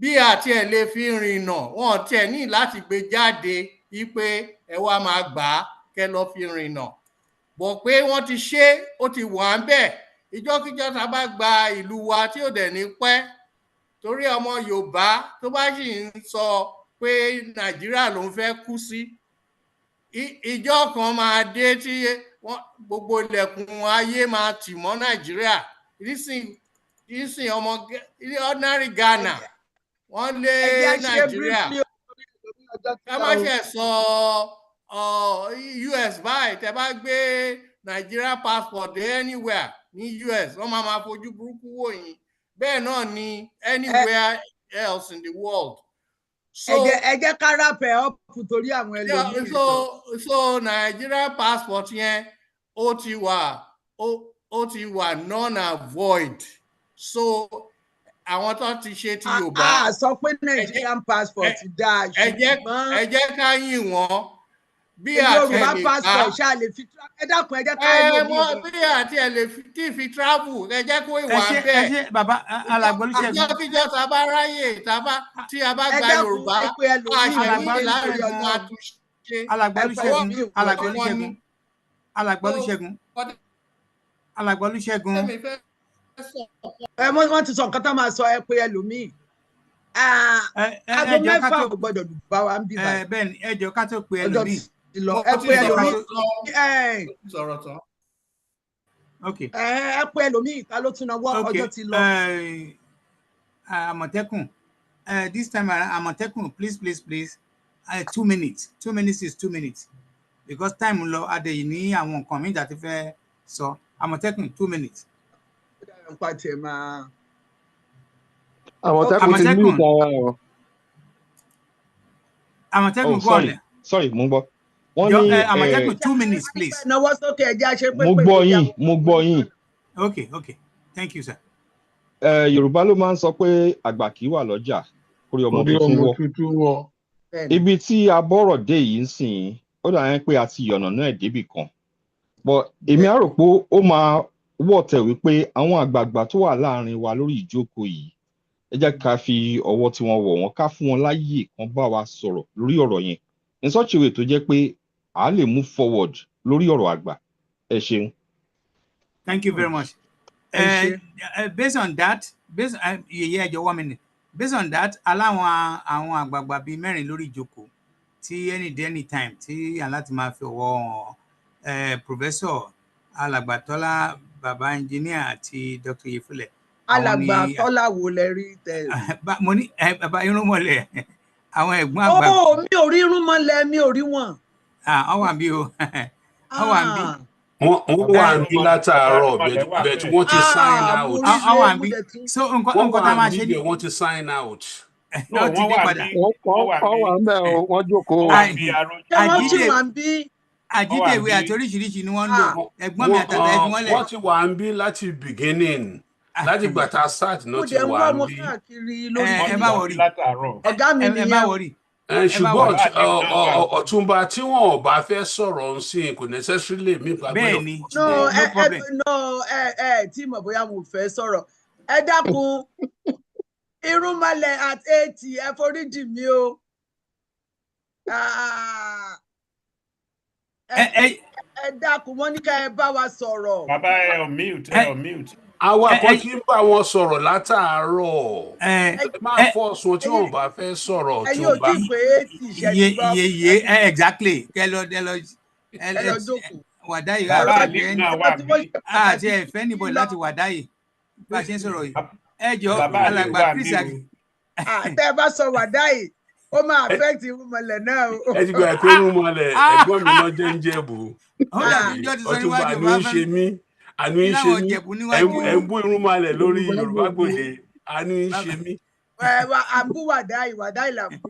Bí àti ẹ̀ lè fi rìnnà, wọ́n ti ẹ̀ ní láti gbé jáde wípé ẹ wá máa gbà á kẹ́ lọ fi rìnnà. Bọ̀ pé wọ́n ti ṣe, ó ti wà ń bẹ̀. Ìjọ́kíjọ́ tá bá gba ìlú wa tí ò dẹ̀ ní pẹ́, torí ọmọ Yorùbá tó bá sì ń sọ pé Nàìjíríà ló ń fẹ́ kú sí, ìjọ́ kan máa dé tí gbogbo ilẹ̀kùn ayé máa tì mọ́ Nàìjíríà. Nísìn ọmọ ordinary Ghana wọ́n lé Nàìjíríà. Ká má ṣe sọ US báyìí, tẹ́ bá gbé Nigeria passport anywhere ní US, wọ́n máa fojú burúkú wò yín. Bẹ́ẹ̀ náà ni anywhere else in the world. Ẹ jẹ́ ká wrap up torí àwọn ẹlòmíràn. So Nigeria passport yẹn ó ti wà non and void. So àwọn tó ti ṣe ti Yorùbá. Sọ pé Nigerian passport dáa ṣùgbọ́n ẹ jẹ́ ká yìn wọ́n. Bí Yorùbá passport ṣáà lè fi ẹ dákun ẹ jẹ́ ká ẹlòmíràn. Bí àti ẹ lè fi travel, ẹ jẹ́ kó ìwà bẹ́ẹ̀. Ẹ ṣe bàbá Alàgbọ́lúṣẹ́gun. Àjọkíjọ́ tá a bá ráyè tí a bá gba Yorùbá, àṣẹ láàrin ọmọ àtúnṣe. Alàgbọ́lúṣẹ́gun. Wọ́n ti sọ nǹkan tó máa sọ, ẹ pé ẹlòmíì. Aago mẹ́fà ò gbọ́dọ̀ bá wa ń bí báyìí. Bẹ́ẹ̀ni, ẹ jọ̀ọ́ ká tó pe ẹlòmíì. Ẹ pé ẹlòmíì. Sọ̀rọ̀ tán. Okay. Ẹ pé ẹlòmíì ta ló tún náwó ọjọ́ ti lọ. Àmọ̀tẹ́kùn, this time around, Àmọ̀tẹ́kùn, please. 2 minutes. 2 minutes is 2 minutes. Because time lọ adé yìí ní àwọn nǹkan mi jáde fẹ́ sọ. Àmọ̀tẹ́kùn 2 minutes. Àmọ̀tẹ́kùn ti ní ìtara ọ̀. Àmọ̀tẹ́kùn go on. Sorry, mo ń gbọ́. Wọ́n ní Àmọ̀tẹ́kùn 2 minutes, please. Náwó sókè ẹjẹ́ àṣẹ pé. Mo gbọ́ yín. Okay. Thank you, sir. Yorùbá ló máa ń sọ pé àgbà kì í wà lọ́jà kórí ọmọ tuntun wọ́. Ibi tí a bọ́rọ̀ dé yìí ń sìn, ó dà yẹn pé a ti yọ̀nà náà débì kan. But èmi á rò pé ó máa wọ̀ tẹ̀ wípé àwọn àgbààgbà tó wà láàrin wa lórí ìjókòó yìí, ẹ jẹ́ ká fi ọwọ́ tí wọ́n wọ̀ wọ́n ká fún wọn láyè kan bá wa sọ̀rọ̀ lórí ọ̀rọ̀ yẹn. In such a way tó jẹ́ pé a lè move forward lórí ọ̀rọ̀ àgbà. Ẹ ṣeun. Thank you very much. Based on that, just 1 minute. Based on that, aláwọn àwọn àgbààgbà bíi mẹ́rin lórí ìjókòó tí anytime tí aláti máa fi ọwọ́ Professor Alàgbàtọ́lá bàbá engineer àti Dr. Yefule. Alàgbàtọ́lá wo lẹ rí tẹ? Mo ní bàbá irúnmọlẹ̀ àwọn ẹ̀gbọ́n àgbà. Mi ò rí irúnmọlẹ̀, mi ò rí wọn. Wọ́n wà bí o. Wọ́n wà bí. Wọ́n wà bí látàárọ̀ but wọ́n ti sign out. Wọ́n wà bí. So nǹkan tá a máa ṣe ni. Wọ́n ti sign out. Wọ́n ti dé padà. Wọ́n wà ń bẹ̀ o, wọ́n jókòó. Àjídèwé àti oríṣiríṣi ni wọ́n ń lò. Ẹ̀gbọ́n mi àtàtà ẹ̀gbọ́n wọn lẹ̀. Wọ́n ti wà ń bí láti beginning. Láti gbà tá a start náà ti wà ń bí. Ẹ má wọrí. Ọ̀gá mi nìyẹn. Ẹ má wọrí. Ṣùgbọ́n ọ̀túnba tí wọn ò bá fẹ́ sọ̀rọ̀ ń sìn kò necessarily mi gbàgbé. Bẹ́ẹ̀ni, no tí mo bóyá mo fẹ́ sọ̀rọ̀. Ẹ dákun irúnmọlẹ̀ at 80 ẹ foríjì mi o. Ẹ dákun wọ́n ní ká ẹ bá wa sọ̀rọ̀. Bàbá ẹ on mute. Àwa kan tí ń bá wọn sọ̀rọ̀ látàárọ̀. Máa fọ́ sọ tí wọn bá fẹ́ sọ̀rọ̀ tó bá. Ẹ yóò tí pé 80 ìṣẹ́jú bá. Iye exactly. Kẹ lọ jókòó. Wàdáyé bàbá àlè náà wà mí. Àti ẹ̀fẹ́ níbo láti wàdáyé. Bá a ṣe ń sọ̀rọ̀ yìí. Ẹ jọ alàgbà Chris Agi. Tẹ́ ẹ bá sọ wàdáyé, ó máa affect irúnmọlẹ̀ náà o. Ẹ ti gbà pé irúnmọlẹ̀ ẹ̀gbọ́n mi náà jẹ́ ń jẹ̀bù. Ọ̀túnba àánú ń ṣe mí. Àánú ń ṣe mí. Ẹ ń bú irúnmọlẹ̀ lórí Yorùbá Gbòde. Àánú ń ṣe mí. Àbú wàdáyé là ń bú.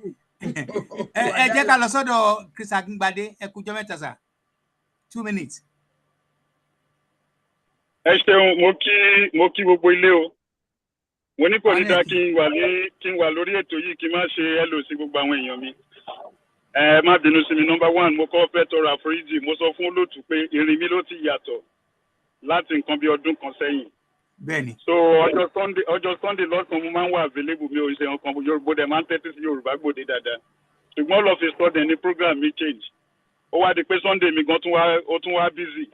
Ẹ jẹ́ ká lọ sọ́dọ̀ Chris Akingbade, ẹ kújọ́ mẹ́ta sà. 2 minutes. Ẹ ṣeun, mo kí gbogbo ilé o. Mo ní kò ní dá kí n wà lórí ètò yìí kí n má ṣe hello sí gbogbo àwọn èèyàn mi. Ẹ má bínú sí mi. Number 1, mo kọ́ fẹ́ tọrọ àforíjì. Mo sọ fún olóòtú pé ìrìn mi ló ti yàtọ̀ láti nǹkan bí ọdún kan sẹ́yìn. Bẹ́ẹ̀ni. So ọjọ́ Sunday lọ́sàn-án mo máa ń wà available, mi ò ṣe nǹkan Yorùbá dẹ̀ máa ń tẹ́tí sí Yorùbá Gbòde dáadáa. Ṣùgbọ́n all of a sudden ni program mi change. Ó wá di pé Sunday mi gan tún wá busy.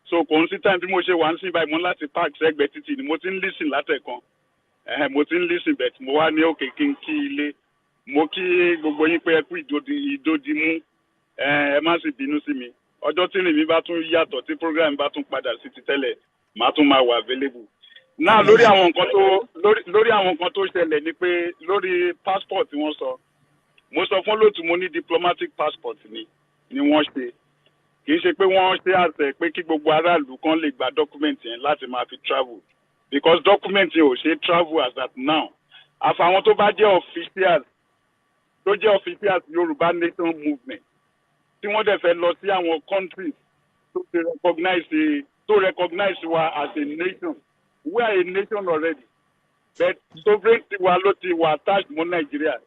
So kò ń sí time bí mo ṣe wà ń sìn báyìí mo láti park sẹ́gbẹ̀ẹ́ títì ni mo ti ń listen látẹ̀kan. Mo ti ń listen bet mo wá ní òkè kí n kí ilé. Mo kí gbogbo yín pé ẹ kú ìdòdì mú. Ẹ má sì bínú sí mi. Ọjọ́ tí rìn mi bá tún yàtọ̀ tí program bá tún padà sí ti tẹ́lẹ̀ màá tún máa wà available. Náà lórí àwọn nǹkan tó ṣẹlẹ̀ ni pé lórí passport tí wọ́n sọ. Mo sọ fún lóòtú mo ní diplomatic passport ni wọ́n ṣe. Kì í ṣe pé wọ́n ṣe àṣẹ pé kí gbogbo aráàlú kan lè gba document yẹn láti máa fi travel. Because document yẹn ò ṣe travel as at now. Àfàwọn tó bá jẹ́ officials Yorùbá Nation Movement tí wọ́n dẹ̀ fẹ́ lọ sí àwọn countries tó recognize wa as a nation. We are a nation already. But sovereignty wa ló ti wà attached mọ́ Nàìjíríà.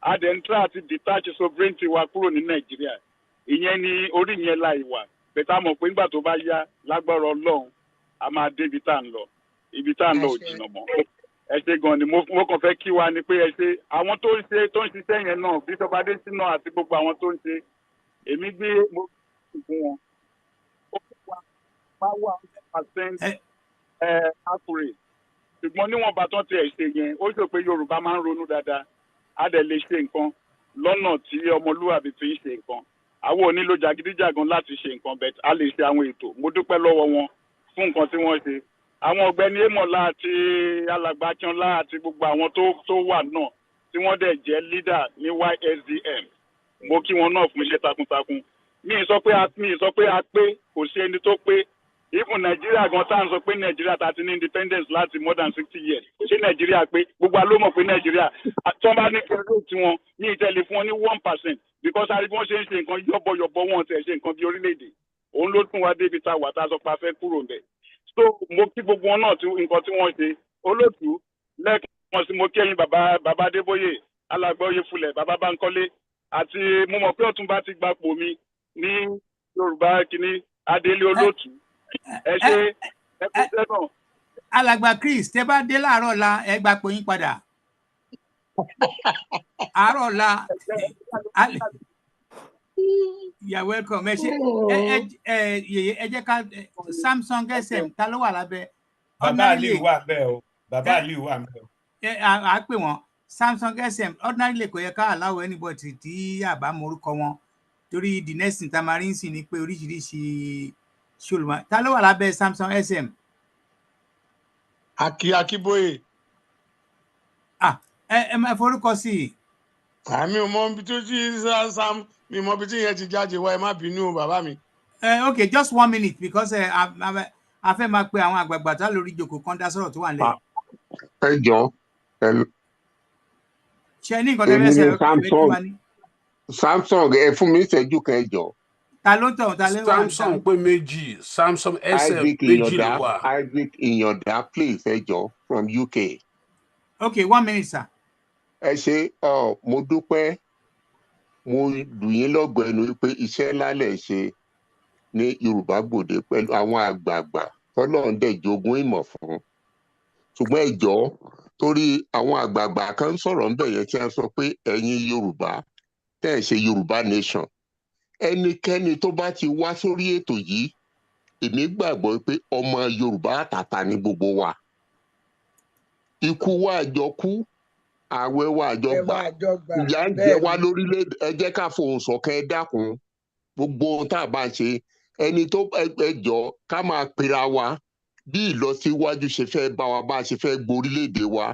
A dẹ̀ ń try àti detach sovereignty wa kúrò ní Nàìjíríà. Ìyẹn ni orí yẹn láì wà. Bẹ̀tà mọ̀ pé nígbà tó bá yá lágbára Ọlọ́run a máa dé ibi tá à ń lọ. Ibi tá à ń lọ ò jìnnà mọ́. Ẹ ṣe gan ni mo kàn fẹ́ kí wa ni pé ẹ ṣe àwọn tó ń ṣiṣẹ́ yẹn náà Bishop Adesina àti gbogbo àwọn tó ń ṣe èmi gbé mo fún wọn. Ó wà 100% accurate. Ṣùgbọ́n níwọ̀n bá tán ti ẹ̀ ṣe yẹn ó ṣe pé Yorùbá máa ń ronú dáadáa. A dẹ̀ lè ṣe nǹkan lọ́nà tí ọmọlúwàbí fi ń ṣe nǹkan. Àwọn ò nílò jàgídíjàgan láti ṣe nǹkan bẹ́ẹ̀ a lè ṣe àwọn ètò. Mo dúpẹ́ lọ́wọ́ wọn fún nǹkan tí wọ́n ṣe àwọn ọ̀gbẹ́ni Emola àti alàgbà Akínọlá àti gbogbo àwọn tó wà náà tí wọ́n dẹ̀ jẹ́ leader ní YSDM mo kí wọn náà fún iṣẹ́ takuntakun mi sọ pé a pé kò sí ẹni tó pé even Nàìjíríà gan tá à ń sọ pé Nàìjíríà ta ti ní independence láti more than 60 years ṣé Nàìjíríà pé gbogbo ló mọ̀ pé Nàìjíríà tó bá ní kẹrù tí wọn ní ìtẹ̀lé fún wọn ní 1% because àrí bí wọ́n ṣe ń ṣe nǹkan yọ́bọ̀yọ̀bọ̀ wọn tẹ̀ ṣe nǹkan bí orílẹ̀-èdè òun ló tún wá débi tá a wà tá a sọ pé a fẹ́ kúrò ńbẹ̀ so mo kí gbogbo wọn náà nǹkan tí wọ́n ṣe olóòtú lẹ́ẹ̀kan sí mo kí ẹ̀yin bàbá Adébóyè alàgbà Oyèfúlẹ̀ bàbá Bánkọ́lé àti mo mọ̀ pé Ọ̀túnba ti gbapò mi ní Yorùbá kìíní Adélé olóòtú ẹ ṣe ẹ kú sẹ́nà. Alàgbà Chris tẹ bá dé láàárọ̀ ọ̀la ẹ gbapò yín padà àárọ̀ ọ̀la you're welcome ẹ ṣe ẹ jẹ́ ká Samsung SM ta ló wà lábẹ́. Bàbá Aliu wà bẹ́ẹ̀ o Bàbá Aliu wà bẹ́ẹ̀ o. À pè wọ́n Samsung SM ordinarily kò yẹ ká allow anybody tí àbá morúkọ wọn torí the next thing tamarin sì ni pé oríṣiríṣi ṣolùmọ ta ló wà lábẹ́ Samsung SM. Akíbóyè. Ẹ máa forúkọ sí i. Àmì ò mọ ibi tó ti Sam mi mọ ibi tí yẹn ti jáde wá ẹ má bínú o bàbá mi. Okay, just 1 minute because a fẹ́ máa pe àwọn àgbààgbà tá lórí ìjókòó kan dá sọ̀rọ̀ tó wà nílẹ̀. Ẹ jọ ṣe ní nǹkan tó fẹ́ sẹ́yìn Samsung ẹ fún mi ìṣẹ́jú kan ẹ jọ. Ta ló tọ̀ ta ló wà. Samsung pé méjì Samsung SM méjì ló wà. Isaac Ìyàndá please ẹ jọ from UK. Okay, 1 minute sir. Ẹ ṣe mo dúpẹ́ mo lù yín lọ́gọ̀ ẹnu pé iṣẹ́ ńlá lẹ̀ ṣe ní Yorùbá Gbòde pẹ̀lú àwọn àgbààgbà tọ́lọ́run dẹ̀ jogún ìmọ̀ fún. Ṣùgbọ́n ẹ jọ torí àwọn àgbààgbà kan sọ̀rọ̀ ńbẹ̀ yẹn tí a sọ pé ẹ̀yin Yorùbá tẹ́ ẹ̀ ṣe Yorùbá nation ẹnikẹ́ni tó bá ti wá sórí ètò yìí èmi gbàgbọ́ pé ọmọ Yorùbá àtàtà ni gbogbo wa ikú wa àjọ kú àwẹ̀ wa àjọ gbà ìyà ń jẹ wá lórílẹ̀-èdè ẹ jẹ́ ká fohùn ṣọ̀kan ẹ dákun gbogbo ohun tá a bá ń ṣe ẹni tó ẹjọ́ ká máa pera wa bí ìlọsíwájú ṣe fẹ́ bá wa bá a ṣe fẹ́ gborílẹ̀-èdè wa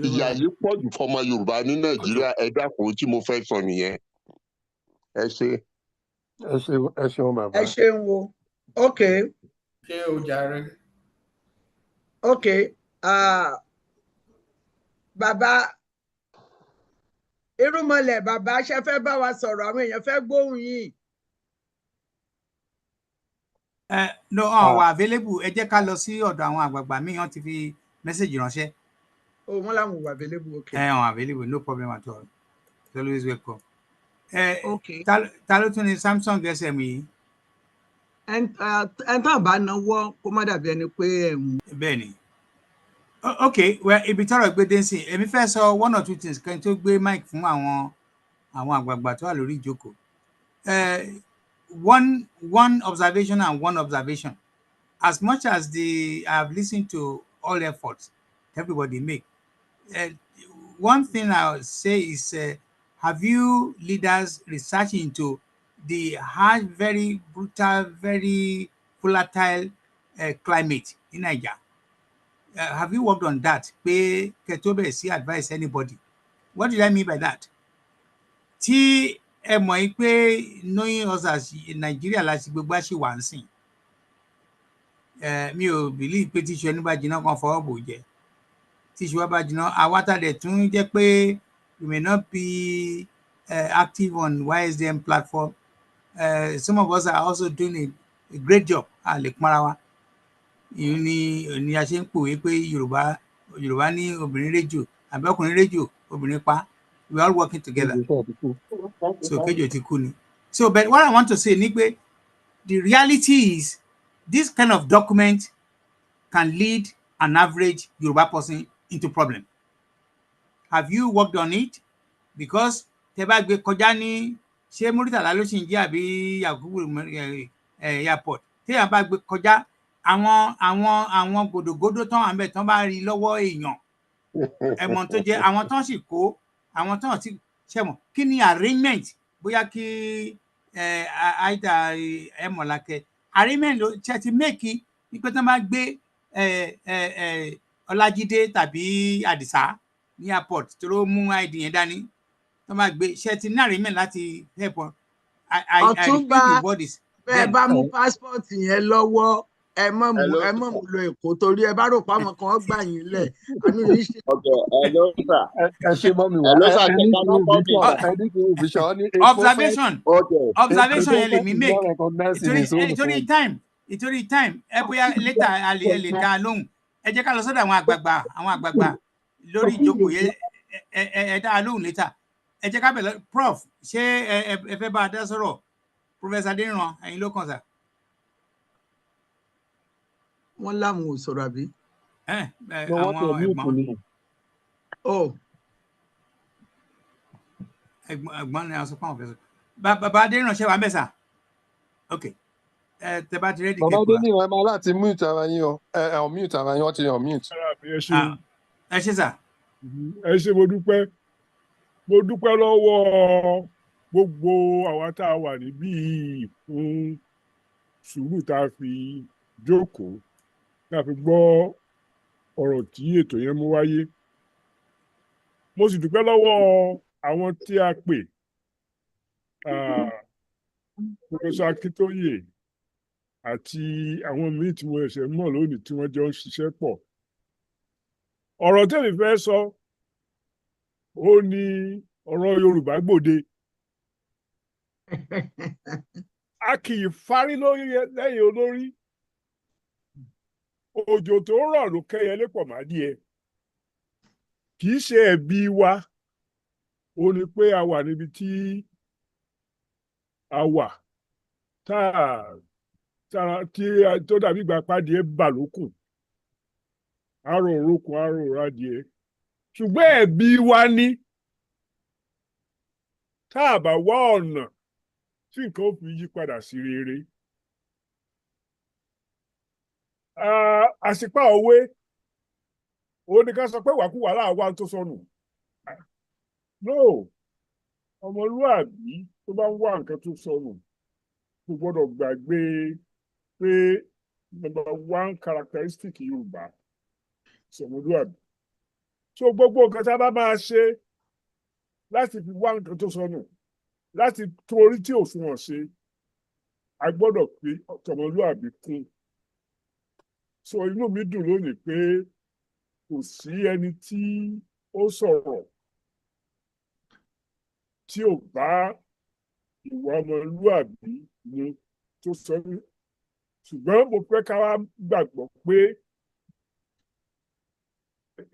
ìyà yìí pọ̀ jù fọmọ Yorùbá ní Nàìjíríà ẹ dákun tí mo fẹ́ sọ nìyẹn ẹ ṣe. Ẹ ṣeun bàbá. Ẹ ṣeun o okay. Ṣé o jàre. Okay bàbá Irúnmọlẹ̀ bàbá ṣe fẹ́ bá wa sọ̀rọ̀ àwọn èèyàn fẹ́ gbóhùn yìí. No wà available ẹ jẹ́ ká lọ sí ọ̀dọ̀ àwọn àgbààgbà míì wọ́n ti fi mẹ́sẹ̀gì ránṣẹ́. Wọ́n láwọn wà available okay. Wọ́n available no problem at all it's always welcome. Okay. Ta ló tún ní Samsung SM yìí. Ẹ tán bá náwó kó má dàbí ẹni pé ẹ̀hún. Bẹ́ẹ̀ni. Okay, well ibi tọ́rọ̀ gbé dé sí èmi fẹ́ sọ 1 or 2 things kan tó gbé mic fún àwọn àgbààgbà tó wà lórí ìjókòó. One observation and one observation. As much as I have listened to all efforts everybody make, one thing I would say is, have you leaders researched into the harsh, very brutal, very volatile climate in Nigeria? Have you worked on that? Pé kẹtọ́bẹ̀ sí advise anybody. What did I mean by that? Tí ẹ mọ̀ pé knowing us as Nigeria láti gbogbo àṣì wà ń sìn. Mi ò believe pé tíṣu ẹni bá jiná kan fọwọ́ bò jẹ. Tíṣu wa bá jiná àwátàdẹ̀ tún jẹ́ pé we may not be active on YSDM platform. Some of us are also doing a great job. A lè pọ́nra wa. Ni a ṣe ń pòwe pé Yorùbá ní obìnrin rédíò àbí ọkùnrin rédíò obìnrin pa. We are all working together. So kéjò ti kú ni. So but what I want to say ni pé the reality is this kind of document can lead an average Yoruba person into problem. Have you worked on it? Because tẹ́ bá gbé kọjá ní ṣé Muritala ló ṣì ń jẹ́ àbí Yakubu airport téèyàn bá gbé kọjá àwọn gòdògòdò tán àmbẹ̀ tán bá rí lọ́wọ́ èèyàn ẹ̀mọ̀ tó jẹ́ àwọn tán sì kó àwọn tán ti ṣẹ̀mọ̀ kí ni arrangement bóyá kí àìdá ẹ̀mọ̀lákẹ́ arrangement ló ṣe ti make wípé tí wọ́n bá gbé Ọlájídé tàbí Àdìsá ní airport tí ó mú ID yẹn dání tí wọ́n bá gbé ṣe ti ní àrímẹ̀ láti help wọn. Ọ̀túnba bẹ́ẹ̀ bá mú passport yẹn lọ́wọ́ ẹ mọ̀ mú lọ Èkó torí ẹ bá rò pé àwọn kan gbà yín lẹ̀ àánú yìí ṣe. ẹ ṣe mọ́ mi wá observation yẹn lèmi make ìtorí time ẹ bóyá later ẹ lè dá lóhùn ẹ jẹ́ ká lọ sọ́dọ̀ àwọn àgbààgbà lórí ìjókòó yẹn ẹ dá lóhùn later ẹ jẹ́ ká bẹ̀rẹ̀ prof ṣé ẹ fẹ́ bá a dá sọ̀rọ̀ professor Adéníran ẹ̀yin ló kàn sá. wọ́n láwọn ò sọ̀rọ̀ àbí. àwọn ẹ̀gbọ́n ẹ̀gbọ́n ni a sọ fún àwọn fẹsọ bàbá Adéníran ṣe wà ń bẹ sá ok tẹ bá ti rẹ́dí kẹ́kọ̀ọ́. bàbá Adéníran ẹ máa láti mute ara yín o ẹ mute ara yín wọ́n ti mute. ẹ ṣe sá. ẹ ṣe mo dúpẹ́ lọ́wọ́ gbogbo àwa tá a wà níbí fún sùúrù tá a fi jókòó tá a fi gbọ́ ọ̀rọ̀ tí ètò yẹn mú wáyé. Mo sì dúpẹ́ lọ́wọ́ àwọn tí a pè Professor Akintoye àti àwọn míì tí wọ́n ẹ̀ṣẹ̀ mọ̀ lónìí tí wọ́n jọ ń ṣiṣẹ́ pọ̀. Ọ̀rọ̀ tẹ́mi fẹ́ sọ ó ní ọ̀rọ̀ Yorùbá Gbòde. A kì í fárí lẹ́yìn olórí. Òjò tó rọ̀ ló kẹ́yẹlé pọ̀ má díẹ̀. Kì í ṣe ẹ̀bi wa ó ní pé a wà níbi tí a wà tó dàbí ìgbà pàdé bà lókùn. Arò òrókùn arò òrádìẹ. Ṣùgbọ́n ẹ̀bi wa ni tá a bá wá ọ̀nà tí nǹkan ó fi yí padà sí rere. Àṣìpá òwe òun ni ká sọ pé wàkúwà láàwá tó sọnù. No, ọmọlúwàbí tó bá ń wá nǹkan tó sọnù kò gbọ́dọ̀ gbàgbé pé number one characteristic Yorùbá sọmọlúwàbí. So gbogbo nǹkan tá a bá máa ṣe láti fi wá nǹkan tó sọnù láti tún orí tí òṣùwọ̀n ṣe a gbọ́dọ̀ pé ọmọlúwàbí kún. So inú mi dùn lónìí pé kò sí ẹni tí ó sọ̀rọ̀ tí ò bá ìwà ọmọlúwàbí mu tó sọ ní. Ṣùgbọ́n mo fẹ́ ká wá gbàgbọ́ pé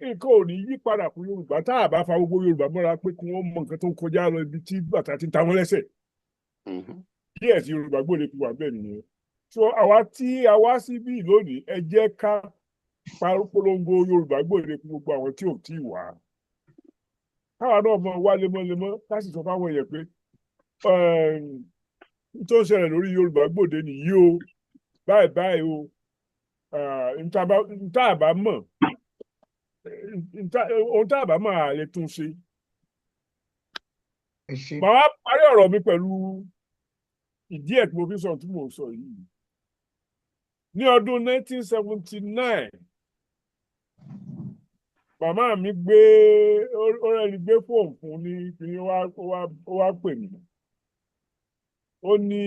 nǹkan ò ní yí padà fún Yorùbá tá a bá fa gbogbo Yorùbá mọ́ra pé kí wọ́n mọ nǹkan tó ń kọjá lọ ibi tí bàtà ti ta wọ́n lẹ́sẹ̀. Díẹ̀ tí Yorùbá Gbòde fi wà bẹ́ẹ̀ nìyẹn. So àwa tí a wá síbí lónìí ẹ jẹ́ ká polongo Yorùbá Gbòde fún gbogbo àwọn tí ò tí ì wá. Káwa náà mọ wá lemọ́lemọ́ ká sì sọ fáwọn èèyàn pé tó ń ṣẹlẹ̀ lórí Yorùbá Gbòde nìyí o báyìí báyìí o ohun tá a bá mọ̀ àlè tún ṣe. Màá parí ọ̀rọ̀ mi pẹ̀lú ìdí ẹ̀ tí mo fi sọ tí mo sọ yìí. Ní ọdún 1979 màmá mi gbé fóònù fún ní kíní ó wá pè mí. Ó ní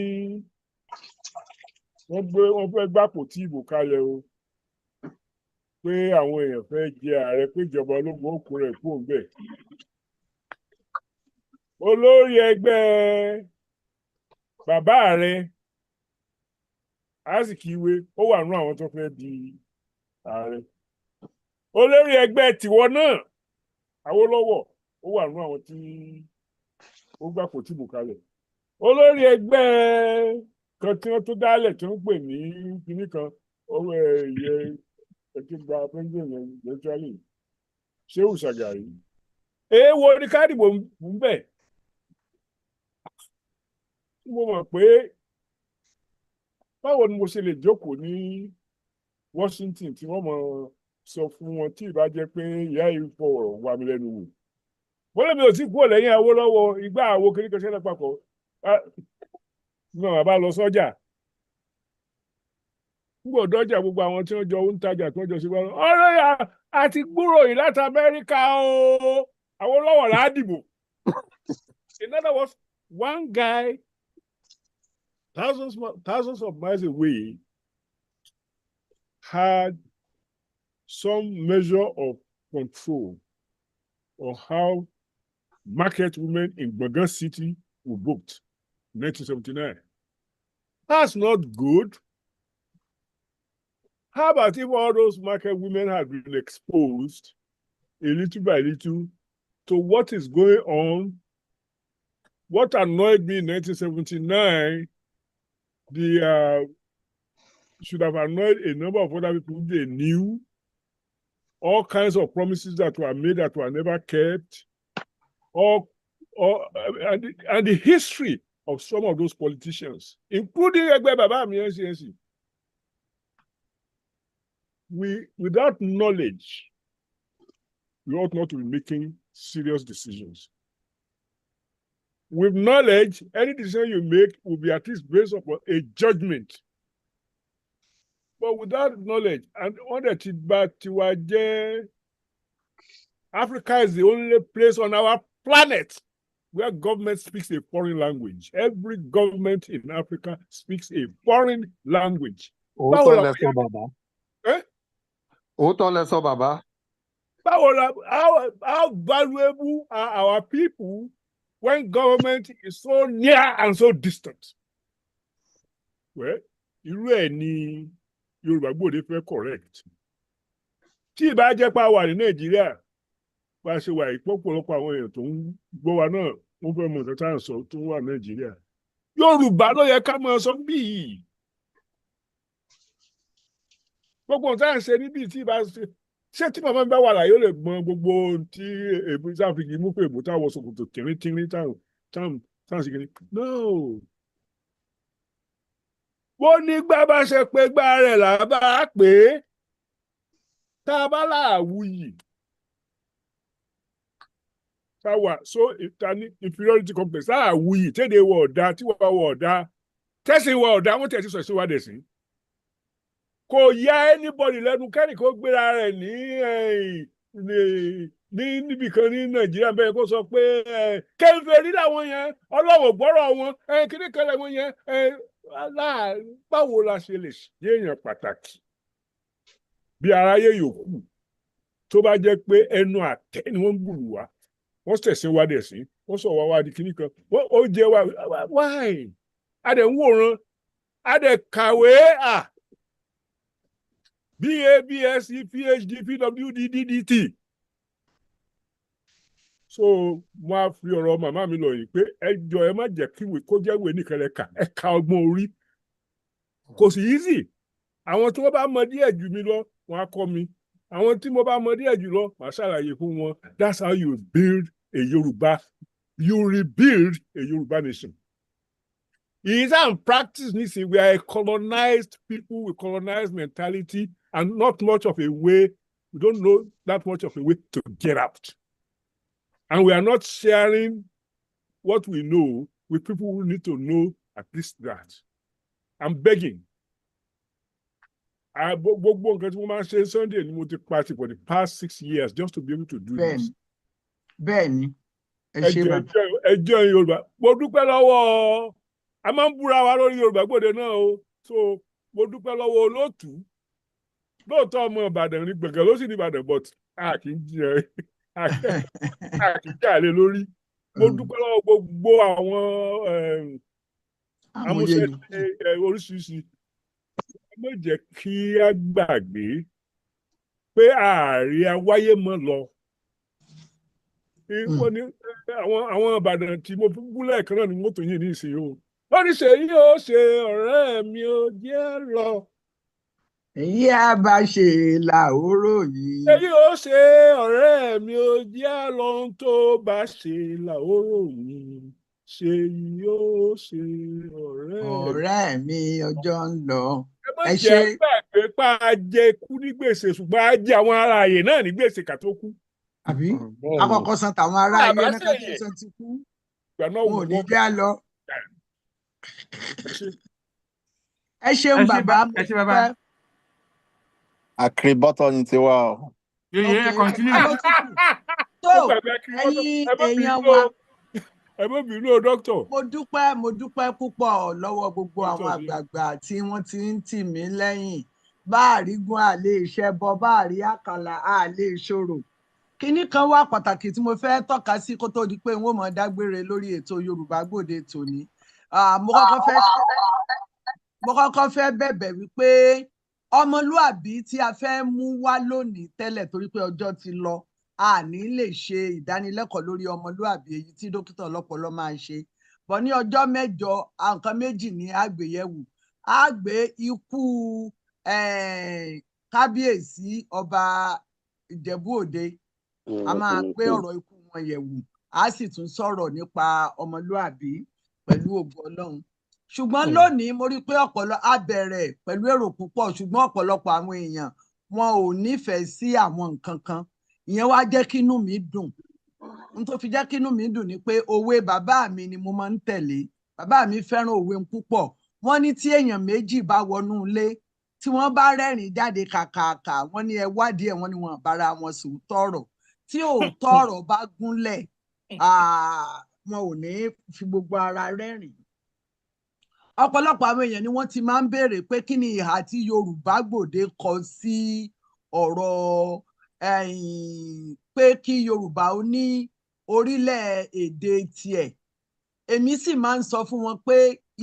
wọ́n fẹ́ gbàpò tí ìbò kalẹ̀ o pé àwọn èèyàn fẹ́ jẹ ààrẹ pé ìjọba ológun ó kó rẹ̀ kúrò bẹ́ẹ̀. Olórí ẹgbẹ́ bàbá rẹ̀ Azikiwe ó wà nínú àwọn tó fẹ́ di ààrẹ. Olórí ẹgbẹ́ tiwọn náà Awólọ́wọ̀ ó wà nínú àwọn tí ó gbàpò tí ìbò kalẹ̀. Olórí ẹgbẹ́ kan tí wọ́n tó dálẹ̀ tí wọ́n pè ní kinní kan ọwọ́ ẹ̀yẹ ẹ̀kígbà president eventually Shehu Shagari. Èèwọ̀ ni kádìbò ń bẹ̀. Mo mọ̀ pé báwo ni mo ṣe lè jókòó ní Washington tí wọ́n mọ̀ sọ fún wọn tí ìbá jẹ́ pé ìyá yìí fọ̀rọ̀ wá mi lẹ́nu wò. Mo lè mi ò tí kúrò lẹ́yìn Awólọ́wọ̀ ìgbà àwo kiri kan ṣẹlẹ̀ papọ̀. Ní àwọn bá lọ sọ́jà. gbogbo dọ́jà gbogbo àwọn tí wọ́n jọ ń tajà tí wọ́n jọ sí wọn ọ̀rẹ́ yà àti gbúròyìn láti Amẹ́ríkà o àwọn olówó là á dìbò. In other words, one guy thousands of miles away had some measure of control on how market women in Gbọ̀ngán City were booked in 1979. That's not good. How about if all those market women had been exposed a little by little to what is going on? What annoyed me in 1979, should have annoyed a number of other people. They knew all kinds of promises that were made that were never kept, and the history of some of those politicians, including Egbe Baba Ami NCNC. Without knowledge, we ought not to be making serious decisions. With knowledge, any decision you make will be at least based upon a judgment. But without knowledge, and on the Africa is the only place on our planet where government speaks a foreign language. Every government in Africa speaks a foreign language. How valuable are our people when government is so near and so distant? Well, irú ẹ̀ ni Yoruba Gbode fẹ́ correct. Tí ìbá jẹ́ pa wà ní Nàìjíríà, bá ṣe wà ìpọ́pọ̀lọpọ̀ àwọn èèyàn tó ń gbọ́ wa náà, wọ́n fẹ́ mọ̀ nǹkan tá à ń sọ tó wà ní Nàìjíríà. Yorùbá ló yẹ ká máa sọ bí yìí. Gbogbo nǹkan tá à ń ṣe níbi tí ìbá ṣe tí màmá mi bá wà láyé ó lè gbọ́n gbogbo tí èbú sáfìgì mú pé èbú táwọn ṣòkòtò tìrín táwọn sì kiri. No. Bó ní gbá bá ṣe pé gbá rẹ̀ là bá pé tá a bá láàwùyì. Táwa so ìtàní inferiority complex láàwùyì téde wọ ọ̀dà tí wọ́n wọ ọ̀dà tẹ́sí wọ ọ̀dà wọ́n tẹ̀ sí sọ ìṣèwádìí sí. Kò yá anybody lẹ́nu kẹ́ni kó gbéra rẹ̀ ní níbi kan ní Nàìjíríà bẹ́ẹ̀ kó sọ pé kẹ́ńfẹ́ rí làwọn yẹn ọlọ́wọ̀ gbọ́rọ̀ wọn kíní kan làwọn yẹn báwo la ṣe lè ṣe èèyàn pàtàkì bí aráyé yòókù tó bá jẹ́ pé ẹnu àtẹ́ ni wọ́n ń gbùrù wá wọ́n tẹ̀sìn wá dẹ̀ sí wọ́n sọ wá di kíní kan ó jẹ́ wá wáì adẹ̀ ń wòran adẹ̀ kàwé BA, BSc, PhD, PhD, DDT. So mo á fi ọ̀rọ̀ màmá mi lọ yìí pé ẹ jọ̀ọ́ ẹ má jẹ́ kí kó jẹ́ ìwé nìkan lẹ́ka ẹ ka ọgbọ́n orí. Kò sí easy. Àwọn tí wọ́n bá mọ díẹ̀ jù mí lọ, wọ́n á kọ́ mi. Àwọn tí mo bá mọ díẹ̀ jù lọ, màá ṣàlàyé fún wọn. That's how you build a Yoruba. You rebuild a Yoruba nation. It is in practice, we are a colonized people with colonized mentality and not much of a way, we don't know that much of a way to get out. And we are not sharing what we know with people who need to know at least that. I'm begging. Gbogbo nǹkan tí mo máa ń ṣe Sunday ni mo ti pàṣẹ for the past 6 years just to be able to do this. Bẹ́ẹ̀ni, ẹjọ́ Yorùbá. Mo dúpẹ́ lọ́wọ́ a máa ń búra wa lórí Yorùbá Gbode náà o. So mo dúpẹ́ lọ́wọ́ olóòtú. Lóòótọ́ ọmọ Ìbàdàn ní gbẹ̀gẹ̀ ló sì ní Ìbàdàn but a kì í jà lé lórí. Mo dúpẹ́ lọ́wọ́ gbogbo àwọn amúṣẹ́ṣe oríṣiríṣi. Ẹ má jẹ́ kí a gbàgbé pé ààrẹ awáyé mọ́ lọ. Àwọn Ìbàdàn tí mo fi gúnlẹ̀ kan náà ni mọ́tò yìí ní ìsìn o. Wọ́n ní ṣèyí ó ṣe ọ̀rẹ́ mi ó jẹ́ lọ. Èyí á bá ṣe làóró yìí. Èyí ó ṣe ọ̀rẹ́ mi ó jẹ́ lọ tó bá ṣe làóró yìí. Ṣèyí ó ṣe ọ̀rẹ́ mi ọjọ́ ń lọ. Ẹ jẹ́ gbàgbé pa ajé kú ní gbèsè ṣùgbọ́n a jẹ àwọn ará ààyè náà ní gbèsè ká tó kú. Àbí àkọ́kọ́ san tàwọn ará ayé náà ká tó san ti kú. Wọn ò ní já lọ. Ẹ ṣeun bàbá Àkèrè bọ́tọ̀ ni tiwa o. Yeah, continue. So, ẹ̀yin èèyàn wa. Ẹ má bínú o, doctor. Mo dúpẹ́ púpọ̀ lọ́wọ́ gbogbo àwọn àgbààgbà tí wọ́n ti ń tì mí lẹ́yìn. Báàrí gún àlè iṣẹ́ bọ, báàrí àkàlà àlè ìṣòro. Kinní kan wà pàtàkì tí mo fẹ́ tọ́ka sí kó tó di pé wọ́n mọ̀ dágbére lórí ètò Yorùbá Gbòde tòní. Mo kọ́kọ́ fẹ́ bẹ̀bẹ̀ wípé ọmọlúàbí tí a fẹ́ mú wá lónìí tẹ́lẹ̀ torí pé ọjọ́ ti lọ. A ní lè ṣe ìdánilẹ́kọ̀ọ́ lórí ọmọlúàbí èyí tí dókítà ọlọ́pọlọ máa ń ṣe. Bọ̀ ní ọjọ́ mẹ́jọ, nǹkan méjì ní àgbéyẹ̀wò. A gbé ikú kábíyèsí ọba Ìjẹ̀bú Òde. A máa gbé ọ̀rọ̀ ikú wọn yẹ̀wò. A sì tún sọ̀rọ̀ nípa ọmọlúàbí pẹ̀lú ògo Ọlọ́run. Ṣùgbọ́n lónìí mo rí pé a bẹ̀rẹ̀ pẹ̀lú èrò púpọ̀ ṣùgbọ́n ọ̀pọ̀lọpọ̀ àwọn èèyàn wọn ò nífẹ̀ẹ́ sí àwọn nǹkan kan. Ìyẹn wá jẹ́ kí inú mi dùn. N tó fi jẹ́ kí inú mi dùn ni pé òwe bàbá mi ni mo máa ń tẹ̀lé. Bàbá mi fẹ́ràn òwe púpọ̀. Wọ́n ní tí èèyàn méjì bá wọnú ilé tí wọ́n bá rẹ́rìn jáde kàkàkà wọ́n ní ẹ wádìí ẹ̀ wọ́n ní wọn bára wọn sòótọ́ ọ̀rọ̀. Tí òótọ́ ọ̀rọ̀ bá gúnlẹ̀ wọn ò ní fi gbogbo ara rẹ́rìn. Ọ̀pọ̀lọpọ̀ àwọn èèyàn ni wọ́n ti máa ń béèrè pé kí ni ìhà tí Yorùbá Gbòde kọ sí ọ̀rọ̀ pé kí Yorùbá ó ní orílẹ̀-èdè tiẹ̀. Èmi sì máa ń sọ fún wọn pé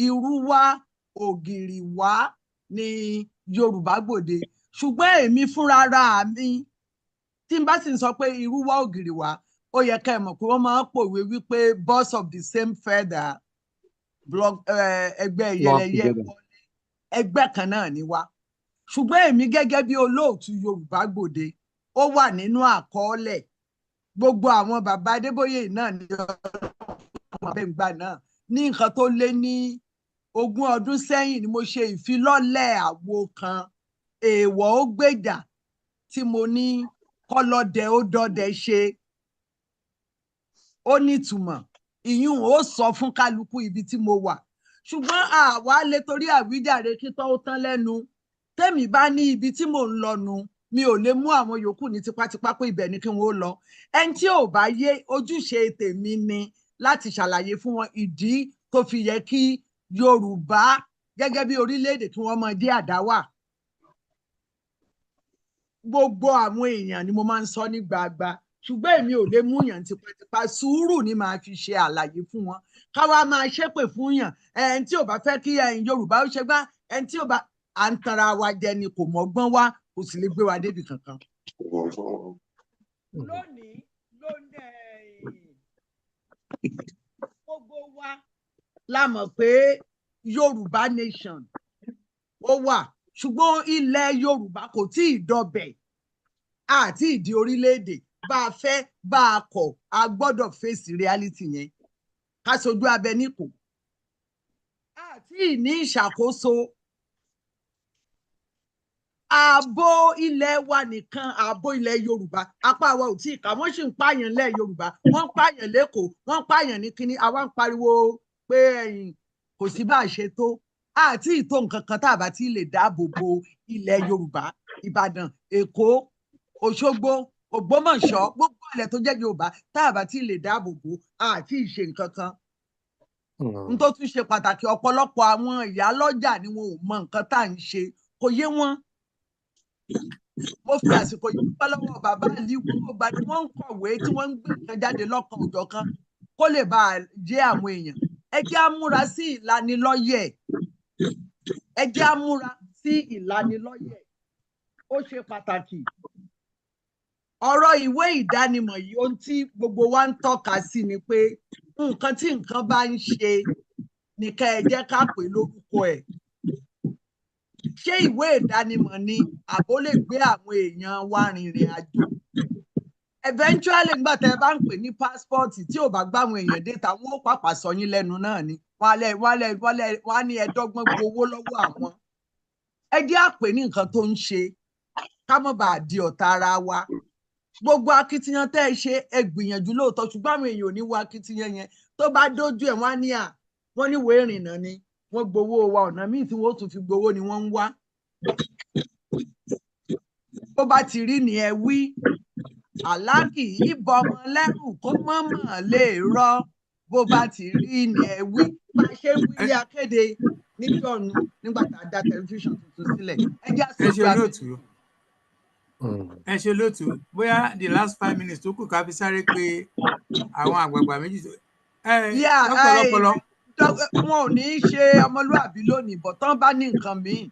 irú wá ògìrì wá ní Yorùbá Gbòde. Ṣùgbọ́n èmi fúnra ra mi tí n bá sì ń sọ pé irú wá ògìrì wá ó yẹ ká ẹ mọ̀ pé wọ́n máa ń pòwe wípé birds of the same feather ẹgbẹ́ yẹlẹyẹ wọlé ẹgbẹ́ kan náà ni wá. Ṣùgbọ́n èmi gẹ́gẹ́ bí olóòtú Yorùbá Gbòde ó wà nínú àkọọ́lẹ̀ gbogbo àwọn bàbá Adébóyè náà ní ọmọ abẹ́ǹgbà náà ní nǹkan tó lé ní 20 ọdún sẹ́yìn ni mo ṣe ìfilọ́lẹ̀ àwo kan èèwọ̀ ó gbèjà tí mo ní kọ́lọ́dẹ ó dọ́dẹ ṣe. Ó nítumọ̀ ìyún ó sọ fún kálukú ibi tí mo wà. Ṣùgbọ́n àwa lè torí àwíjàre kí tó tán lẹ́nu. Tẹ́mi bá ní ibi tí mò ń lọ nu mi ò lè mú àwọn yòókù ní tipátipá pé ibẹ̀ ni kí wọ́n ó lọ. Ẹni tí ò bá yé ojúṣe tèmi ni láti ṣàlàyé fún wọn ìdí tó fi yẹ kí Yorùbá gẹ́gẹ́ bí orílẹ̀-èdè kí wọ́n máa jẹ́ àdáwà. Gbogbo àwọn èèyàn ni mo máa ń sọ ní gbagba. Ṣùgbọ́n èmi ò lè mú yàn tipátipá sùúrù ni màá fi ṣe àlàyé fún wọn. Káwa máa ṣépè fún yàn ẹni tí ò bá fẹ́ kí Yorùbá ó ṣe gbá ẹni tí ò bá à ń tanra wa jẹ ni kò mọ́gbọ́n wá kò sì lè gbé wa débi kankan. Lónìí gbogbo wa la mọ̀ pé Yorùbá nation ó wà ṣùgbọ́n ilẹ̀ Yorùbá kò tí ì dọbẹ̀ àti ìdí orílẹ̀-èdè bá a fẹ́ bá a kọ̀ a gbọ́dọ̀ fèsì reality yẹn ká sojú abẹ nípò àti ìní ìṣàkóso ààbò ilẹ̀ wa nìkan ààbò ilẹ̀ Yorùbá apá wa ò tí ì kà wọ́n sì ń pààyàn lẹ̀ Yorùbá wọ́n ń pààyàn lẹ́kọ̀ọ́ wọ́n ń pààyàn ní kínní àwa ń pariwo pé kò sí bá a ṣe tó àti ìtò nǹkan kan tá a bá ti lè dáàbò bo ilẹ̀ Yorùbá Ìbàdàn Èkó Òṣogbo Ògbómọ̀ṣọ́ gbogbo ilẹ̀ tó jẹ́ Yorùbá tá a bá ti lè dáàbò bo àti ìṣe nǹkan kan. N tó tún ṣe pàtàkì ọ̀pọ̀lọpọ̀ àwọn ìyálọ́jà ni wọn ò mọ nǹkan tá à ń ṣe kò yé wọn. Mo fi àsìkò yìí dúpẹ́ lọ́wọ́ bàbá Aliu gbogbo ìgbà tí wọ́n ń kọ̀wé tí wọ́n ń gbé nǹkan jáde lọ́kan òjọ̀kan kó lè bá a jẹ́ àwọn èèyàn. Ẹ jẹ́ á múra sí ìlanilọ́yẹ̀. Ẹ jẹ́ á múra sí ìlanilọ́yẹ̀. Ó ṣe pàtàkì. Ọ̀rọ̀ ìwé ìdánimọ̀ yìí ohun tí gbogbo wa ń tọ́ka sí ni pé nǹkan tí nǹkan bá ń ṣe nìkan ẹ jẹ́ ká pè lórúkọ ẹ̀. Ṣé ìwé ìdánimọ̀ ni àbó lè gbé àwọn èèyàn wa rìnrìn àjò? Eventually nígbà tẹ́ ẹ bá ń pè ní passport tí ò bá gbá àwọn èèyàn dé táwọn ó pàpà sọ yín lẹ́nu náà ni wọ́n á ní ẹ̀dọ́gbọ́n gbowó lọ́wọ́ àwọn. Ẹ jẹ́ á pè ní nǹkan tó ń ṣe ká má bàa di ọ̀tá ara wa. Gbogbo akitiyan tẹ́ ẹ ṣe ẹ gbìyànjú lóòótọ́ ṣùgbọ́n àwọn èèyàn ò ní wo akitiyan yẹn tó bá dójú ẹ̀ wọ́n á ní wọ́n ní ìwé ìrìnnà ni wọ́n gbowó wa ọ̀nà míì tí wọ́n tún fi gbowó ni wọ́n ń wá. bó bá ti rí ni ẹ wí àlá kì í bọmọ lẹ́rù kó mọ̀mọ́ lè rọ bó bá ti rí ni ẹ wí bá a ṣe ń wílé akéde níjọ́nu nígbà tá a dá tẹlifíṣàn tuntun sílẹ̀ ẹ jẹ́ àṣojú abẹ́rẹ́. Ẹ ṣe lóòtú bóyá the last 5 minutes tó kù ká fi sáré pé àwọn àgbààgbà méjì tó dókítà lọ́pọlọ. Wọn ò ní í ṣe ọmọlúàbí lónìí bọ̀ tán bá ní nǹkan míì.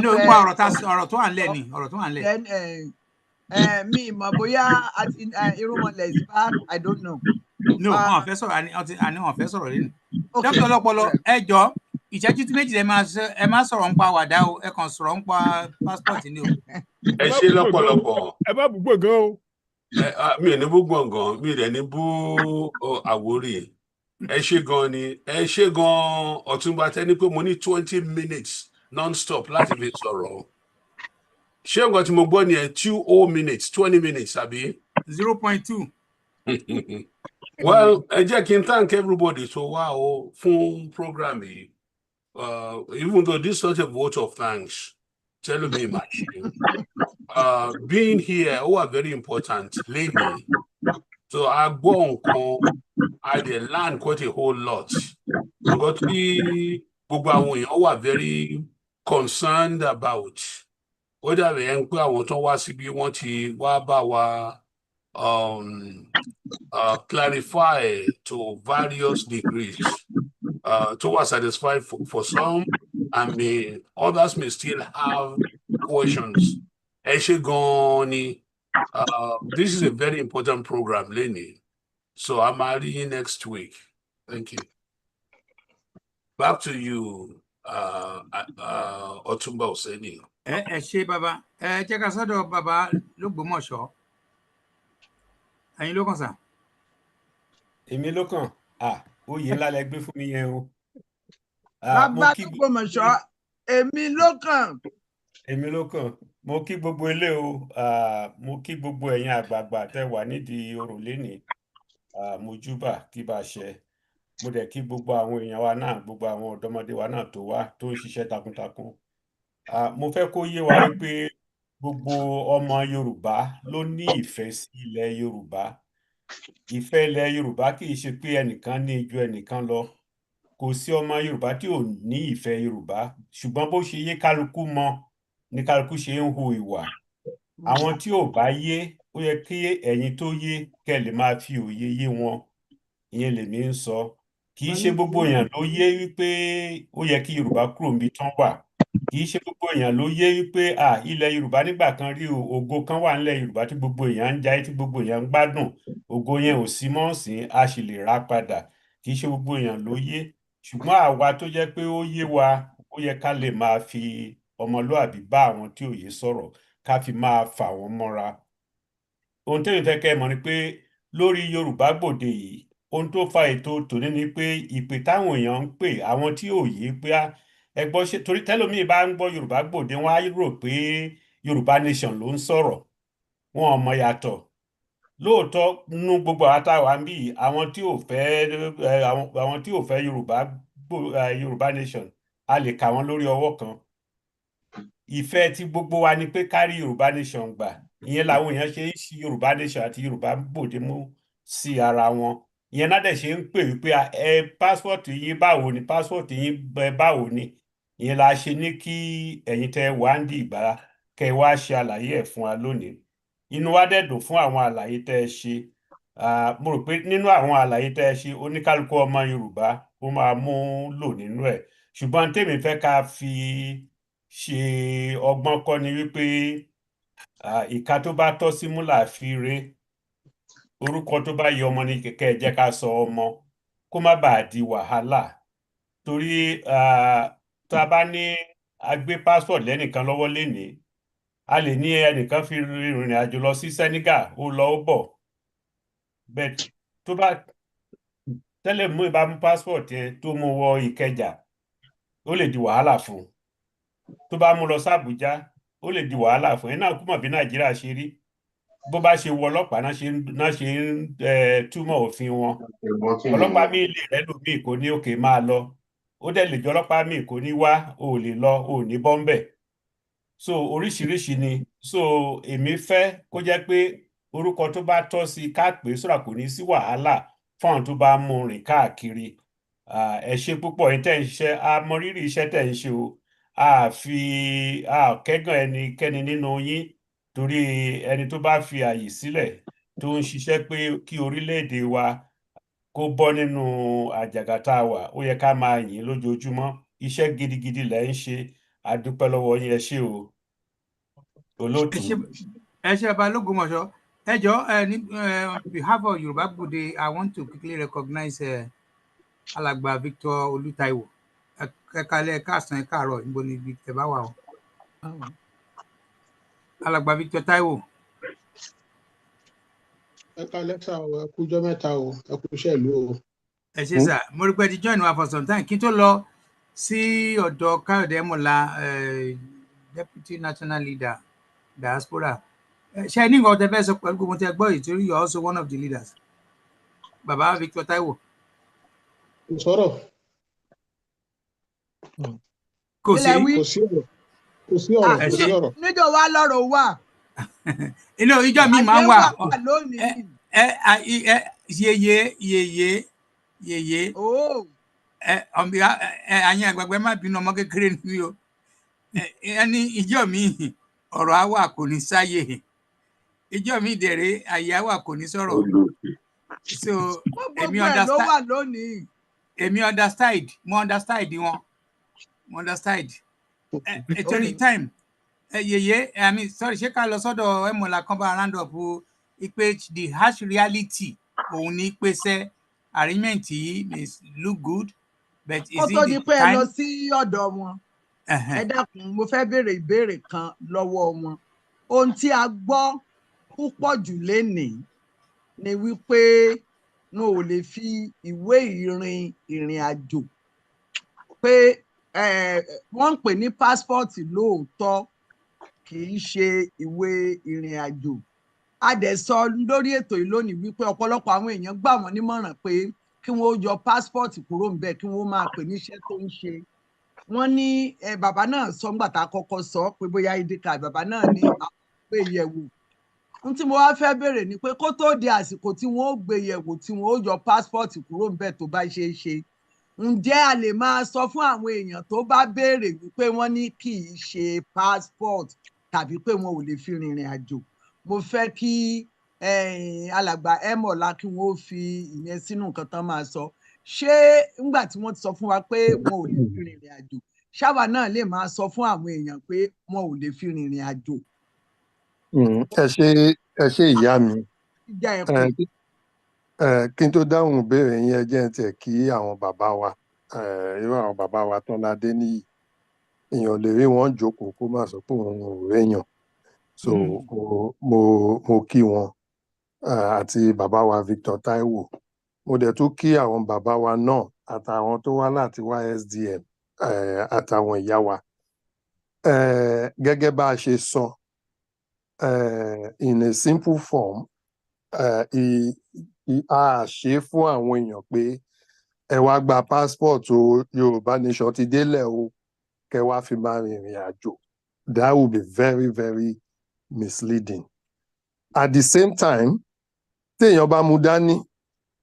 Ní o pa ọ̀rọ̀ tó wà nílẹ̀ ni ọ̀rọ̀ tó wà nílẹ̀. Mi mọ̀ bóyá irúnmọlẹ̀ is back, I don't know. No, wọn fẹ́ sọ̀rọ̀ àní wọn fẹ́ sọ̀rọ̀ lẹ́nu. Dókítà lọ́pọlọ ẹ jọ ìṣẹ́jú tí méjì ẹ má sọ̀rọ̀ ń pa àwàdà o ẹ kàn sọ̀rọ̀ ń pa passport ni o. Ẹ ṣe lọ́pọ̀lọpọ̀. Ẹ bá bú gbọ̀ngàn o. Mi ò ní bú gbọ̀ngàn mi ò dẹ̀ ní bú Àwórì. Ẹ ṣe gan ni ẹ ṣe gan Ọ̀túnba tẹ́ni pé mo ní 20 minutes non-stop láti fi sọ̀rọ̀. Ṣé nǹkan tí mo gbọ́ ni ẹ 2 minutes 20 minutes àbí? 0.2. Well, ẹ jẹ́ kí n thank everybody tó wá o fún program yìí. Even though this is not a vote of thanks, tell me much. Being here, are very important lately. So I go on, I learn quite a whole lot. But gbogbo àwọn èèyàn wà very concerned about whether ẹ̀ ń pé àwọn tó wá síbí wọ́n ti wá bá wa clarify to various degrees. To was satisfied for some, and others may still have questions. Eshegoni, this is a very important program, Lenny. So I'm adding next week. Thank you. Back to you, Ọ̀túnba Oseni. Ẹ ṣé bàbá. Ẹ jẹ́ ká sọ́dọ̀ bàbá l'Ógbómọ̀ṣọ́. Ẹ̀yin ló kàn sà. Èmi ló kàn. Oyè ńlá lẹ gbé fún mi yẹn o. Bàbá l'Ógbómọ̀ṣọ́, èmi ló kàn. Èmi ló kàn. Mo kí gbogbo ilé o. Mo kí gbogbo ẹ̀yin àgbààgbà tẹ́ wà nídìí orò lénìí. Mo júbà kí bá ṣe. Mo dẹ̀ kí gbogbo àwọn èèyàn wa náà, gbogbo àwọn ọ̀dọ́mọdé wa náà tó wá tó ń ṣiṣẹ́ takuntakun. Mo fẹ́ kó yé wa pé gbogbo ọmọ Yorùbá ló ní ìfẹ́ sí ilẹ̀ Yorùbá. Ìfẹ́ ilẹ̀ Yorùbá kì í ṣe pé ẹnìkan ní ju ẹnìkan lọ. Kò sí ọmọ Yorùbá tí ò ní ìfẹ́ Yorùbá. Ṣùgbọ́n bó ṣe yé kálukú mọ ni kálukú ṣe ń hu ìwà. Àwọn tí ò bá yé ó yẹ kí ẹ̀yin tó yé kẹ́ lè máa fi òye yé wọn. Ìyẹn lèmi ń sọ. Kì í ṣe gbogbo èèyàn ló yé wípé ó yẹ kí Yorùbá kúrò níbi tán wà. Kì í ṣe gbogbo èèyàn ló yé wípé ilẹ̀ Yorùbá nígbà kan rí ògo kan wà nílẹ̀ Yorùbá tí gbogbo èèyàn ń jayé tí gbogbo èèyàn ń gbádùn. Ògo yẹn ò sí mọ́ nsìn a sì lè rà padà. Kì í ṣe gbogbo èèyàn ló yé. Ṣùgbọ́n àwa tó jẹ́ pé ó yé wa ó yẹ ká lè máa fi ọmọlúàbí bá àwọn tí ò yé sọ̀rọ̀ ká fi máa fà wọ́n mọ́ra. Ohun tẹ́mi fẹ́ kẹ́ ẹ mọ̀ ni pé lórí Yorùbá Gbòde yìí ohun tó fa ètò tòní ni pé ìpè táwọn èèyàn ń pè àwọn tí ò yé pé ẹ gbọ́ ṣe torí tẹ́lòmíì bá ń gbọ́ Yorùbá Gbòde wọn á rò pé Yorùbá nation ló ń sọ̀rọ̀ wọn ò mọ yàtọ̀. Lóòótọ́ nínú gbogbo àwọn táwa ń bí àwọn tí ò fẹ́ Yorùbá nation a lè kà wọ́n lórí ọwọ́ kan. Ìfẹ́ tí gbogbo wa ni pé kárí Yorùbá nation gbà. Ìyẹn làwọn èèyàn ṣe ń ṣí Yorùbá nation àti Yorùbá Gbòde mú sí ara wọn. Ìyẹn náà dẹ̀ ṣe ń pè wípé passport yín báwo ni passport yín báwo ni. Ìyẹn la ṣe ní kí ẹ̀yin tẹ́ wá ń di ìgbà kẹ́ wá ṣe àlàyé ẹ̀ fún wa lónìí. Inú wa dẹ̀ dùn fún àwọn àlàyé tẹ́ ẹ ṣe. Mo rò pé nínú àwọn àlàyé tẹ́ ẹ ṣe oníkálukú ọmọ Yorùbá ó máa mú lò nínú ẹ̀. Ṣùgbọ́n tèmi fẹ́ ká fi ṣe ọgbọ́n kọ́ ni wípé ìka tó bá tọ́ sí mú là fi ré. Orúkọ tó bá yẹ ọmọ ní kẹ̀kẹ́ ẹ jẹ́ ká sọ ọmọ kó má bàa di wàhálà. Torí tá a bá ní a gbé passport lẹ́nìkan lọ́wọ́ lénìí a lè ní ẹnìkan fi rìnrìn àjò lọ sí Senegal ó lọ ó bọ̀. Bẹ́ẹ̀ tó bá tẹ́lẹ̀ mú ìbámu passport yẹn tó mú wọ Ìkẹjà ó lè di wàhálà fún un. Tó bá mú lọ sí Àbújá ó lè di wàhálà fún un. Ẹ náà kú mọ̀ bí Nàìjíríà ṣe rí. Bó bá ṣe wọ ọlọ́pàá náà ṣe ń túmọ̀ òfin wọn. Ọlọ́pàá mi lè rẹ́lòmíì kò ní òkè máa lọ. Ó dẹ̀ lè jẹ́ ọlọ́pàá mi kò ní wá ò lè lọ ò ní bọ́m̀bẹ̀. So oríṣiríṣi ni so èmi fẹ́ kó jẹ́ pé orúkọ tó bá tọ́ sí ká pè é sọ́ra kò ní sí wàhálà fún àwọn tó bá mú rìn káàkiri. Ẹ ṣé púpọ̀ yín tẹ̀ ń ṣiṣẹ́, a mọ rírì iṣẹ́ tẹ̀ ń ṣe o, a kẹ́gàn ẹnikẹ́ni nínú yín torí ẹni tó bá fi àyè sílẹ̀ tó ń ṣiṣẹ́ pé kí orílẹ̀-èdè wa kó bọ́ nínú àjàgà tá a wà, ó yẹ ká máa yìn lójoojúmọ́. Iṣẹ́ gidigidi lẹ̀ ń ṣe, a dúpẹ́ lọ́wọ́ yín, ẹ ṣé o. Olóòtú. Ẹ ṣé Balógun Mọ̀ṣọ́. Ẹ jọ̀ọ́, on behalf of Yoruba Gbode, I want to quickly recognize Alàgbà Victor Olútaiwo. Ẹ káalẹ́, ẹ káàsán, ẹ káàárọ̀, níbo ni ibi tẹ́ bá wà o. Alàgbà Victor Taiwo. Ẹ káalẹ́ sà o, ẹ kú ọjọ́ mẹ́ta o, ẹ kú iṣẹ́ ìlú o. Ẹ ṣé sà, mo rí pé ti join wa for some time. Kí n tó lọ sí ọ̀dọ̀ Káyọ̀dé Mọ́lá, Deputy National Leader Diaspora. Ṣé ní nǹkan tẹ́ fẹ́ sọ pẹ̀lú gbogbo tẹ́ gbọ́ yìí torí you are also one of the leaders? Bàbá Victor Taiwo. Kò sọ̀rọ̀. Kò sí ọ̀rọ̀. Kò sí ọ̀rọ̀. Níjọ́ wa lọ́rọ̀ wà. Inú ìjọ mi máa ń wà. Yèyé. Àyìn àgbàgbẹ́ má bínú ọmọ kékeré ni o. Ẹni ìjọ mi ọ̀rọ̀ á wà kò ní sáyè. Ìjọ mi dẹ̀rẹ̀ àyè á wà kò ní sọ̀rọ̀. So èmi understand. Èmi understand. Mo understand wọn. Mo understand. Torí time. Yèyé, I mean, sorry, ṣé ká lọ sọ́dọ̀ Ẹ̀mọ̀lá kan bá round up ipe the harsh reality òun ní pèsè arrangement yìí may look good but is it the time? Ó tó di pé ẹ lọ sí ọ̀dọ̀ wọn. Ẹ dákun, mo fẹ́ béèrè ìbéèrè kan lọ́wọ́ wọn. Ohun tí a gbọ́ púpọ̀ jù lénìí ni wípé wọn ò lè fi ìwé ìrìn àjò pé wọ́n ń pè ní passport lóòótọ́ kì í ṣe ìwé ìrìn àjò. A dẹ̀ sọ lórí ètò yìí lónìí wípé ọ̀pọ̀lọpọ̀ àwọn èèyàn gbà wọ́n nímọ̀ràn pé kí wọ́n yọ passport kúrò ńbẹ̀ kí wọ́n máa pè níṣẹ́ tó ń ṣe. Wọ́n ní bàbá náà sọ ńgbà tá a kọ́kọ́ sọ pé bóyá ìdíkà bàbá náà ní àwọn gbé yẹ̀wò. Ohun tí mo wá fẹ́ béèrè ni pé kó tó di àsìkò tí wọ́n ó gbé yẹ̀wò tí wọ́n ó yọ passport kúrò ńbẹ̀ tó bá ṣe é ṣe. Ǹjẹ́ a lè máa sọ fún àwọn èèyàn tó bá béèrè wípé wọ́n ní kì í ṣe passport tàbí pé wọn ò lè fi rìnrìn àjò? Mo fẹ́ kí alàgbà Ẹ̀mọ̀lá kí wọ́n fi ìyẹn sínú nǹkan tán máa sọ. Ṣé nígbà tí wọ́n ti sọ fún wa pé wọn ò lè fi rìnrìn àjò, ṣáwa náà lè máa sọ fún àwọn èèyàn pé wọn ò lè fi rìnrìn àjò? Ẹ ṣé ìyá mi. Kí n tó dáhùn ìbéèrè yín, ẹ jẹ́ n tiẹ̀ kí àwọn bàbá wa, irú àwọn bàbá wa Tọ́ládé níyì. Èèyàn lè rí wọn jókòó kó má sọ pé òun ò réèyàn. So mo kí wọn àti bàbá wa Victor Taiwo. Mo dẹ̀ tún kí àwọn bàbá wa náà àtàwọn tó wá láti YSDM àtàwọn ìyá wa. Gẹ́gẹ́ bá a ṣe sọ, in a simple form, a ṣe fún àwọn èèyàn pé ẹ wá gba passport o, Yorùbá nation ti délẹ̀ o, kẹ wá fi máa rìnrìn àjò. That will be very, very misleading. At the same time, téèyàn bá mú dání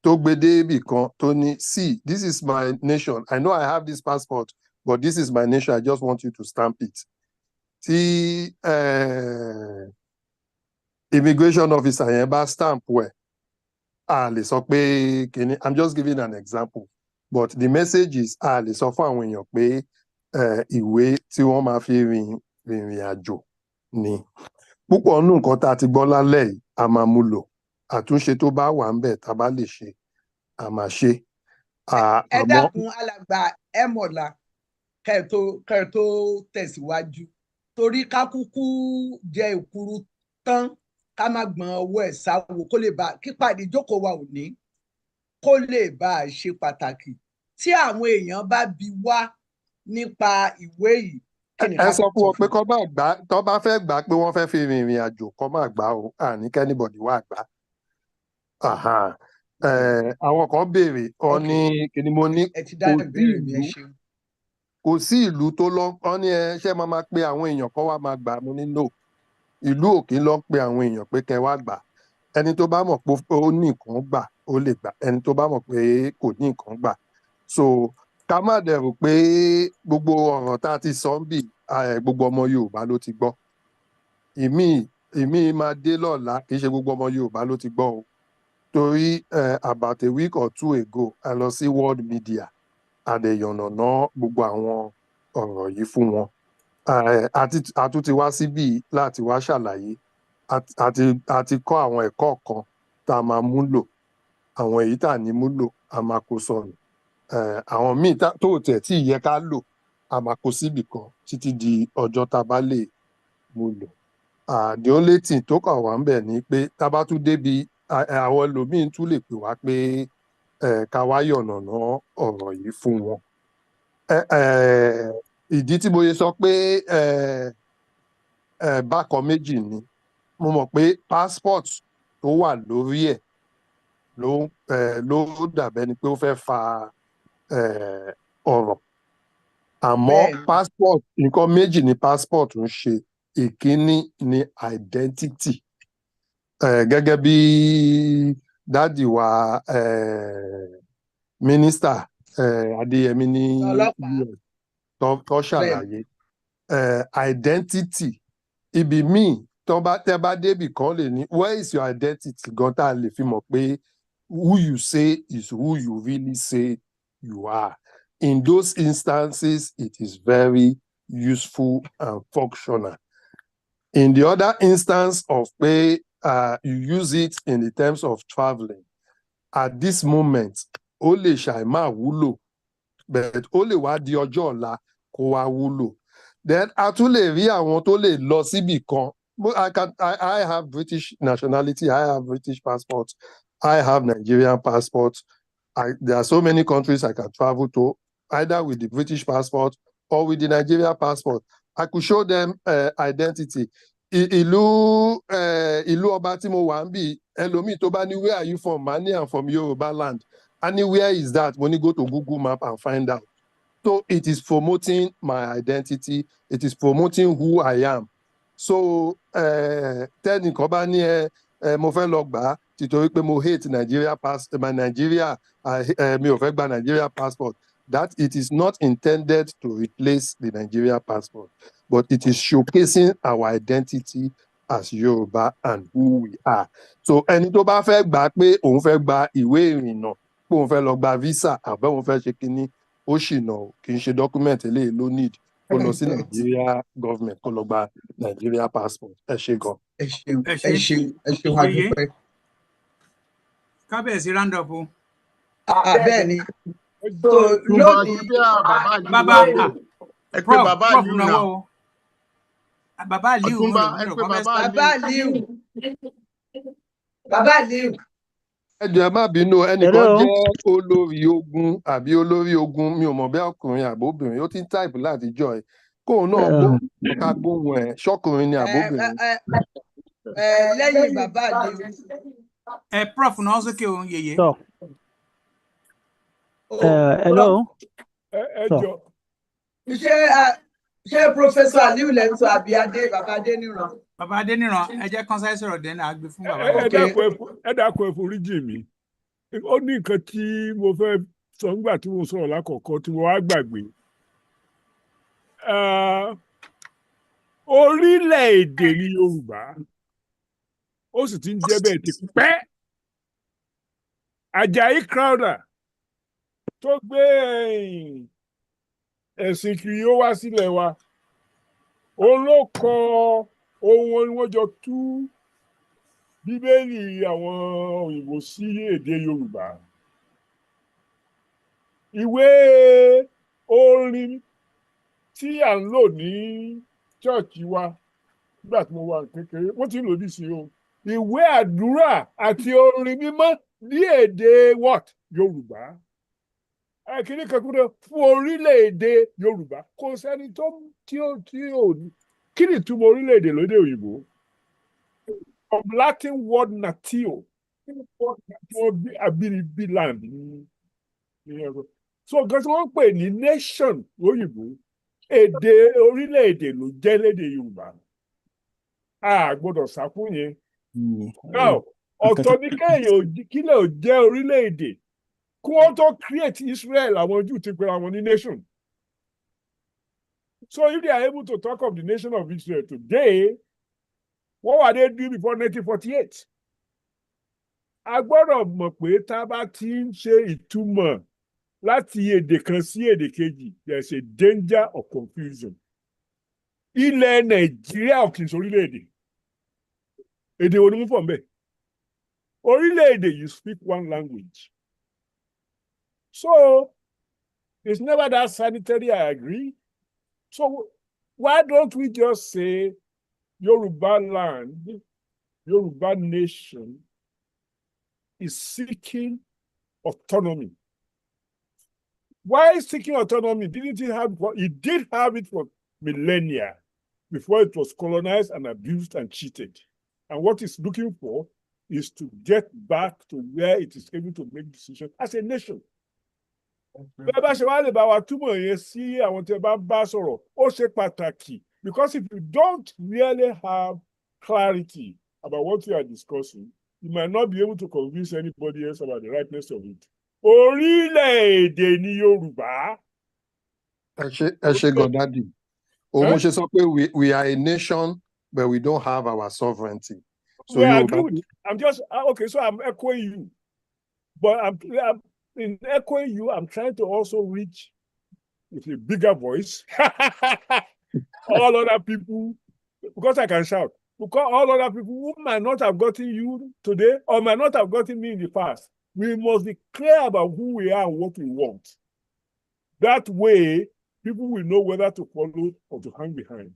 tó gbé dé ibì kan tó ní, see, this is my nation. I know I have this passport, but this is my nation. I just want you to stamp it. Tí immigration officer yẹn bá stamp wẹ̀, a lè sọ pé kìíní. I'm just giving an example. But the message is a lè sọ fún àwọn èèyàn pé ìwé tí wọ́n máa fi rìnrìn àjò ni. Púpọ̀ nínú nǹkan tá a ti gbọ́ lálẹ́ yìí a máa mú lò. Àtúnṣe tó bá wà ńbẹ̀ tá a bá lè ṣe a máa ṣe. Ẹ dákun alàgbà Ẹ̀mọ̀lá kẹ́ ẹ tó tẹ̀síwájú torí ká kúkú jẹ ìkuru tán ká má gbọ́n ọwọ́ ẹ̀ sáwo kó lè bá kípàdé ìjókòó wa ò ní kó lè bá a ṣe pàtàkì. Tí àwọn èèyàn bá bi wá nípa ìwé yìí. Ẹ sọ fún wọn pé kọ́ máa gbà, tó bá fẹ́ gbà pé wọ́n fẹ́ fi rìnrìn àjò kọ́ máa gbà o, àní kẹ́nìbọ̀dì wá gbà. Àwọn kan béèrè ọ ní kíni mo ní kò sí ìlú tó lọ ọ ní ṣé máa pe àwọn èèyàn kan wá máa gbà mo ní no. ìlú òkè lọ pe àwọn èèyàn pé kẹ́ wá gbà ẹni tó bá mọ̀ pé ó ní nǹkan gbà ó lè gbà ẹni tó bá mọ̀ pé kò ní nǹkan gbà so ká má dẹ̀rù pé gbogbo ọ̀rọ̀ tá a ti sọ ń bì gbogbo ọmọ Yorùbá ló ti gbọ́ ìmí máa dé lọ́la kì í ṣe gbogbo ọmọ Yorùbá ló ti gbọ́ o torí about a week or two ago a lọ sí world media àdèyànnàná gbogbo àwọn ọ̀rọ̀ yìí fún wọn a tún ti wá síbí láti wá ṣàlàyé àti kọ́ àwọn ẹ̀kọ́ kan tá a máa múlò àwọn èyí tá a ní múlò a máa kó sọnù àwọn míì tó tẹ̀ tí ìyẹ ká lò a máa kó síbì kan títí di ọjọ́ tá a bá lè múlò the only thing tó kàn wá ń bẹ̀ ni pé tá a bá tún débi àwọn ẹlòmíín tún lè pè wá pé ká wá yọ̀nàná ọ̀rọ̀ yìí fún wọn ìdí tí mo yẹ sọ pé bákan méjì ni mo mọ̀ pé passport tó wà lórí ẹ̀ ló dàbẹ́ ni pé ó fẹ́ fa ọ̀rọ̀ àmọ́ passport nǹkan méjì ni passport ń ṣe ìkíní ni identity gẹ́gẹ́ bí dádì wa mínísítà Adéyẹmí ní tó ṣàlàyé identity ibi míì tẹ́ bá débì kan lè ní where is your identity gan tá a lè fi mọ̀ pé who you say is who you really say you are. In those instances, it is very useful and functional. In the other instance of pé you use it in the terms of traveling, at this moment, ó lè ṣàìmá wúlò, but ó lè wá di ọjọ́ ọ̀la kó wá wúlò. Then a tún lè rí àwọn tó lè lọ síbì kan. I have British nationality, I have British passport, I have Nigerian passport. There are so many countries I can travel to, either with the British passport or with the Nigerian passport. I could show them identity. Ìlú ọba tí mo wà ń bì, ẹlòmíì tó bá ní where are you from? Mani, I'm from Yoruba land. And where is that? When you go to Google Map and find out. So it is promoting my identity. It is promoting who I am. So tẹ́nìkan bá ní mo fẹ́ lọ gbà á títorí pé mo hate Nigeria my Nigeria mi ò fẹ́ gba Nigeria passport. That it is not intended to replace the Nigeria passport, but it is showcasing our identity as Yoruba and who we are. So ẹni tó bá fẹ́ gbà pé òun fẹ́ gba ìwé ìrìnnà pé òun fẹ́ lọ gba visa àbẹ́ òun fẹ́ ṣe kínní ó ṣìnà kì í ṣe document eléyìí ló need kó lọ sí Nigeria government kó lọ gba Nigeria passport. Ẹ ṣé gan. ẹ ṣeun adúpẹ́. Kábíyèsí round up o. Bẹ́ẹ̀ ni lónìí bàbá ẹ pé bàbá Aliu náà. Bàbá Aliu bàbá Aliu. Ẹ jọ̀ọ́ ẹ má bínú ẹnìkan jẹ́ olórí ogun àbí olórí ogun mi ò mọ̀ bí ọkùnrin àbóbìnrin ó ti ń táìpù látijọ́ ẹ̀ kóun náà ká gbóhùn ẹ̀ ṣọ́kùnrin ni àbóbìnrin. Lẹ́yìn bàbá Aliu. Prof náà sókè òun yèyé. Hello. Ṣé Professor Aliu lẹ́ ń sọ àbí bàbá Adéníran? Bàbá Adéníran ẹ jẹ́ kán sáré sọ̀rọ̀ dẹ́nà àgbè fún bàbá. Ẹ dákun ẹ foríjì mi. Ó ní nǹkan tí mo fẹ́ sọ nígbà tí mo sọ̀rọ̀ lákọ̀ọ́kọ́ tí mo wá gbàgbé. Orílẹ̀-èdè ni Yorùbá. Ó sì ti ń jẹ́ bẹ́ẹ̀ ti pẹ́. Àjàyí Crowther tó gbé ẹ̀sìn kiri ó wá sílẹ̀ wa. Òun ló kọ ohun ni wọ́n jọ tú Bíbélì àwọn òyìnbó sí èdè Yorùbá. Ìwé orin tí à ń lò ní ṣọ́ọ̀ṣì wa nígbà tí mo wà kékeré wọ́n ti ń lò ní sí o. Ìwé àdúrà àti orin mímọ́ ní èdè what? Yorùbá. Kíní kan kúrò fún orílẹ̀-èdè Yorùbá kò sẹ́ni tí ò ní. Kí ni ìtumọ̀ orílẹ̀-èdè lóde òyìnbó? From Latin word natio, abínibí land ní ẹ̀rọ. So nǹkan tí wọ́n ń pè ní nation lóyìnbó, èdè orílẹ̀-èdè ló jẹ́ lédè Yorùbá. a gbọ́dọ̀ sá fún yẹn. Now ọ̀tọ̀ ní kéèyàn kílẹ̀ ò jẹ́ orílẹ̀-èdè kí wọ́n tó create Israel àwọn Júù ti pera wọn ní nation. So if they are able to talk of the nation of Israel today, what were they doing before 1948? A gbọ́dọ̀ mọ̀ pé tá a bá ti ń ṣe ìtumọ̀ láti èdè kan sí èdè kejì, there is a danger of confusion. Ilẹ̀ Nàìjíríà ò kì í ṣe orílẹ̀-èdè. Èdè wo ni mú pọ̀ mbẹ̀? Orílẹ̀-èdè, you speak one language. So it's never that sanitary, I agree. So why don't we just say Yoruba land, Yoruba nation is seeking autonomy? Why is seeking autonomy? Didn't it have? It did have it for millennia before it was colonized and abused and cheated. And what it's looking for is to get back to where it is able to make decisions as a nation. Because if you don't really have clarity about what you are discussing, you might not be able to convince anybody else about the rightness of it. Orílẹ̀-èdè ni Yorùbá. Ẹ ṣé gan daddy. Mo ṣe sọ pé we are a nation, but we don't have our sovereignty. So yeah, I'm just okay. So I'm echoing you, but I'm in echoing you. I'm trying to also reach with a bigger voice all other people, because I can shout. Because all other people who might not have gotten you today or might not have gotten me in the past, we must be clear about who we are and what we want. That way, people will know whether to follow or to hang behind.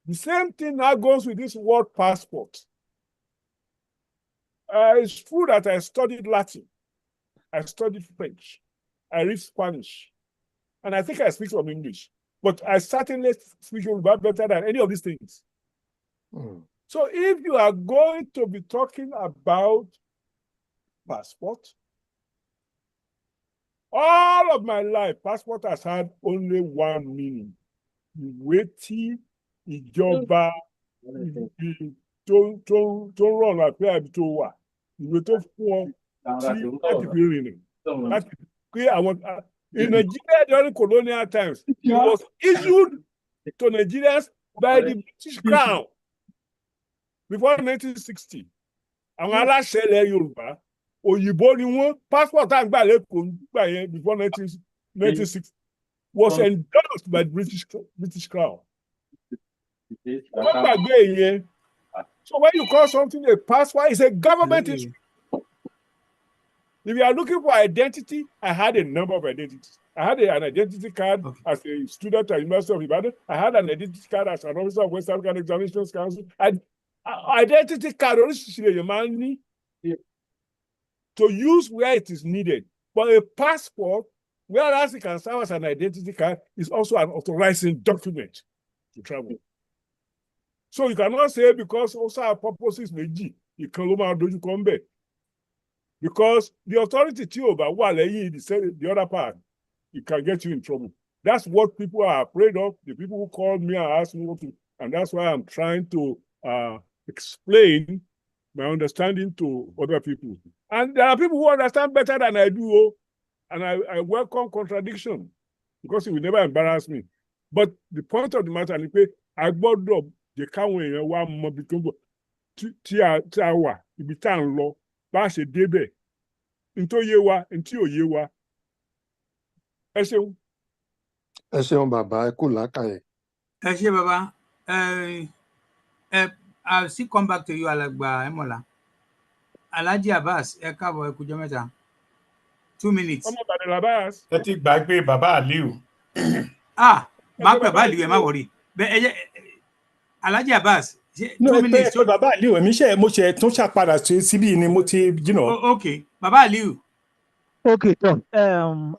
The same thing now goes with this word passport. It's true that I studied Latin. I studied French. I read Spanish. And I think I speak some English. But I certainly speak Yoruba better than any of these things. So if you are going to be talking about passport, all of my life, passport has had only one meaning. Ìwé tí ìjọba tó rọrùn àpé àbí tó wà. Ìwé tó fún ọ tí láti fi rìnrìn. Láti pé àwọn in Nigeria during colonial times, it was issued to Nigerians by the British Crown before 1960. Àwọn aláṣẹ ilẹ̀ Yorùbá, òyìnbó ni wọ́n, passport tá à ń gbà lẹ́kọ̀ọ́ gbà yẹn before 1960 was endorsed by the British Crown. Wọ́n gbàgbé yẹn. So when you call something a passport, it's a government issue. If you are looking for identity, I had a number of identities. I had an identity card as a student at University of Ibadan. I had an identity card as an officer of West African Examinations Council. Identity card to use where it is needed. But a passport, whereas it can serve as an identity card, is also an authorizing document to travel. So you cannot say because also our purposes meji, you can come back. Because the authority the other part, it can get you in trouble. That's what people are afraid of. The people who called me and asked me what to, and that's why I'm trying to explain my understanding to other people. And there are people who understand better than I do, and I welcome contradiction because it will never embarrass me. But the point of the matter is that I bought up the county one more become Tiawa, ibi tá ń lọ, bá ṣe débẹ̀, ntó yé wa, ntí ò yé wa. Ẹ ṣeun. Ẹ ṣeun bàbá, ẹ kú làákàyè. Ẹ ṣé bàbá. I'll still come back to you, Alàgbà Emola. Alhaji Abbas, ẹ káàbọ̀, ẹ kújọ́ mẹ́ta. 2 minutes. Ọmọ Ìbàdàn Abbas. Ẹ ti gbàgbé bàbá Aliu. Máa pẹ̀ bàbá Aliu, ẹ má wọrí. Alhaji Abbas, 2 minutes. Bàbá Aliu, mo ṣe tún ṣàpadà síbí ni mo ti Okay, bàbá Aliu. Okay, tó.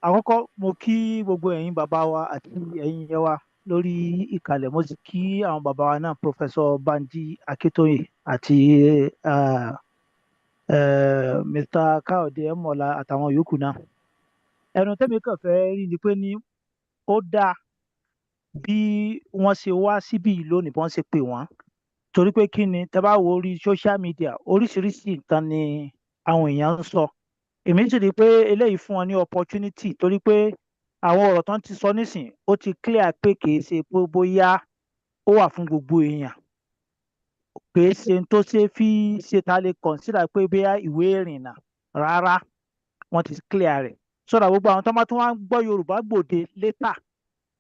Àkọ́kọ́ mo kí gbogbo ẹ̀yin bàbá wa àti ẹ̀yin yẹn wa lórí ìkàlẹ̀. Mo sì kí àwọn bàbá wa náà, Professor Banji Akíntóyè àti Mr. Káyọ̀dé Ẹ̀mọ́lá àtàwọn yòókù náà. Ẹnu tẹ́mi kàn fẹ́ rí ni pé ní ó dáa bí wọ́n ṣe wá síbí lónìí bí wọ́n ṣe pè wọ́n. torí pé kí ni tẹ́ bá wo orí social media oríṣiríṣi nǹkan ni àwọn èèyàn ń sọ èmi sì rí i pé eléyìí fún wọn ní opportunity torí pé àwọn ọ̀rọ̀ tán ti sọ nísìn ó ti clear pé kì í ṣe pé bóyá ó wà fún gbogbo èèyàn kì í ṣe tó ṣe fi ṣe ta lè consider pé bóyá ìwé ìrìnnà rárá wọ́n ti clear rẹ̀ sọ́dọ̀ gbogbo àwọn tó bá tún wá ń gbọ́ Yorùbá Gbòde later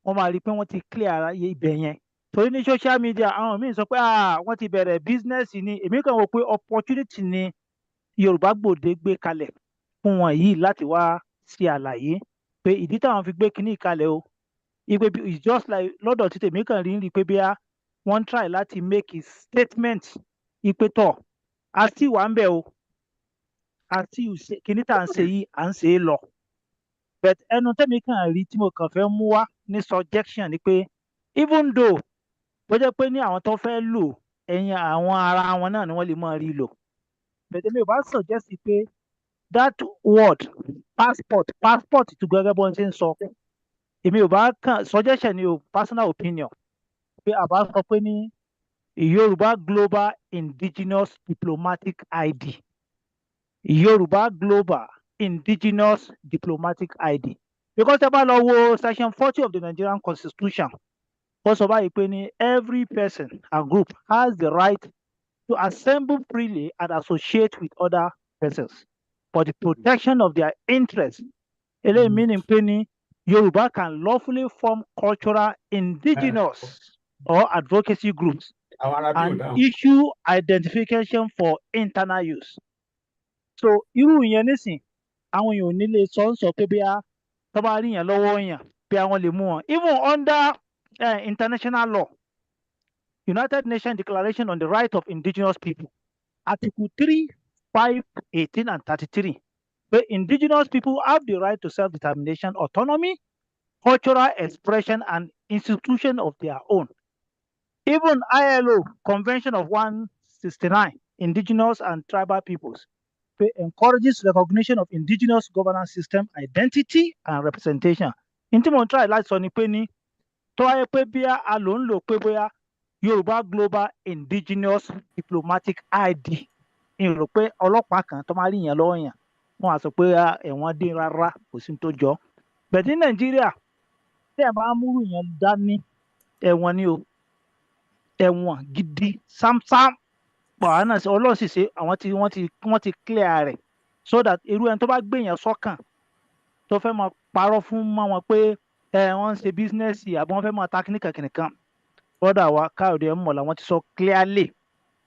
wọ́n máa rí i pé wọ́n ti clear ibẹ̀ yẹn torí ní social media àwọn míì sọ pé wọ́n ti bẹ̀rẹ̀ business ni èmi kàn wò pé opportunity ni Yorùbá Gbòde gbé kalẹ̀ fún wọn yìí láti wá ṣe àlàyé pé ìdí táwọn fi gbé kinní kalẹ̀ o ipe it's just like lọ́dọ̀ tí tèmi kàn rí pé bí wọ́n try láti make a statement ipe tọ̀ a sì wà ń bẹ̀ o a sì kinní tá à ń ṣe yìí à ń ṣe é lọ but ẹnu tèmi kàn rí tí mo kàn fẹ́ mú wá ní suggestion ni pé even though bó jẹ́ pé ní àwọn tó fẹ́ lò ẹ̀yìn àwọn ara wọn náà ni wọ́n lè máa rí lò but èmi ò bá suggest pé that word passport tó gẹ́gẹ́ bó ń ṣe ń sọ èmi ò bá kàn suggestion ni o personal opinion pé àbá sọ pé ní Yorùbá Global Indigenous Diplomatic ID Yorùbá Global Indigenous Diplomatic ID because ẹ bá lọ wo section 40 of the Nigerian Constitution ó sọ báyìí pé ní every person and group has the right to assemble freely and associate with other persons for the protection of their interests. Eléyìí meaning pé ní Yorùbá can lawfully form cultural, indigenous or advocacy groups and issue identification for internal use. So irú ìyẹn nísìn àwọn èèyàn ò ní lè sọ pé bí tó bá rí yẹn lọ́wọ́ yẹn bí àwọn lè mú wọn even under international law United Nations Declaration on the Right of Indigenous People Article 3, 5, 18 and 33 where indigenous people have the right to self-determination, autonomy, cultural expression and institution of their own. Even ILO Convention of 169 Indigenous and Tribal Peoples encourages recognition of indigenous governance system, identity and representation. Ntí mo try láti sọ ni pé ní tó wáyé pé bí a lò ń lò pé bóyá Yorùbá Global Indigenous Diplomatic ID ìrò pé ọlọ́pàá kan tó máa rí yẹn lọ́wọ́ yẹn wọ́n á sọ pé ẹ̀wọ̀n dín rárá kò sí tó jọ bẹ̀ẹ̀ ní Nàìjíríà tí ẹ̀ bá múrù yẹn dání ẹ̀wọ̀n ni o ẹ̀wọ̀n gidi sámsám pàwọn náà Ọlọ́run sì ṣe wọ́n ti clear rẹ̀ so that irú ẹni tó bá gbé yẹn sọ́kàn tó fẹ́ máa parọ́ fún mọ́ wọn pé wọ́n ń ṣe bísínẹ́sì àbí wọ́n fẹ́ máa ta kíníkan brother wa Káyọ̀dé Mọ̀lá wọ́n ti sọ clearly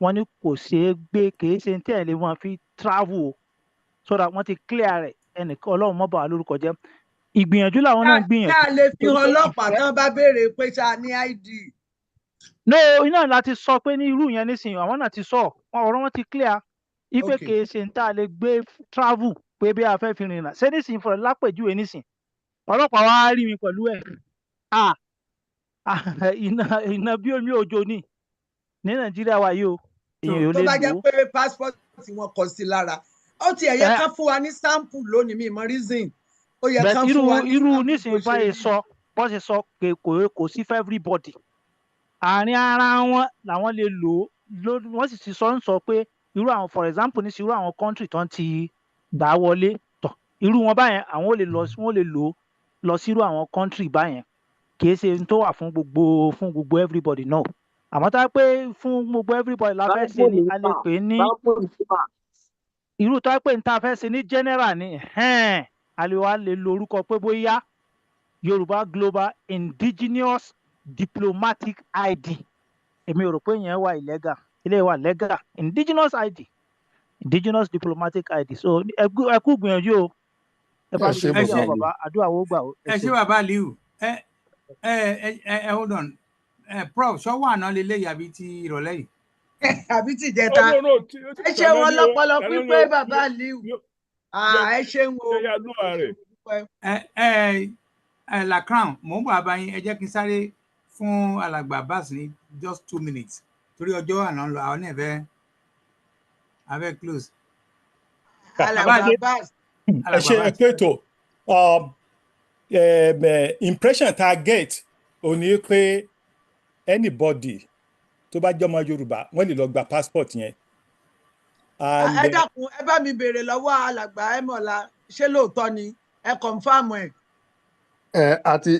wọ́n ní kò ṣeé gbé kìí ṣe tí ẹ̀ lè wọ́n fi travel o so that wọ́n ti clear rẹ̀ ẹnìkan Ọlọ́run mọ́ bà wá lórúkọ jẹ́ ìgbìyànjú làwọn náà gbìyànjú. ká lè fi hàn ọlọ́pàá tán bá béèrè pé ṣá ní ID. no iná láti sọ pé ní irú yẹn nísìnyí àwọn náà ti sọ ọ̀rọ̀ wọn ti clear ipe kìí ṣe ń tà lè gbé travel pé bí a fẹ́ fi rìnrìn ṣé nísìnyí fọ̀rọ̀ lápèjúwe nísìnyí ọlọ́pàá wa rí mi pẹ̀lú ẹ̀ iná bí omi òjò ní Nàìjíríà wa yìí o èèyàn ò lè lò ó. tó bá jẹ́ pé passport tí wọ́n kọ sí lára ó ti ẹ̀yẹ ká fún wa ní sample lónìí mi mọ reason ó yẹ ká fún wa ní irú nísìnyí báyìí sọ bó ṣe sọ pé kò sí for everybody àárín ara wọn làwọn lè lò ó wọ́n sì ti sọ ń sọ pé irú àwọn for example ní sí irú àwọn country tó ń ti gbà wọlé tọ̀ irú wọn báyẹn àwọn ò lè lò lọ sí irú àwọn country báyẹn kì í ṣe tó wà fún gbogbo everybody náà àmọ́ tá a pé fún gbogbo everybody la fẹ́ ṣe ni a lè pè ní irú tó a pè ní tá a fẹ́ ṣe ní general ni a lè wá lè lo orúkọ pé bóyá Yorùbá Global Indigenous Diplomatic ID èmi ò rò pé yẹn wà illegal ilé wà legal Indigenous ID Indigenous Diplomatic ID so ẹ kú gbìyànjú o ẹ bá ṣe bí àwọn bàbá àdúrà wo gbà o. ẹ ṣé bàbá Aliu hold on prof ṣọwọ́ àná lélẹ́yìí àbí ti ìrọ̀lẹ́ yìí. àbí ti jẹta ẹ ṣe wọn lọ́pọlọ pípé bàbá Aliu ẹ ṣe ń wo. La Crown mò ń bọ̀ abayín ẹ jẹ́ kí n sáré fún alàgbà Abbas ní just 2 minutes torí ọjọ́ àná lọ àwọn náà fẹ́ close. alàgbà Abbas. ẹ ṣe ẹ pé tó impression tá a get ò ní pé anybody tó bá jẹ́ ọmọ Yorùbá wọ́n lè lọ gba passport yẹn. Ẹ dákun ẹ bá mi béèrè lọ́wọ́ alàgbà Ẹmọ̀lá ṣé lóòótọ́ ni ẹ confirm ẹ̀. Àti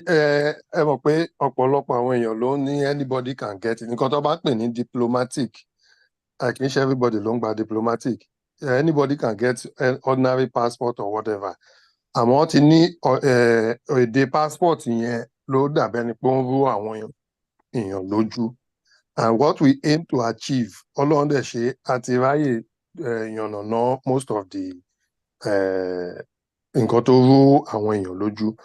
ẹ mọ̀ pé ọ̀pọ̀lọpọ̀ àwọn èèyàn ló ní anybody can get it. Nǹkan tó bá pè ní diplomatic kì í ṣe everybody ló ń gba diplomatic. Anybody can get an ordinary passport or whatever. Àmọ́ ti ní èdè passport yẹn ló dàbẹ́ ni pé ó ń rú àwọn èèyàn lójú. And what we aim to achieve, Ọlọ́run dẹ̀ ṣe àti ráyè yànnàná most of the nǹkan tó rú àwọn èèyàn lójú.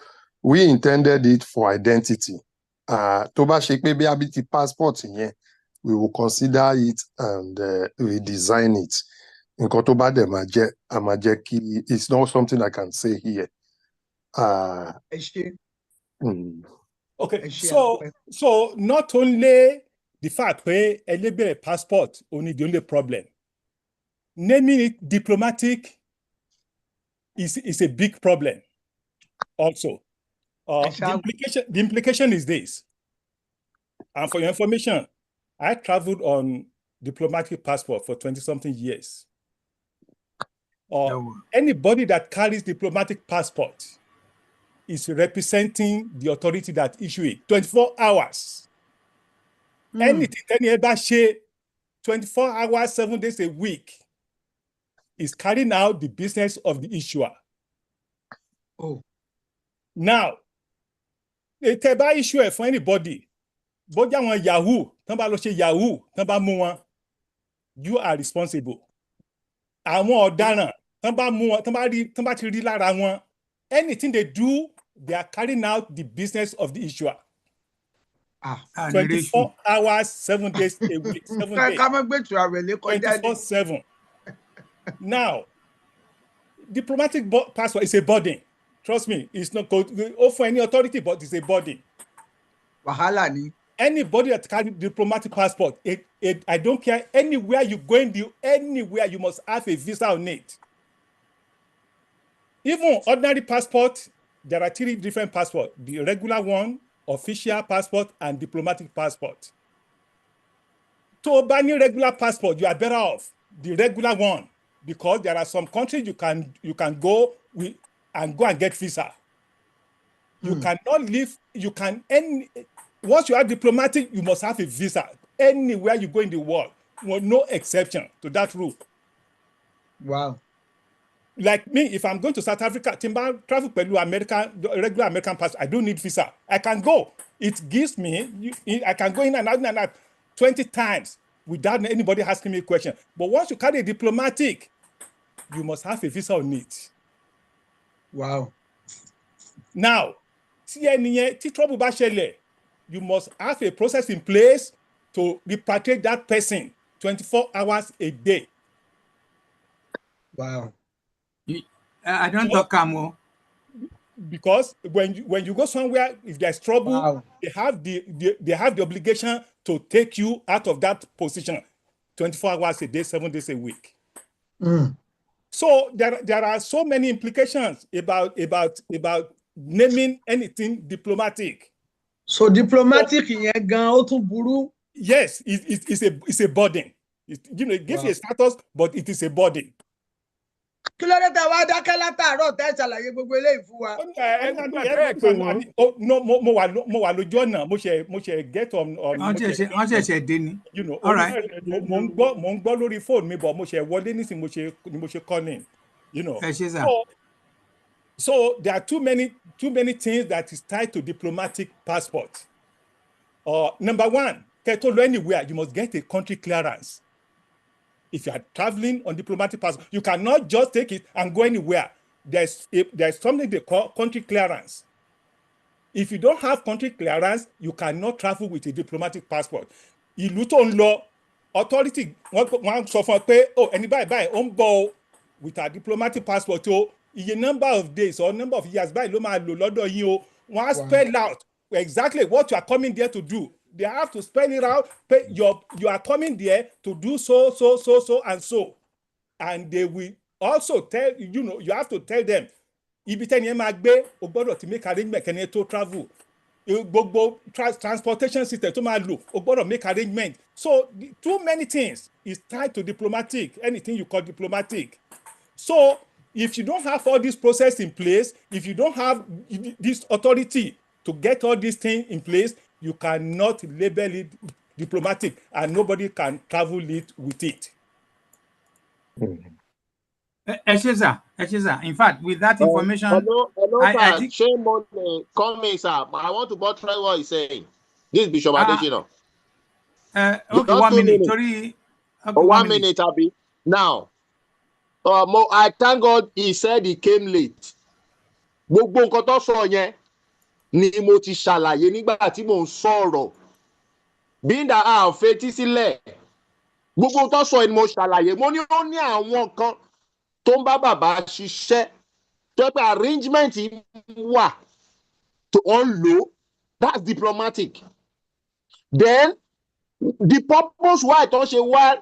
We intended it for identity. Tó bá ṣe pé bí abiti passport yẹn, we will consider it and redesign it. Nǹkan tó bá dẹ̀ máa jẹ́, a máa jẹ́ kí it's not something I can say here. Okay, so not only the fact pé ẹlẹ́gbẹ̀rẹ̀ passport only the only problem. Naming it diplomatic is a big problem also. The implication is this, and for your information, I traveled on diplomatic passport for 20-something years. Anybody that carries diplomatic passport is representing the authority that issue it 24 hours. Anything any ever say 24 hours, 7 days a week is carrying out the business of the issuer. Now, tẹ́ bá issue ẹ̀ fún anybody, bójá wọn Yahoo, tán bá lọ ṣe Yahoo, tán bá mú wọn, you are responsible. Àwọn ọ̀daràn, tán bá mú wọn, tán bá ti rí lára wọn, anything they do, they are carrying out the business of the issuer. 24 hours, 7 days a week, 7 days. 24/7. Now, diplomatic passport is a burden. Trust me, it's not for any authority, but it's a burden. Anybody that carries diplomatic passport, I don't care, anywhere you go anywhere, you must have a visa on it. Even ordinary passport, there are 3 different passports: the regular one, official passport, and diplomatic passport. To buy any regular passport, you are better off the regular one, because there are some countries you can go with and go and get visa. You cannot live, once you are diplomatic, you must have a visa anywhere you go in the world. No exception to that rule. Wow. Like me, if I'm going to South Africa, Timber travel Pelu regular American passport, I don't need visa. I can go. It gives me, I can go in and out 20 times without anybody asking me a question. But once you carry a diplomatic, you must have a visa on it. Wow. Now, tí trouble bá ṣẹlẹ̀, you must have a process in place to repatriate that person 24 hours a day. Wow. I don't talk more. Because when you go somewhere, if there's trouble, they have the obligation to take you out of that position 24 hours a day, 7 days a week. So there are so many implications about naming anything diplomatic. So diplomatic yẹn gan ó tún burú. Yes, it's a burden. It gives you a status, but it is a burden. Kí ló dé tẹ́ wá dákẹ́ látàárọ̀ tẹ́ ṣàlàyé gbogbo eléyìí fún wa. No, mo wà lójú ọ̀nà, mo ṣe get on. Wọ́n ṣẹ̀ṣẹ̀ dé ni. All right. Mo ń gbọ́ lórí fóònù mi, but mo ṣe wọlé nísìnyí mo ṣe calling. So there are too many things that is tied to diplomatic passport. Number one, kẹ́ tó lọ anywhere, you must get a country clearance. If you are traveling on diplomatic passport, you cannot just take it and go anywhere. There's something they call country clearance. If you don't have country clearance, you cannot travel with a diplomatic passport. Ìlú tó ń lọ, authority wọ́n sọ fún ọ pé ẹni báyìí ó ń bọ̀ with a diplomatic passport iye number of days or number of years báyìí ló máa lò lọ́dọ̀ yín o. Wọ́n á spell out exactly what you are coming there to do. They have to spell it out. You are coming there to do so, and so. And they will also tell, you have to tell them, ibi tẹ́ni ẹ máa gbé, o gbọ́dọ̀ ti make arrangement kẹ́ni ẹ tó travel. Gbogbo transportation system tó máa lò, o gbọ́dọ̀ make arrangement So too many things is tied to diplomatic, anything you call diplomatic. So if you don't have all this process in place, if you don't have this authority to get all these things in place, you cannot label it diplomatic and nobody can travel it with it. In fact, with that information, hello, I sir. think Shame on coming, sir. I want to buttress what he's saying. This is Bishop Adesina. Okay, 1 minute. Sorry. Okay, 1 minute, Abi. Now, I thank God he said he came late. Gbogbo nǹkan tó sọ yẹn ni mo ti ṣàlàyé nígbà tí mò ń sọ̀rọ̀. Being that a ò fetí sílẹ̀, gbogbo tó sọ ni mo ṣàlàyé. Mo ní ó ní àwọn kan tó ń bá bàbá ṣiṣẹ́ tó pé arrangement wà tó ń lò. That's diplomatic. Then the purpose why tó ṣe wá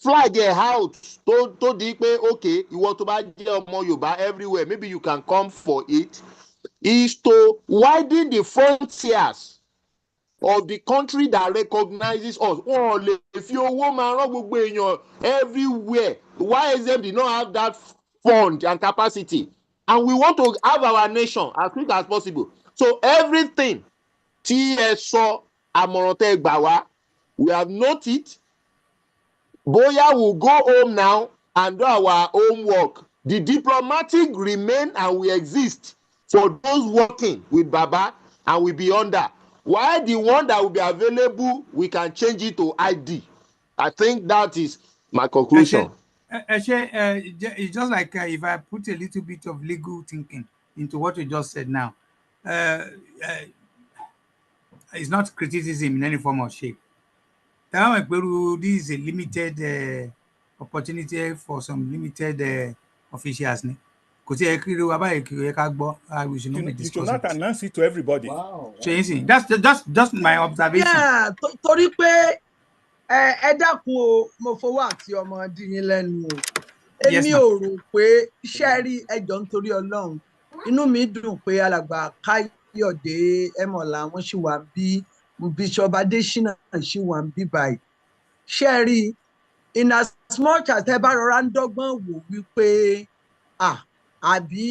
flag it out tó di pé okay ìwọ tó bá jẹ́ ọmọ Yorùbá everywhere maybe you can come for it is to widen the frontiers of the country that recognizes us. Wọ́n lè fi owó máa rán gbogbo èèyàn everywhere. YSDM did not have that fund and capacity, and we want to have our nation as quick as possible. So everything tí ẹ sọ àmọ̀ràn tẹ́ gbà wá, we have noted. Boya will go home now and do our homework. The diplomatic remain and we exist for those working with Baba and will be under. While the one that will be available, we can change it to ID. I think that is my conclusion. It's just like if I put a little bit of legal thinking into what you just said now. It's not criticism in any form or shape. This is a limited opportunity for some limited officials. We should not announce it to everybody. Wow. That's just my observation. Yeah, torí pé ẹ dákun o, mo fọwọ́ àti ọmọ dín yín lẹ́nu o. Èmi ò rò pé iṣẹ́ rí ẹjọ́ nítorí Ọlọ́run. Inú mi dùn pé alàgbà Káyọ̀dé Ẹmọ̀lá wọn ṣì wà bí Bishop Adesina ṣì wà bí báyìí. Ṣé rí in as much as ẹ bá rọra ń dọ́gbọ́n wò wípé àbí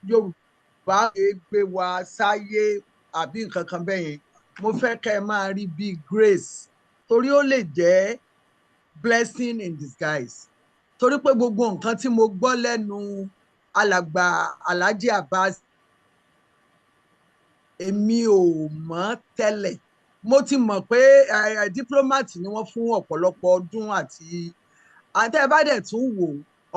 Yorùbá gbé wa sáyé àbí nǹkan kan bẹ́ẹ̀ yẹn, mo fẹ́ kẹ́ ẹ máa rí bí grace torí ó lè jẹ́ blessing in disguise. Torí pé gbogbo nǹkan tí mo gbọ́ lẹ́nu alàgbà Alhaji Abbas èmi ò mọ̀ tẹ́lẹ̀. Mo ti mọ̀ pé diplomat ni wọ́n fún ọ̀pọ̀lọpọ̀ ọdún àti bá dẹ̀ tún wò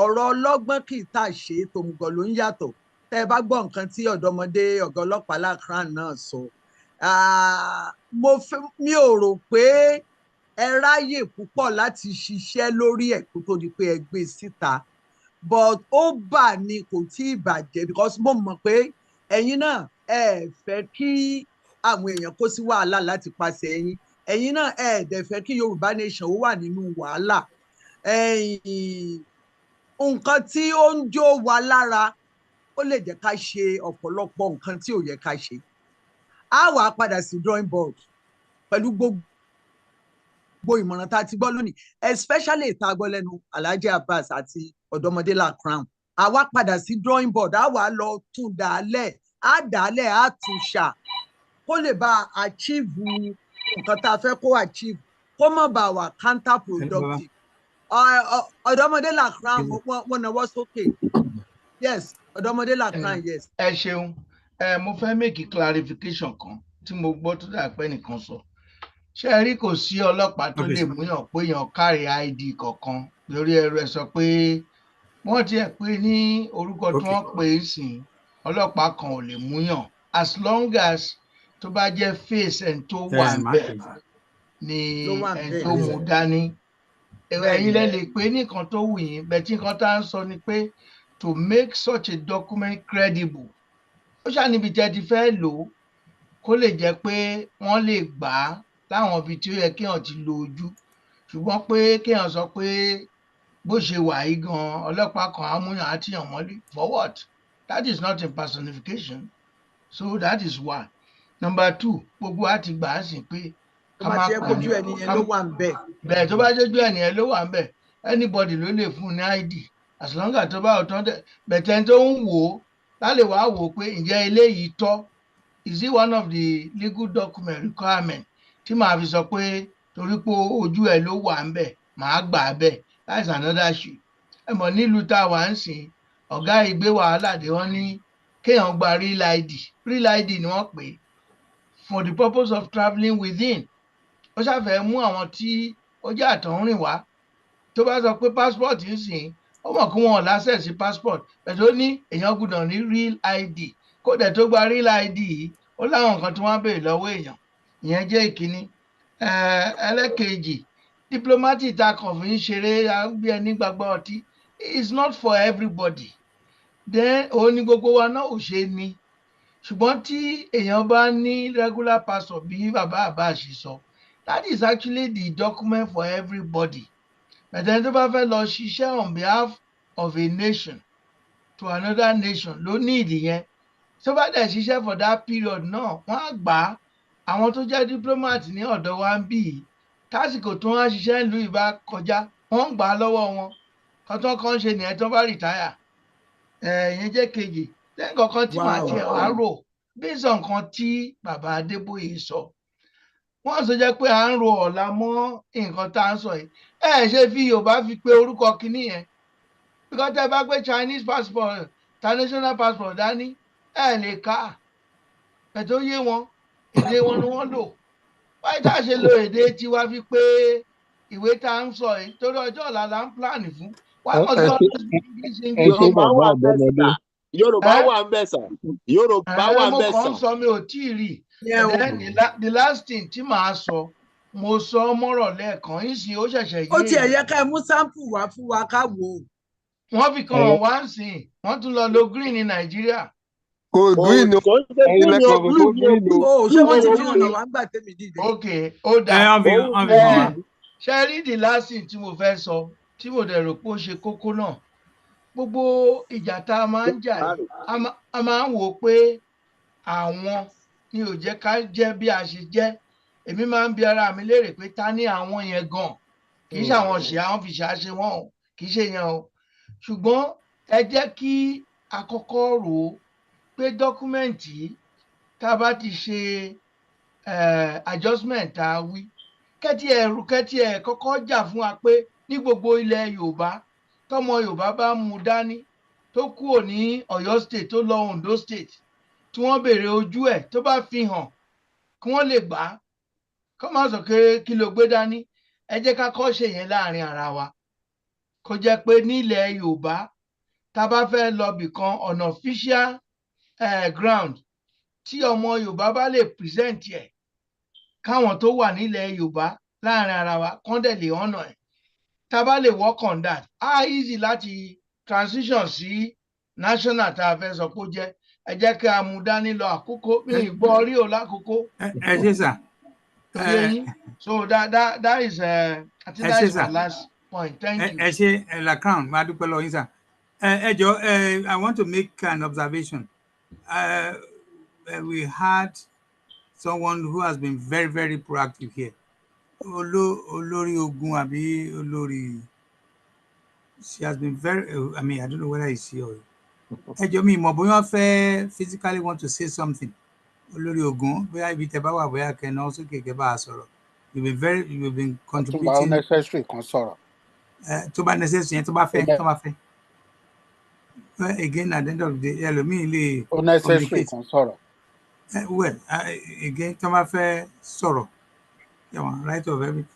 ọ̀rọ̀ ọlọ́gbọ́n kì í tà ṣe tòmùgọ̀ ló ń yàtọ̀. Tẹ́ ẹ bá gbọ́ nǹkan tí ọ̀dọ́mọdé ọ̀gá ọlọ́pàá Lakran náà sọ. Mi ò rò pé ẹ ráyè púpọ̀ láti ṣiṣẹ́ lórí ẹ̀ kó tó di pé ẹ gbé síta. But ó bà ní kò tí ì bàjẹ́ because mo mọ̀ pé ẹ̀yin náà ẹ fẹ́ kí àwọn èèyàn kó sí wàhálà láti pàṣẹ ẹ̀yin. Ẹ̀yin náà ẹ dẹ̀ fẹ́ kí Yorùbá nation ó wà nínú wàhálà. Nǹkan tí ó ń jó wa lára ó lè jẹ́ ká ṣe ọ̀pọ̀lọpọ̀ nǹkan tí ò yẹ ká ṣe. A wà padà sí drawing board pẹ̀lú gbogbo ìmọ̀ràn tá a ti gbọ́ lónìí, especially ìta gbọ́ lẹ́nu Alhaji Abbas àti ọ̀dọ́mọdé Lakran. A wá padà sí drawing board, a wà lọ tún dàálẹ̀, a tún ṣà kó lè bá achieve nǹkan tá a fẹ́ kó achieve, kó má bá wà counterproductive. Ọ̀dọ́mọdé Lakran wọ́n náwó sókè. Yes, ọ̀dọ́mọdé Lakran, yes. Ẹ ṣeun, mo fẹ́ make clarification kan tí mo gbọ́ tó dà pé nìkan sọ. Ṣé ẹ rí kò sí ọlọ́pàá tó lè múyàn pé èèyàn carry ID kankan lórí ẹ̀rọ ẹ̀ sọ pé wọ́n ti ẹ̀ pé ní orúkọ tí wọ́n pè é sìn ọlọ́pàá kan ò lè múyàn as long as tó bá jẹ́ face ẹni tó wà bẹ́ẹ̀ ni ẹni tó mú dání. Ẹ̀yin lẹ lè pé nìkan tó wù yín bẹ́ẹ̀ tí nǹkan tá à ń sọ ni pé to make such a document credible ó ṣàníbi tí ẹ ti fẹ́ lò ó kó lè jẹ́ pé wọ́n lè gbà á láwọn ibi tí ó yẹ kéèyàn ti lo ojú, ṣùgbọ́n pé kéèyàn sọ pé bó ṣe wà yí gan ọlọ́pàá kan amúyàn àtìyàn mọ́lé for what? That is not a personification. So that is one. Number two, gbogbo á ti gbà á sí pé tó bá ti yẹ kójú ẹni yẹn ló wà ń bẹ̀. Bẹ́ẹ̀ tó bá jójú ẹni yẹn ló wà ń bẹ̀ anybody ló lè fún ní ID as long as tó bá ọ̀tán bẹ̀tẹ̀ tó ń wò ó lálẹ́ wàá wò ó pé ǹjẹ́ eléyìí tọ́ is it one of the legal document requirement tí màá fi sọ pé torí pé ojú ẹ ló wà ń bẹ̀ màá gbà á bẹ̀ that's another issue. Ẹ mọ̀ nílùú tá a wà ń sìn ọ̀gá ìgbé wàhálà dé wọ́n ní kéèyàn gba real ID ni wọ́n pè é for the purpose of travelling within. Ó ṣàfẹ́ mú àwọn tí ó jẹ́ àtọ̀húnrìn wá tó bá sọ pé passport ń sìn ó mọ̀ kí wọ́n láṣẹ̀ sí passport pẹ̀lú ó ní èèyàn gbọ́dọ̀ ní real ID kó dẹ̀ tó gba real ID yìí ó láwọn nǹkan tí wọ́n béèrè lọ́wọ́ èèyàn ìyẹn jẹ́ ìkíní. Ẹlẹ́kejì diplomatic tá a kàn fi ń ṣeré bí ẹni gbàgbọ́ ọtí is not for everybody. Then òun ni gbogbo wa náà ò ṣe ní ṣùgbọ́n tí èèyàn bá ní regular passport bí bàbá àbá ṣe sọ that is actually the document for everybody. Bẹ̀tẹ̀ tó bá fẹ́ lọ ṣiṣẹ́ on behalf of a nation to another nation ló ní ìdí yẹn tó bá dẹ̀ ṣiṣẹ́ for that period náà wọ́n á gbà á àwọn tó jẹ́ diplomat ní ọ̀dọ̀ wa ń bì í tásìkò tó wọ́n á ṣiṣẹ́ ìlú ìbá kọjá wọ́n ń gbà á lọ́wọ́ wọn kọ́tọ́ kan ṣe nìyẹn tó bá rìtáyà ìyẹn jẹ́ kejì lẹ́yìn kankan tí màá tiẹ̀ wá rò based on nǹkan tí bàbá Adébóyè sọ wọ́n sọ jẹ́ pé à ń ro ọ̀la mọ́ nǹkan tá à ń sọ yìí ṣe fi Yorùbá fi pé orúkọ kínní yẹn because tẹ́ bá gbé Chinese passport international passport dání lè kà ẹ̀ tó yé wọn èdè wọn ni wọ́n lò wáyé tá a ṣe lo èdè tiwa fi pé ìwé tá à ń sọ yìí torí ọjọ́ ọ̀la là ń plan fún Yorùbá wà ń bẹ̀ sà. Yorùbá wà ń bẹ̀ sà. mo kàn ń sọ mi ò tí ì rí the last thing tí màá sọ mo sọ mọ́rọ̀ lẹ́ẹ̀kan yìí sì ó ṣẹ̀ṣẹ̀ yé. Ó tiẹ̀ yẹ ká ẹ mú sample wá fún wa ká wò ó. Wọ́n fi kan wá ń sìn wọ́n tún lọ lo green ní Nàìjíríà. Kò green o ẹ̀yin lẹ́kọ̀ọ́ kò green o. Ṣé wọ́n ti fi hàn wá gbà tèmi dìde? Ok ó dà ṣe rí the last thing tí mo fẹ́ sọ tí mo dẹ̀ rò pé ó ṣe kókó náà gbogbo ìjà tá a máa ń jà yìí a máa ń wò ó pé àwọn ni ò jẹ́ ká jẹ́ bí a ṣe jẹ́ èmi máa ń bi ara mi léèrè pé ta ni àwọn yẹn gan kì í ṣe àwọn ṣe àwọn fi ṣàṣe wọn o kì í ṣe yẹn o ṣùgbọ́n ẹ jẹ́ kí a kọ́kọ́ rò ó pé dọ́kúmẹ̀ntì tá a bá ti ṣe adjustment tá a wí kẹ́tì ẹ̀ kọ́kọ́ jà fún wa pé ní gbogbo ilẹ̀ Yorùbá tọmọ Yorùbá bá mú dání tó kúrò ní Ọ̀yọ́ state tó lọ Ondo state tí wọ́n béèrè ojú ẹ̀ tó bá fi hàn kí wọ́n lè gbà á kó má sọ pé kí ló gbé dání ẹ jẹ́ ká kọ́ ṣe yẹn láàrin ara wa kó jẹ́ pé nílẹ̀ Yorùbá tá a bá fẹ́ lọ bìkan on official ground tí ọmọ Yorùbá bá lè present ẹ̀ káwọn tó wà nílẹ̀ Yorùbá láàrin ara wa kán dẹ̀ lè ọ̀nà ẹ̀ tá a bá lè work on that easy láti transition sí national tá a fẹ́ sọ pé ó jẹ́ ẹ jẹ́ kí a mú dání lọ àkókò mi ìgbọ́ orí ò lákòókò. ẹ ṣe sà. So that is I think that is my last point. Thank you. ẹ ṣe Lacrown máa dúpẹ́ lọ yín sà. ẹ jọ I want to make an observation. We had someone who has been very, very proactive here. Olórí Ogun àbí Olórí, she has been very, I mean, I don't know whether it's she or ẹjọ́ mi mọ̀ bóyá fẹ́ physically want to say something. Olórí Ogun bóyá ibi tẹ́ bá wà bóyá kẹ́nà sókè kẹ́ bá a sọ̀rọ̀. You've been contributing. Tó bá necessary kan sọ̀rọ̀. Tó bá necessary yẹn tó bá fẹ́. Again at the end of the day ẹlòmíì lè necessary kan sọ̀rọ̀. Well, again tó bá fẹ́ sọ̀rọ̀. Right of everything.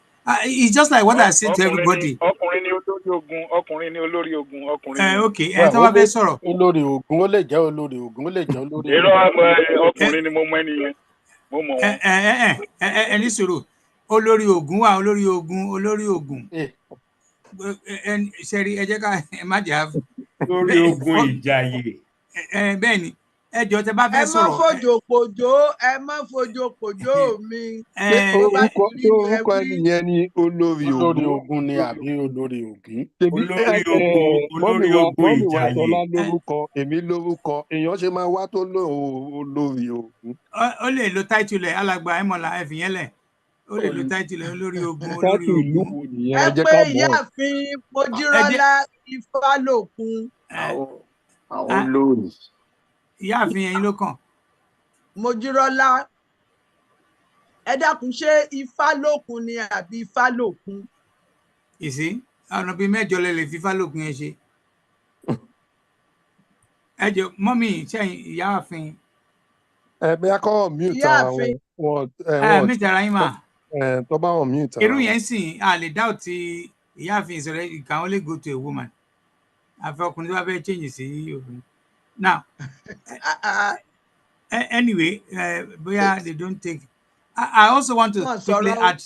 It's just like what I said to everybody. Ọkùnrin ni olórí ogun, ọkùnrin ni olórí ogun, ọkùnrin. Okay, tó bá fẹ́ sọ̀rọ̀. Olórí Ogun ó lè jẹ́ olórí Ogun ó lè jẹ́ olórí. Èrò ọkùnrin ni mo mọ ẹnìyẹn. Mo mọ̀ wọ́n. Ẹni sọ̀rọ̀ olórí Ogun wà olórí Ogun olórí Ogun. Ṣẹ́rí ẹ jẹ́ ká ẹ má jà. Olórí Ogun Ìjàyè. Bẹ́ẹ̀ ni. Ẹjọ́ tẹ́ bá fẹ́ sọ̀rọ̀. Ẹ má fojo pòjó mi. Orúkọ ẹnìyẹn ni olórí Ogun ni àbí olórí Ogun. Olórí Ogun Ìjàyè. Ọlá lórúkọ, èmi lórúkọ, èèyàn ṣe máa wá tó olórí Ogun. Ó lè lo táìtù lẹ̀ alàgbà ẹ̀mọ̀lá ẹ̀fìyẹ́lẹ̀. ó lè lo title olórí ogun olórí Title ìlú ogun. wo nìyẹn? ẹ Ẹ jẹ́ pé ká mọ̀ ọ́. ìyáàfin Mojírọ́lá Ifálòkun. Àwọn olórí. Ìyáàfin ẹ̀yin ló kàn. Mojírọ́lá ẹ dákun ṣé Ifálòkun ni àbí Ifálòkun. ìsí ọ̀nà bíi mẹ́jọ lè fi Ifálòkun yẹn ṣe. ẹ jọ mọ́mì sẹ́yìn ìyáàfin. Bí a kọ́ mute ara wọn. Mute ara yín mà. Tó bá wọn mute ara irú wọn. yẹn sìn a lè doubt ti ìyáàfin ìsọ̀rọ̀ it can only go to a woman. àfẹ́ ọkùnrin tó bá fẹ́ change sí obìnrin. Now anyway bóyá they don't take. I also want to quickly add.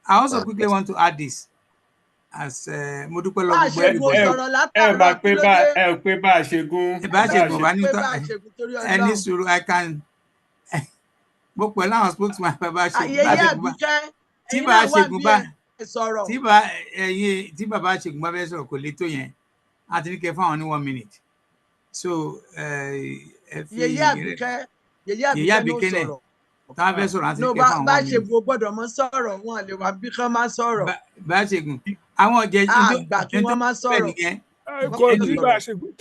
I also quickly want to add this as mo dúpẹ́ lọ gbogbo everybody. ẹ pé bá a ṣe gún. bá a ṣe gún bá ní tọ́ ẹni sùúrù I can mo pẹ̀lú àwọn spokesman bá a ṣe gún tí bá a ṣe gún bá tí bàbá a ṣe gún bá fẹ́ sọ̀rọ̀ kò lè tó yẹn a ti ní kẹ́ fún àwọn ní 1 minute so ẹ fi yèyé àbíkẹ́ náà sọ̀rọ̀ tá a fẹ́ sọ̀rọ̀ àti kẹ́ fún àwọn 1 minute. bá a ṣe gún gbọ́dọ̀ mọ́ sọ̀rọ̀ wọn lè wá bí kán má sọ̀rọ̀. bá a ṣe gún àwọn ọ̀jẹ̀ àgbà kí wọ́n má sọ̀rọ̀. kò tí bá a ṣe gún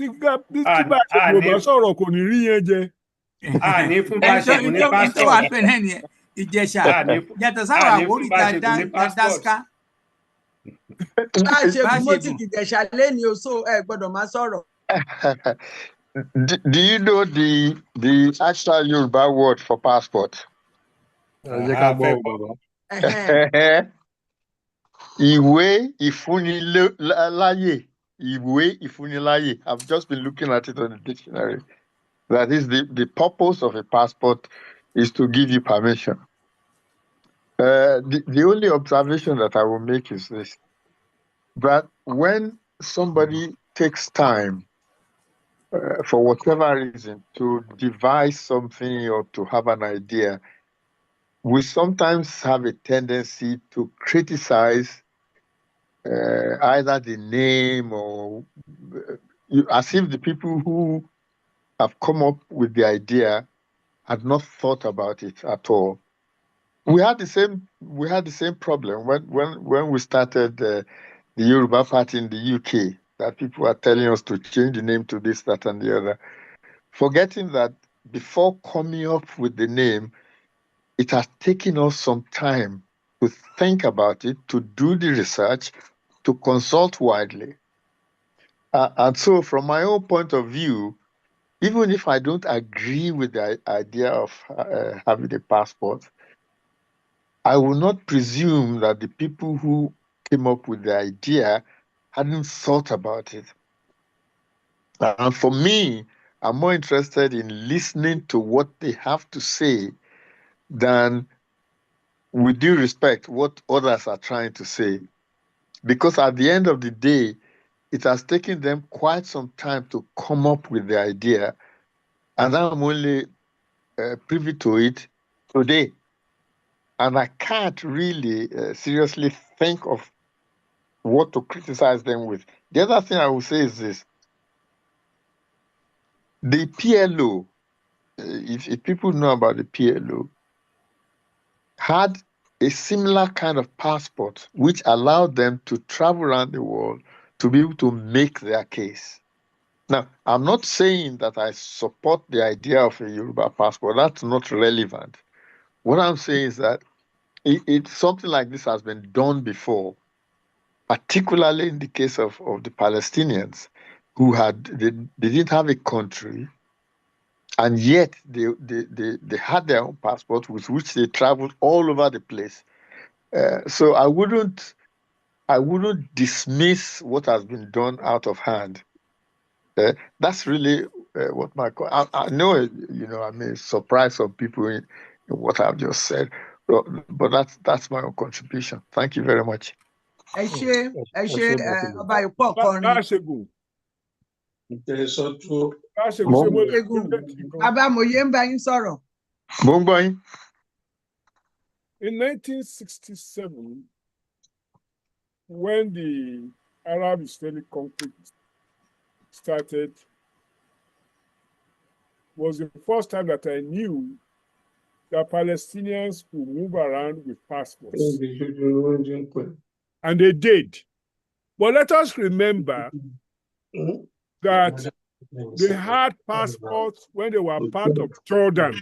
bá sọ̀rọ̀ kò ní rí yẹn jẹ. ní fún bá a ṣe gún ní pásítọ̀. tó wà pẹ̀ náà nìyẹn Ìjẹ̀ṣà yàtọ̀ sáwọn àwòrán dáńdáńká. bá a ṣe gún mọ́tì Ìjẹ̀ṣà lẹ́ni oṣù ẹ gbọ́dọ̀ má sọ̀rọ̀. Do you know the actual Yoruba word for passport? Ìwé ìfúniláyè. Ìwé ìfúniláyè. I've just been looking at it on the dictionary. That is the purpose of a passport is to give you permission. The only observation that I will make is this: that when somebody takes time for whatever reason to devise something or to have an idea, we sometimes have a tendency to criticize either the name or as if the people who have come up with the idea had not thought about it at all. We had the same problem when we started the Yoruba Party in the UK, that people were telling us to change the name to this, that, and the other, forgetting that before coming up with the name, it has taken us some time to think about it, to do the research, to consult widely. And so from my own point of view, even if I don't agree with the idea of having a passport, I will not presume that the people who came up with the idea hadn't thought about it. And for me, I'm more interested in listening to what they have to say than, with due respect, what others are trying to say. Because at the end of the day, it has taken them quite some time to come up with the idea, and I'm only privy to it today. And I can't really seriously think of what to criticize them with. The other thing I will say is this: the PLO, if people know about the PLO, had a similar kind of passport which allowed them to travel around the world to be able to make their case. Now, I'm not saying that I support the idea of a Yoruba passport. That's not relevant. What I'm saying is that something like this has been done before, particularly in the case of the Palestinians, who they didn't have a country, and yet they had their own passport with which they traveled all over the place. So I wouldn't dismiss what has been done out of hand. That's really what I know. I may surprise some people in what I've just said, but that's my own contribution. Thank you very much. ọba ìpọ̀ kọrin. Abámoyé ń bá yín sọ̀rọ̀. Mo ń gbọ́ yín. In 1967, when the Arab-Israeli conflict started, was the first time that I knew that Palestinians could move around with passports. And they did. But let us remember that they had passports when they were part of Jordan.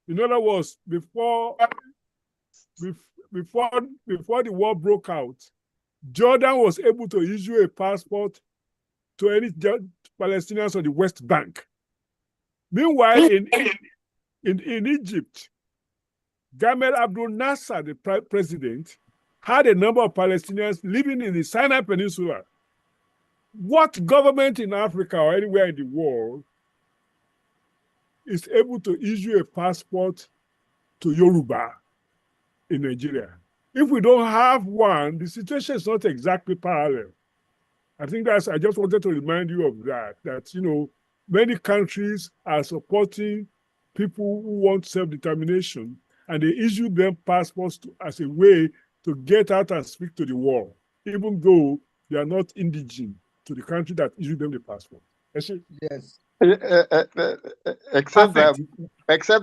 In other words, before the war broke out, Jordan was able to issue a passport to any Palestinians on the West Bank. Meanwhile, in Egypt, Gamal Abdel Nasser, the president, had a number of Palestinians living in the Sinai Peninsula. What government in Africa or anywhere in the world is able to issue a passport to Yoruba in Nigeria? If we don't have one, the situation is not exactly parallel. I think I just wanted to remind you of that, you know, many countries are supporting people who want self-determination, and they issue them passports as a way to get out and speak to the world, even though they are not indigenous to the country that issued them the passport. Yes. Except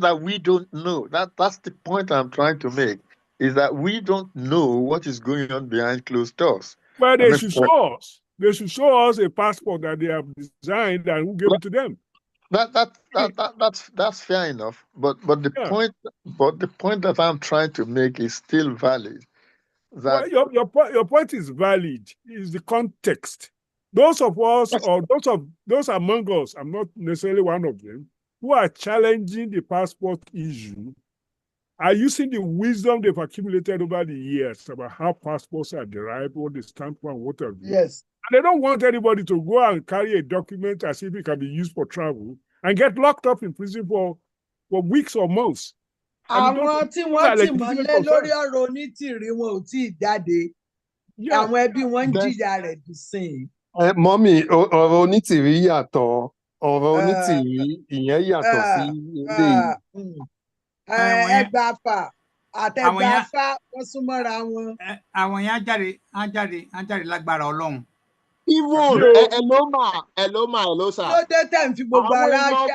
that we don't know. That's the point I'm trying to make, is that we don't know what is going on behind closed doors. Well, they should show us. They should show us a passport that they have designed and who gave it to them. That's fair enough. But the point that I'm trying to make is still valid. That your point is valid. Is the context. Those of us, or those among us, I'm not necessarily one of them, who are challenging the passport issue, are using the wisdom they've accumulated over the years about how passports are derived, what they stand for, and what have you. Yes. And they don't want anybody to go and carry a document as if it can be used for travel and get locked up in prison for weeks or months. Àwọn tí wọ́n ti mọ́lé lórí ọ̀rọ̀ onítìrí wọn ò tí ì jáde. Àwọn ẹbí wọn ń jìyà rẹ̀ dì sìn. Mọ́mì, ọ̀rọ̀ onítìrí yàtọ̀. Ọ̀rọ̀ onítìrí ìyẹn yàtọ̀ sí eléyìí. Ẹgbàáfà àtẹgbàáfà wọ́n súnmọ́ra wọn. Àwọn yẹn á jáde lágbára Ọlọ́run. Even hello sir. Ló dé tẹ̀ ń fi gbogbo ara ṣe.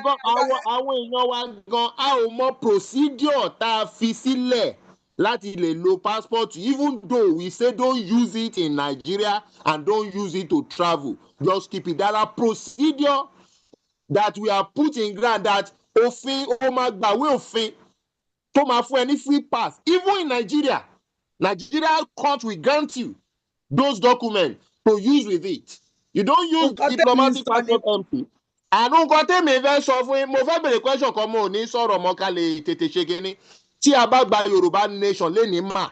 Àwọn èèyàn wa gan, a ò mọ procedure tá a fi sílẹ̀ láti lè lo passport, even though we say don't use it in Nigeria and don't use it to travel. Just keep it. There are procedure that we are put in ground that òfin ó máa gbàwé òfin tó máa fún ẹ ní free pass. Even in Nigeria court will grant you those documents to use with it. You don't use diplomatic passport empty. Àánú nǹkan tèmi fẹ́ sọ fún yín, mo fẹ́ bèrè question kan, mo ò ní sọ̀rọ̀ mọ́ ká lè tètè ṣe kínní. Tí a bá gba Yorùbá nation lénìí mà,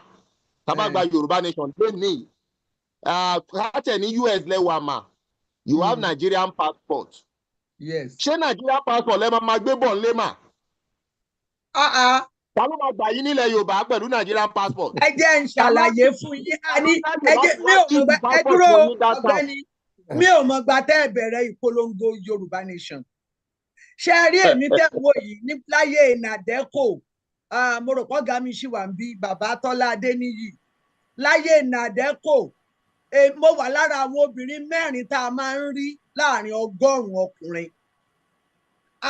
tá a bá gba Yorùbá nation lénìí, káàtẹ̀ ní US lẹ́wà mà, you have Nigerian passport. Yes. Ṣé Nigerian passport lẹ́ máa gbé bọ̀ lé mà? Ta ló máa gbà yín nílẹ̀ Yorùbá pẹ̀lú Nigerian passport? Ẹ jẹ́ ń ṣàlàyé fún yín. Mi ò mọ̀ ẹ dúró ọ̀gbẹ́ni. Mi ò mọ̀ gbà tẹ́ ẹ bẹ̀rẹ̀ ìpolongo Yorùbá nation. Ṣé rí èmi tẹ́ ń wò yìí ní láyé Nàdẹ́kò? Mo rò pé ọ̀gá mi ṣì wà ń bí bàbá Tọ́lá Adéníyì. Láyé Nàdẹ́kò, mo wà lára àwọn obìnrin 4 tá a máa ń rí láàrin 100 ọkùnrin.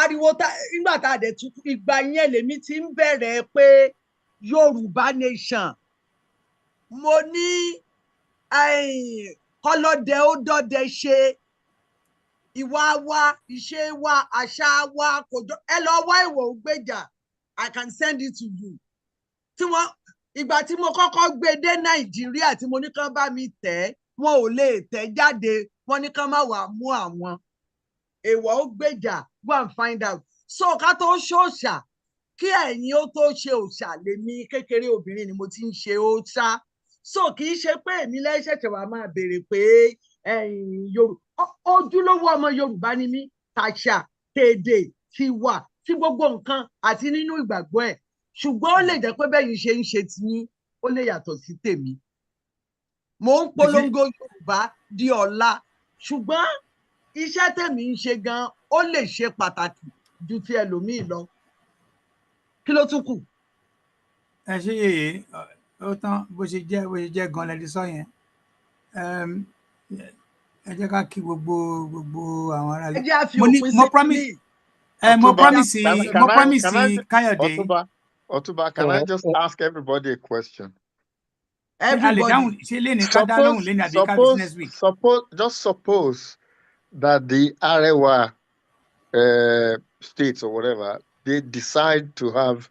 Ariwo nígbà tá a dẹ̀ tún ìgbà yẹn lèmi ti ń bẹ̀rẹ̀ pé Yorùbá nation. Mo ní kọlọ́dẹ ó dọ́dẹ ṣe, ìwà wa, ìṣe wa, àṣà wa kò jọ. Ẹ lọ wá ìwò Ògbèjà, I can send it to you. Ìgbà tí mo kọ́kọ́ gbé dé Nàìjíríà tí mo ní kán bá mi tẹ̀, wọn ò lè tẹ̀ jáde, wọ́n ní kán má wàá mú àwọn. Èèwọ̀ Ògbèjà, go and find out. So ká tó ṣòṣà, kí ẹ̀yin ó tó ṣe òṣà, lèmi kékeré obìnrin ni mo ti ń ṣe òṣà. So kì í ṣe pé èmi lẹ́sẹ̀kẹ̀ wá máa béèrè pé ojúlówó ọmọ Yorùbá ni mí, tàṣà, tèdè, tiwà, tí gbogbo nǹkan àti nínú ìgbàgbọ́ ẹ̀. Ṣùgbọ́n ó lè jẹ́ pé bẹ́yìn ṣe ń ṣe tiyín, ó lè yàtọ̀ sí tèmi. Mo ń polongo Yorùbá di ọ̀la, ṣùgbọ́n iṣẹ́ tèmi ń ṣe gan, ó lè ṣe pàtàkì ju ti ẹlòmíì lọ. Kí ló tún kù? Ẹ ṣe yèyé, ó tán bó ṣe jẹ́ gan lẹ́dí sọ yẹn. Ẹ jẹ́ ká kí gbogbo àwọn ará ilé. Ẹ jẹ́ àfi òpin sí kíní. Mo promise Kayode. Otuba, can I just ask everybody a question? Everybody. Suppose that the Arewa states or whatever, they decide to have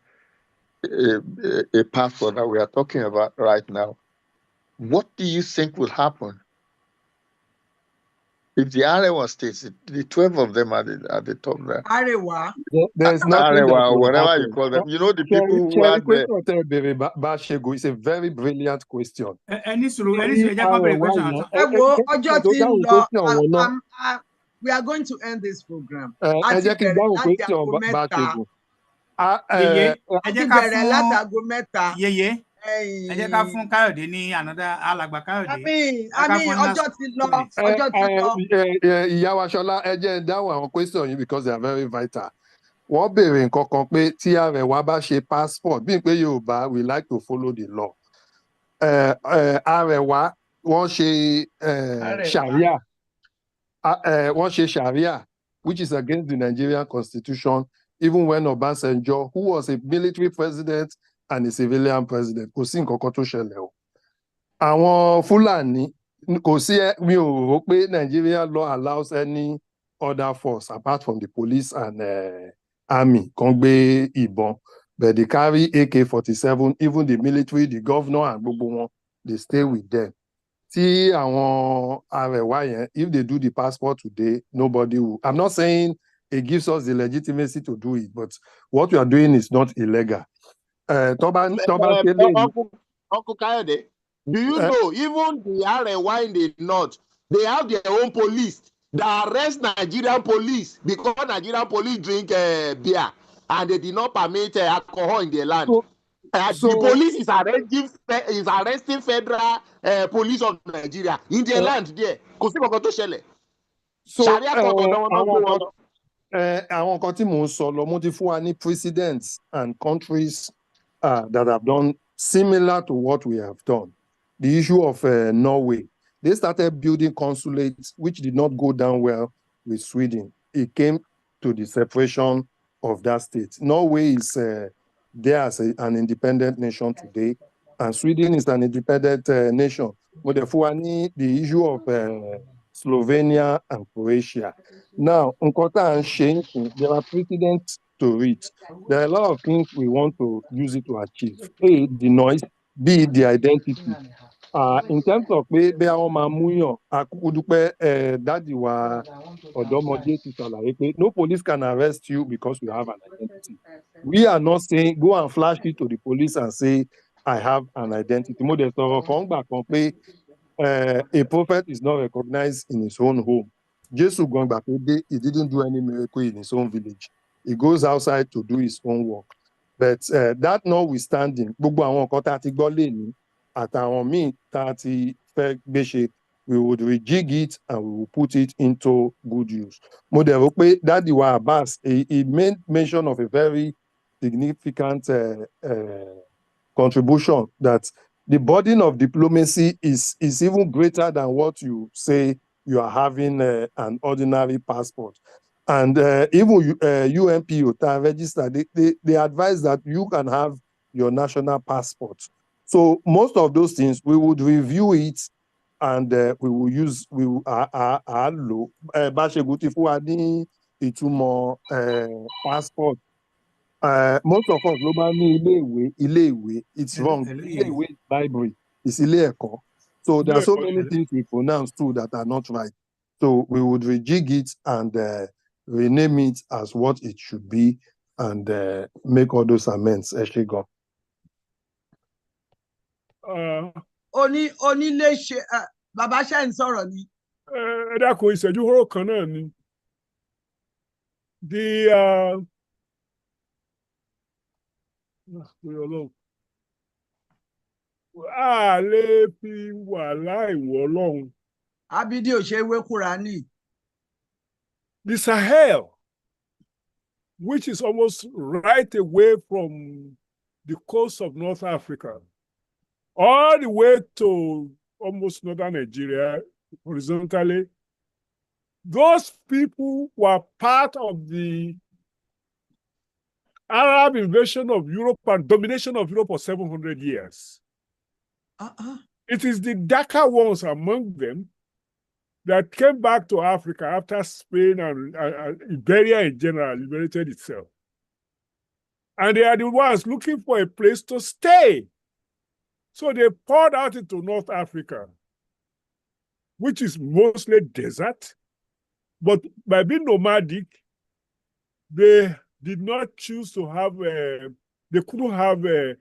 a passport that we are talking about right now. What do you think will happen if the Arewa states, the 12 of them are the top there? Arewa. There's nothing Arewa, or that whatever happen. you call them. You know, the people who are there. It's a very brilliant question. We are going to end this program. Ìyá wa Ṣọlá, ẹ jẹ́ n dáhùn àwọn question yìí because they are very vital. Wọ́n béèrè nǹkan kan pé tí Arẹwà bá ṣe passport bí pé Yorùbá we like to follow the law. Arẹwà wọ́n ṣe Sharia. Wọ́n ṣe Sharia, which is against the Nigerian constitution, even when Obasanjo, who was a military president and a civilian president, kò sí nǹkan kan tó ṣẹlẹ̀ o. Àwọn Fúlàní kò sí mi ò rò pé Nigeria law allows any other force apart from the police and army kan gbé ìbọn, but they carry AK-47, even the military, the governor and gbogbo wọn, they stay with them. Tí àwọn Arẹwà yẹn, if they do the passport today, nobody will. I'm not saying it gives us the legitimacy to do it, but what we are doing is not illegal. Uncle Kayode, do you know even the Arewa in the north, they have their own police that arrest Nigerian police because Nigerian police drink beer and they did not permit alcohol in their land. The police is arresting federal police of Nigeria in their land there. Sharia àwọn kan tí mò ń sọ lọ, mo ti fún wa ní precedents and countries that have done similar to what we have done. The issue of Norway, they started building consulates which did not go down well with Sweden. It came to the separation of that state. Norway is there as an independent nation today, and Sweden is an independent nation. But the issue of Slovenia and Croatia. Now, there are precedents to it. There are a lot of things we want to use it to achieve. A, the noise. B, the identity. In terms of no police can arrest you because you have an identity. We are not saying go and flash it to the police and say I have an identity. A prophet is not recognized in his own home. Jesus going back, he didn't do any miracle in his own village. He goes outside to do his own work. But that notwithstanding, we would rejig it and we will put it into good use. Daddy Abbas, he made mention of a very significant contribution that the burden of diplomacy is even greater than what you say you are having an ordinary passport. And even UNPO registered, they advise that you can have your national passport. So most of those things, we would review it and we will use, passport. Most of us, it's wrong. Library. It's ilé-ẹ̀kọ́. So there are so many things we pronounce too that are not right. So we would rejig it and rename it as what it should be and make all those amends. Eshigo. Onílé ṣe bàbá ṣe ń sọ̀rọ̀ ni. Ẹ dákun ìṣẹ́jú hóró kan náà ni. A lè fi wàhálà ìwọ Ọlọ́run. Abidi ò ṣe wé Kúránì. The Sahel, which is almost right away from the coast of North Africa, all the way to almost northern Nigeria, horizontally, those people were part of the Arab invasion of Europe and domination of Europe for 700 years. It is the darker ones among them that came back to Africa after Spain and Iberia in general liberated itself. And they are the ones looking for a place to stay. So they poured out into North Africa, which is mostly desert. But by being nomadic, they did not choose to have they couldn't have a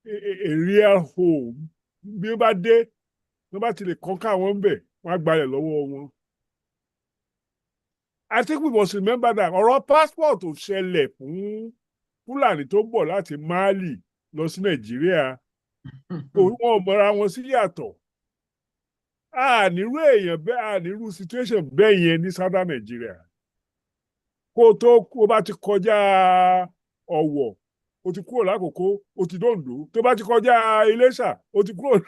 real home. Nobody conquer one day. I think we must remember that our passport ò ṣẹlẹ̀ fún Fúlàní tó bọ̀ láti Mali lọ sí Nàìjíríà. Wọ́n mọra wọn sí yàtọ̀. Nírú èèyàn bẹ́ẹ̀, nírú situation bẹ́ẹ̀ yẹn ní Southern Nigeria. Kó bá ti kọjá Ọ̀wọ̀, ó ti kúrò l'Ákòkó, ó ti d'Oǹdó. Tó bá ti kọjá Iléṣà, ó ti kúrò.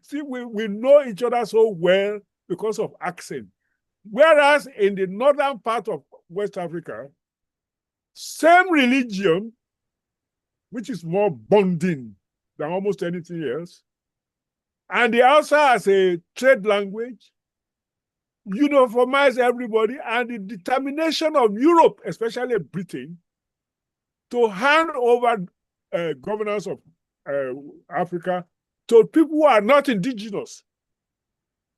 See, we know each other so well because of accent. Whereas in the northern part of West Africa, same religion, which is more bonding than almost anything else, and the Hausa as a trade language, uniformize everybody, and the determination of Europe, especially Britain, to hand over governance of Africa to people who are not indigenous.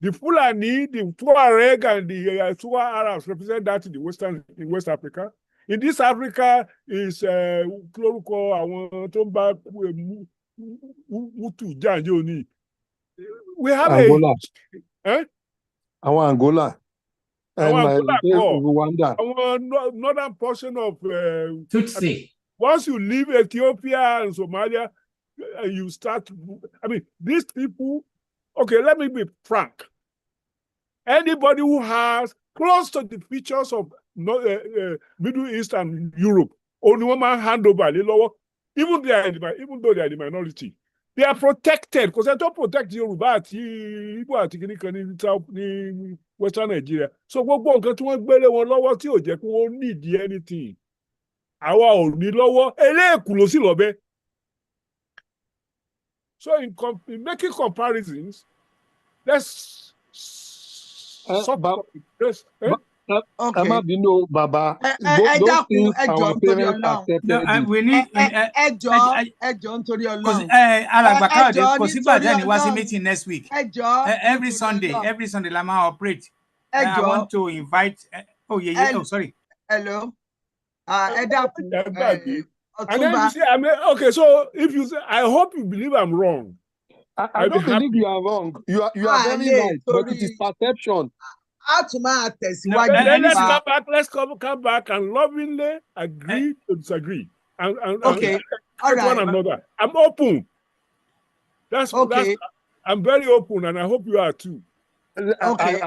The Fulani, the Tuareg, and the Tuareg Arabs represent that in West Africa. In this Africa is we have Angola. Angola. Rwanda. Our northern portion of Tutsi. Once you leave Ethiopia and Somalia, you start. I mean, these people. Okay, let me be frank. Anybody who has close to the features of Middle East and Europe, only one man hand over, even though they are the minority, they are protected because they don't protect Yoruba, in Western Nigeria. So gbogbo nǹkan tí wọ́n gbélé wọn lọ́wọ́ tí ò jẹ́ kí wọ́n need anything. Àwa ò ní lọ́wọ́, eléèkú ló sì lọ́bẹ̀. So in making comparisons, let's Má bínú bàbá. Those things our parents accepted. We need ẹjọ́ nítorí Ọlọ́run. Alàgbà Káyọ̀dé kò sígbà tẹ́ ní wá sí meeting next week. Every Sunday la máa operate. I want to invite. Sorry. Hello. Ẹ dákun. And then you say, okay, so if you say, I hope you believe I'm wrong. I don't believe you are wrong. You are very right, but it is perception. Let's come back and lovingly agree to disagree. And okay. All right. One another. I'm open. That's I'm very open, and I hope you are too. Okay.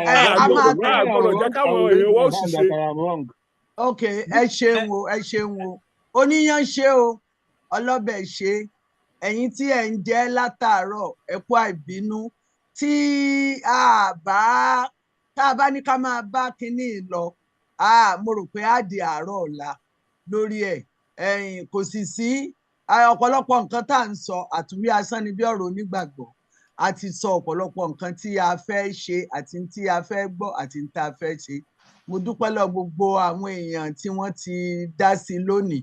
Okay. Ẹ ṣeun o. Oníyàn ṣe o. Ọlọ́bẹ̀ ṣe. Ẹ̀yin tí ẹ̀ ń jẹ́ látàárọ̀ ẹ kú àìbínú. Tí a bá ní ká máa bá kinní lọ, mo rò pé á di àárọ̀ ọ̀la lórí ẹ̀. Kò sì sí ọ̀pọ̀lọpọ̀ nǹkan tá à ń sọ àtúnwí asán ni bí ọ̀rọ̀ onígbàgbọ́. A ti sọ ọ̀pọ̀lọpọ̀ nǹkan tí a fẹ́ ṣe àti tí a fẹ́ gbọ́ àti tí a fẹ́ ṣe. Mo dúpẹ́ lọ gbogbo àwọn èèyàn tí wọ́n ti dá sí lónìí.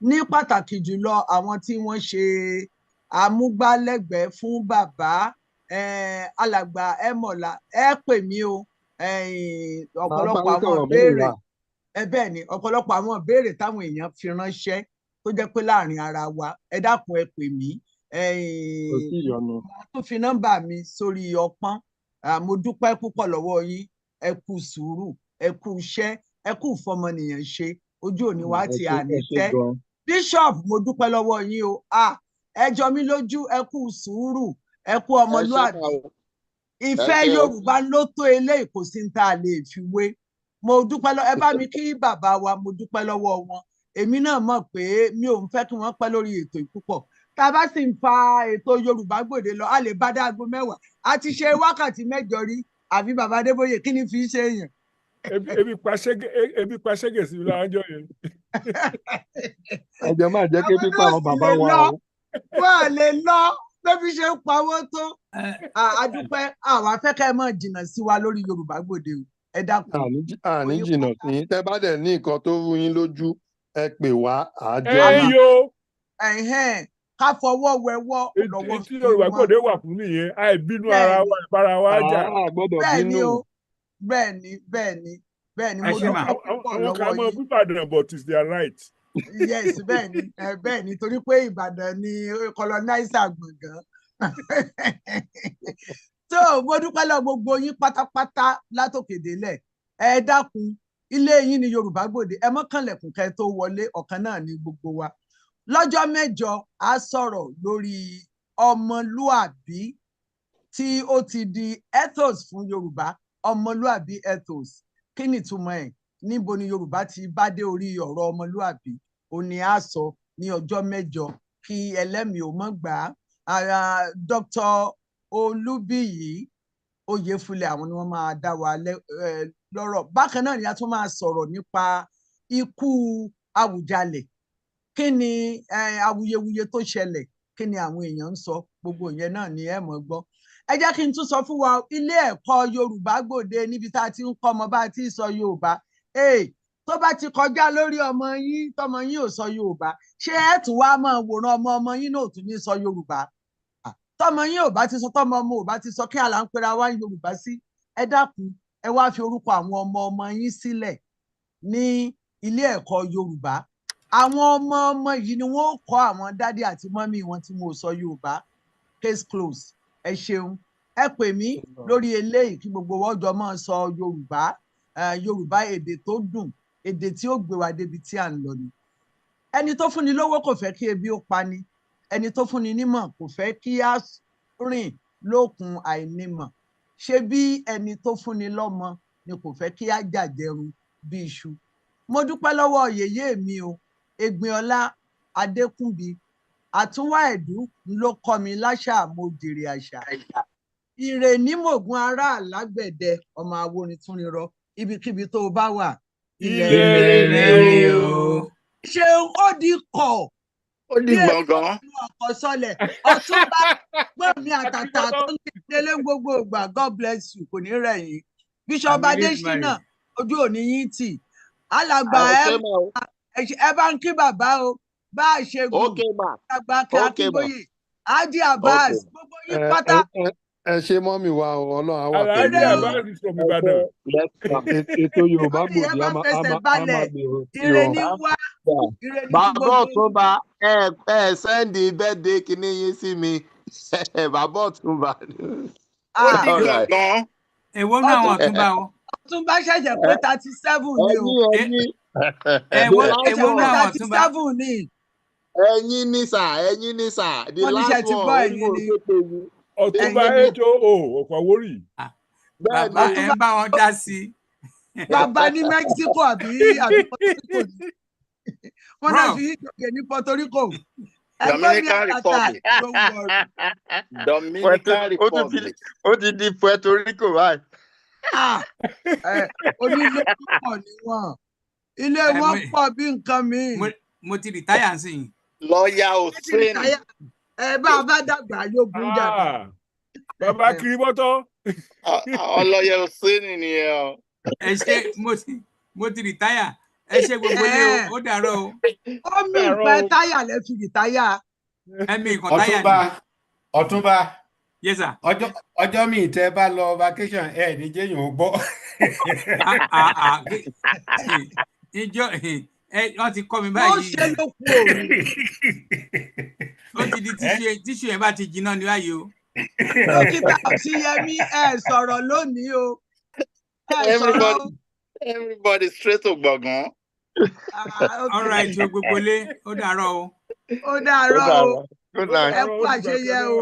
Ní pàtàkì jùlọ àwọn tí wọ́n ṣe amúgbálẹ́gbẹ̀ẹ́ fún bàbá alàgbà Ẹmọ̀lá. Ẹ pè mí o. Ọ̀pọ̀lọpọ̀ àwọn ìbéèrè bẹ́ẹ̀ ni ọ̀pọ̀lọpọ̀ àwọn ìbéèrè táwọn èèyàn fi ránṣẹ́ tó jẹ́ pé láàrin ara wa ẹ dákun ẹ pè mí. Tó fi nọ́mbà mi sórí ọpọ́n. Mo dúpẹ́ púpọ̀ lọ́wọ́ yín. Ẹ kú sùúrù, ẹ kú iṣẹ́, ẹ kú fọmọnìyàn ṣe. Ojú òní wá ti àní tẹ́. Bishop, mo dúpẹ́ lọ́wọ́ yín o. Ẹ jọ mí lójú, ẹ kú sùúrù, ẹ kú ọmọlúàbí. Ìfẹ́ Yorùbá ló tó eléyìí, kò sí ní tá a lè fi wé. Mo dúpẹ́ lọ́wọ́ ẹ bá mi kí bàbá wa, mo dúpẹ́ lọ́wọ́ wọn. Èmi náà mọ̀ pé mi ò ń fẹ́ kí wọ́n pẹ́ lórí ètò ìpúpọ̀. Tá a bá sì ń fa ètò Yorùbá Gbòde lọ, a lè bá dáago 10. A ti ṣe wákàtí 8 rí, àbí bàbá Adébóyè kí ni fi ṣe èèyàn. ebi pa ṣẹ́gẹ̀ sí láńjọ́ yẹn. Ẹjọ́ máa jẹ́ kí pípa àwọn bàbá wa o. Wọ́n lè lọ bébí ṣe ń pawó tó. Adúpẹ́ àwọn afẹ́kẹ́ mọ̀ jìnnà sí wa lórí Yorùbá Gbòde o. Ẹ dákun. Àní jìnnà sí yín. Tẹ́ bá dẹ̀ ní nǹkan tó rú yín lójú, ẹ pè wá àjọ náà. Ká fọwọ́ wẹwọ́ lọ́wọ́. Tí Yorùbá Gbòde wà fún nìyẹn, àìbínú ara wa ìbára wa jà. Bẹ́ẹ̀ni o, bẹ́ẹ̀ni. Mo dúpẹ́ púpọ̀ lọ́wọ́ yìí. Àwọn kan mọ̀ Ìbàdàn, but it's their right. Yes, bẹ́ẹ̀ni torí pé Ìbàdàn ni colonizer gbọ̀ngàn. So mo dúpẹ́ lọ gbogbo yín pátápátá látòkè délẹ̀. Ẹ dákun, ilé yín ni Yorùbá Gbòde, ẹ mọ́ kànlẹ̀kùn kẹ́ tó wọlé, ọ̀kan náà ni gbogbo wa. Lọ́jọ́ mẹ́jọ a sọ̀rọ̀ lórí ọmọlúàbí tí ó ti di ethos fún Yorùbá, ọmọlúàbí ethos. Kí ni ìtumọ̀ ẹ̀? Níbo ni Yorùbá ti bá dé orí ọ̀rọ̀ ọmọlúàbí? Ó ní a sọ ní ọjọ́ mẹ́jọ kí ẹlẹ́mìí ò mọ̀ gbà á. Dr. Olúbíyì Oyèfúlẹ̀ àwọn ni wọ́n máa dá wa lọ́rọ̀. Bákan náà ni a tún máa sọ̀rọ̀ nípa ikú Àwùjalẹ̀. Kí ni awuyewuye tó ṣẹlẹ̀? Kí ni àwọn èèyàn ń sọ? Gbogbo ìyẹn náà ni ẹ mọ̀ gbọ́. Ẹ jẹ́ kí n tún sọ fún wa ilé ẹ̀kọ́ Yorùbá Gbòde níbi tá a ti ń kọ́ ọmọ bá a ti sọ Yorùbá. Tó bá ti kọjá lórí ọmọ yín tọmọ yín ò sọ Yorùbá, ṣé ẹ tún wá máa wòran ọmọ yín náà ò tún ní sọ Yorùbá? Tọmọ yín ò bá ti sọ, tọmọ ọmọ ò bá ti sọ, kí àlà ń pera wá Yorùbá sí? Ẹ dákun, ẹ wá fi orúkọ àwọn ọmọ yín sílẹ̀ ní ilé ẹ̀kọ́ Yorùbá. Àwọn ọmọ yìí ni wọ́n kọ́ àwọn dádì àti mọ́mí wọn tí mo sọ Yorùbá. Case close. Ẹ ṣeun. Ẹ pè mí lórí eléyìí kí gbogbo wọn jọ máa sọ Yorùbá. Yorùbá èdè tó dùn, èdè tí ó gbé wa débi tí à ń lọ ni. Ẹni tó fúnni lówó kò fẹ́ kí ebi ó pa ni. Ẹni tó fúnni nímọ̀ kò fẹ́ kí á rìn lókun àìnímọ̀. Ṣé bí ẹni tó fúnni lọ́mọ ni kò fẹ́ kí á jàjẹrun bí iṣu. Mo dúpẹ́ lọ́wọ́ yèyé mi o. Ẹ̀gbìnọlá Adékúnbi àtúnwá ẹ̀dú ló kọ́ mi láṣà mo jèrè àṣà. Ìrè ní mògùn ará àlágbẹ̀dẹ ọmọ aworin tún rírọ ibikíbi tó o bá wà. Ilé rẹ̀ o. Ṣeun ó di kọ̀. Ó di gbọ̀ngàn. Ọkọ̀ sọlẹ̀ Ọ̀túnba gbọ́n mi àtàtà tó ń délé gbogbo ìgbà. God bless you, kò ní rẹ̀ yín. Bishop Adésínà ojú òní yín tì. Alàgbà ẹ bá ń kí bàbá o. Bá a ṣe gùn àgbà kí Akínbóyè Ájí Abbas gbogbo yín pátá. Ẹ ṣe mọ́mì wa Ọlọ́run á wà pẹ̀lú Aláàjì Abbas from Ìbàdàn. Ètò Yorùbá Gbòde á máa gbèrò sí ire ní wá. Bàbá Ọ̀túnba ẹ sẹ́ndì bẹ́ẹ̀dẹ̀ kìíní yín sí mi. Bàbá Ọ̀túnba. Ó di gbọ̀ngàn. Èwo náà àwọn Ọ̀túnba o. Ọ̀túnba ṣẹ̀ṣẹ̀ pé 37 ni o. Èwo náà àwọn Ọ̀túnba. 37 ni. Ẹ̀yin ní sà. The last one. Ọ̀túnba HOO Ọ̀pàwórì. Bàbá ẹ ń bá wọn dá sí. Bàbá ní Mexico àbí Puerto Rico ni. Wọ́n náà fi ìjọba ní Puerto Rico. Dominican Republic. Dominican Republic. Ó ti di Puerto Rico báyìí. Onílé pọ̀ ni wọ́n. Ilé wọn pọ̀ bí nǹkan mi. Mo ti rìtáyà sí i. Lọ́ọ̀yà Hussein. Bá a bá dàgbà yóò gún jáde. Bàbá kiri bọ́tọ̀. Ọlọ́yẹ Hussein nìyẹn o. Ẹ ṣe mo ti rìtáyà. Ẹ ṣe gbogbo ilé o, ó dàárọ̀ o. Ó mì pẹ́ táyà lẹ fi rìtáyà. Ẹ̀mí nǹkan táyà ni. Ọ̀túnba. Yes sir. Ọjọ́ mi tẹ́ bá lọ vacation ní jẹ́yìn ò gbọ́. Ìjọ wọ́n ti kọ́ mi báyìí. Wọ́n ṣe ló kú òru. Ó ti di tíṣù yẹn bá ti jiná ní báyìí o. Dókítà Ọ̀ṣíyẹmí sọ̀rọ̀ lónìí o. Everybody straight to gbọ̀ngàn. All right o gbogbo lé ó dàárọ̀ o. Ó dàárọ̀ o. Ẹ kú àṣeyẹ o.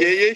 Yeye